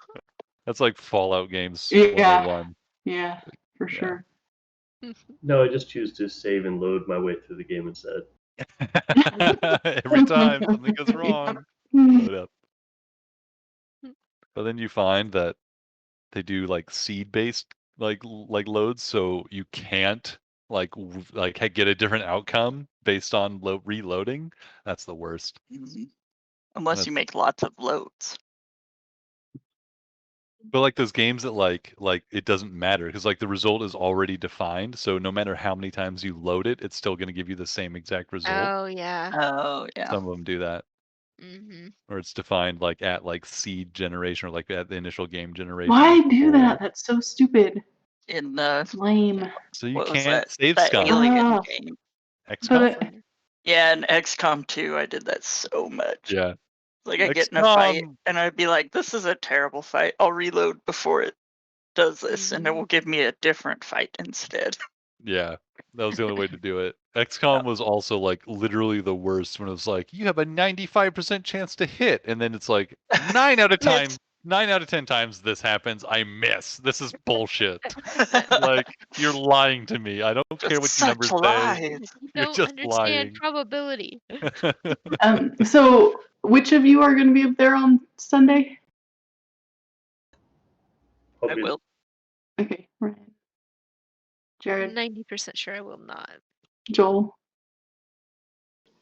That's like Fallout games Yeah. 101. Yeah, for Yeah. sure. No, I just choose to save and load my way through the game instead. Every time something goes wrong, load up. But then you find that they do like seed-based like loads, so you can't get a different outcome based on reloading. That's the worst. Mhm. Unless you That's- make lots of loads. But like those games that like it doesn't matter because like the result is already defined, so no matter how many times you load it, it's still going to give you the same exact result. Oh yeah. Oh, yeah. Some of them do that, Mm-hmm. or it's defined like at like seed generation or like at the initial game generation. Why do or- that? That's so stupid. In Lame. So you what was can't that? save That scum. alien Ah. game. XCOM? But Yeah, in XCOM 2, I did that so much. Yeah. Like, I get in a fight, XCOM. and I'd be like, this is a terrible fight. I'll reload before it does this, and it will give me a different fight instead. Yeah, that was the only way to do it. XCOM was also like literally the worst when it was like you have a 95% chance to hit, and then it's like 9 out of 10 times this happens, I miss. This is bullshit. Like you're lying to me. I don't care what your numbers Such say. lies. You You're don't just understand lying. probability. so which of you are going to be up there on Sunday? I Probably will. Okay, right. Jared, 90% sure I will not. Joel,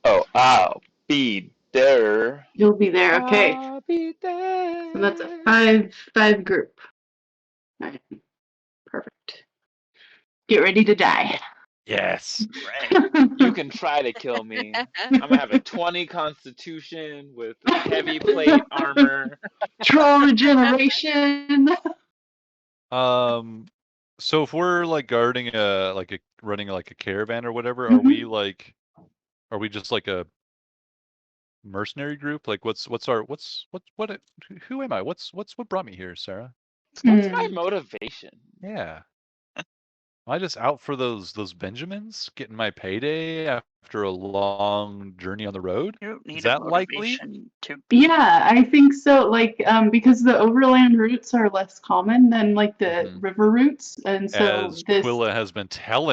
Oh, I'll be there. you'll be there. Okay, I'll be there. so that's a five group. All right, perfect. Get ready to die. Yes. You can try to kill me. I'm gonna have a 20 constitution with heavy plate armor. Troll regeneration. So if we're like guarding running like a caravan or whatever, are we just like a mercenary group? Like what who am I? What brought me here, Sarah? What's my motivation? Yeah. Am I just out for those Benjamins, getting my payday after a long journey on the road? You don't need Is that a likely? motivation to be. Yeah, I think so. Like, because the overland routes are less common than like the river routes, and so As this. Quilla has been telling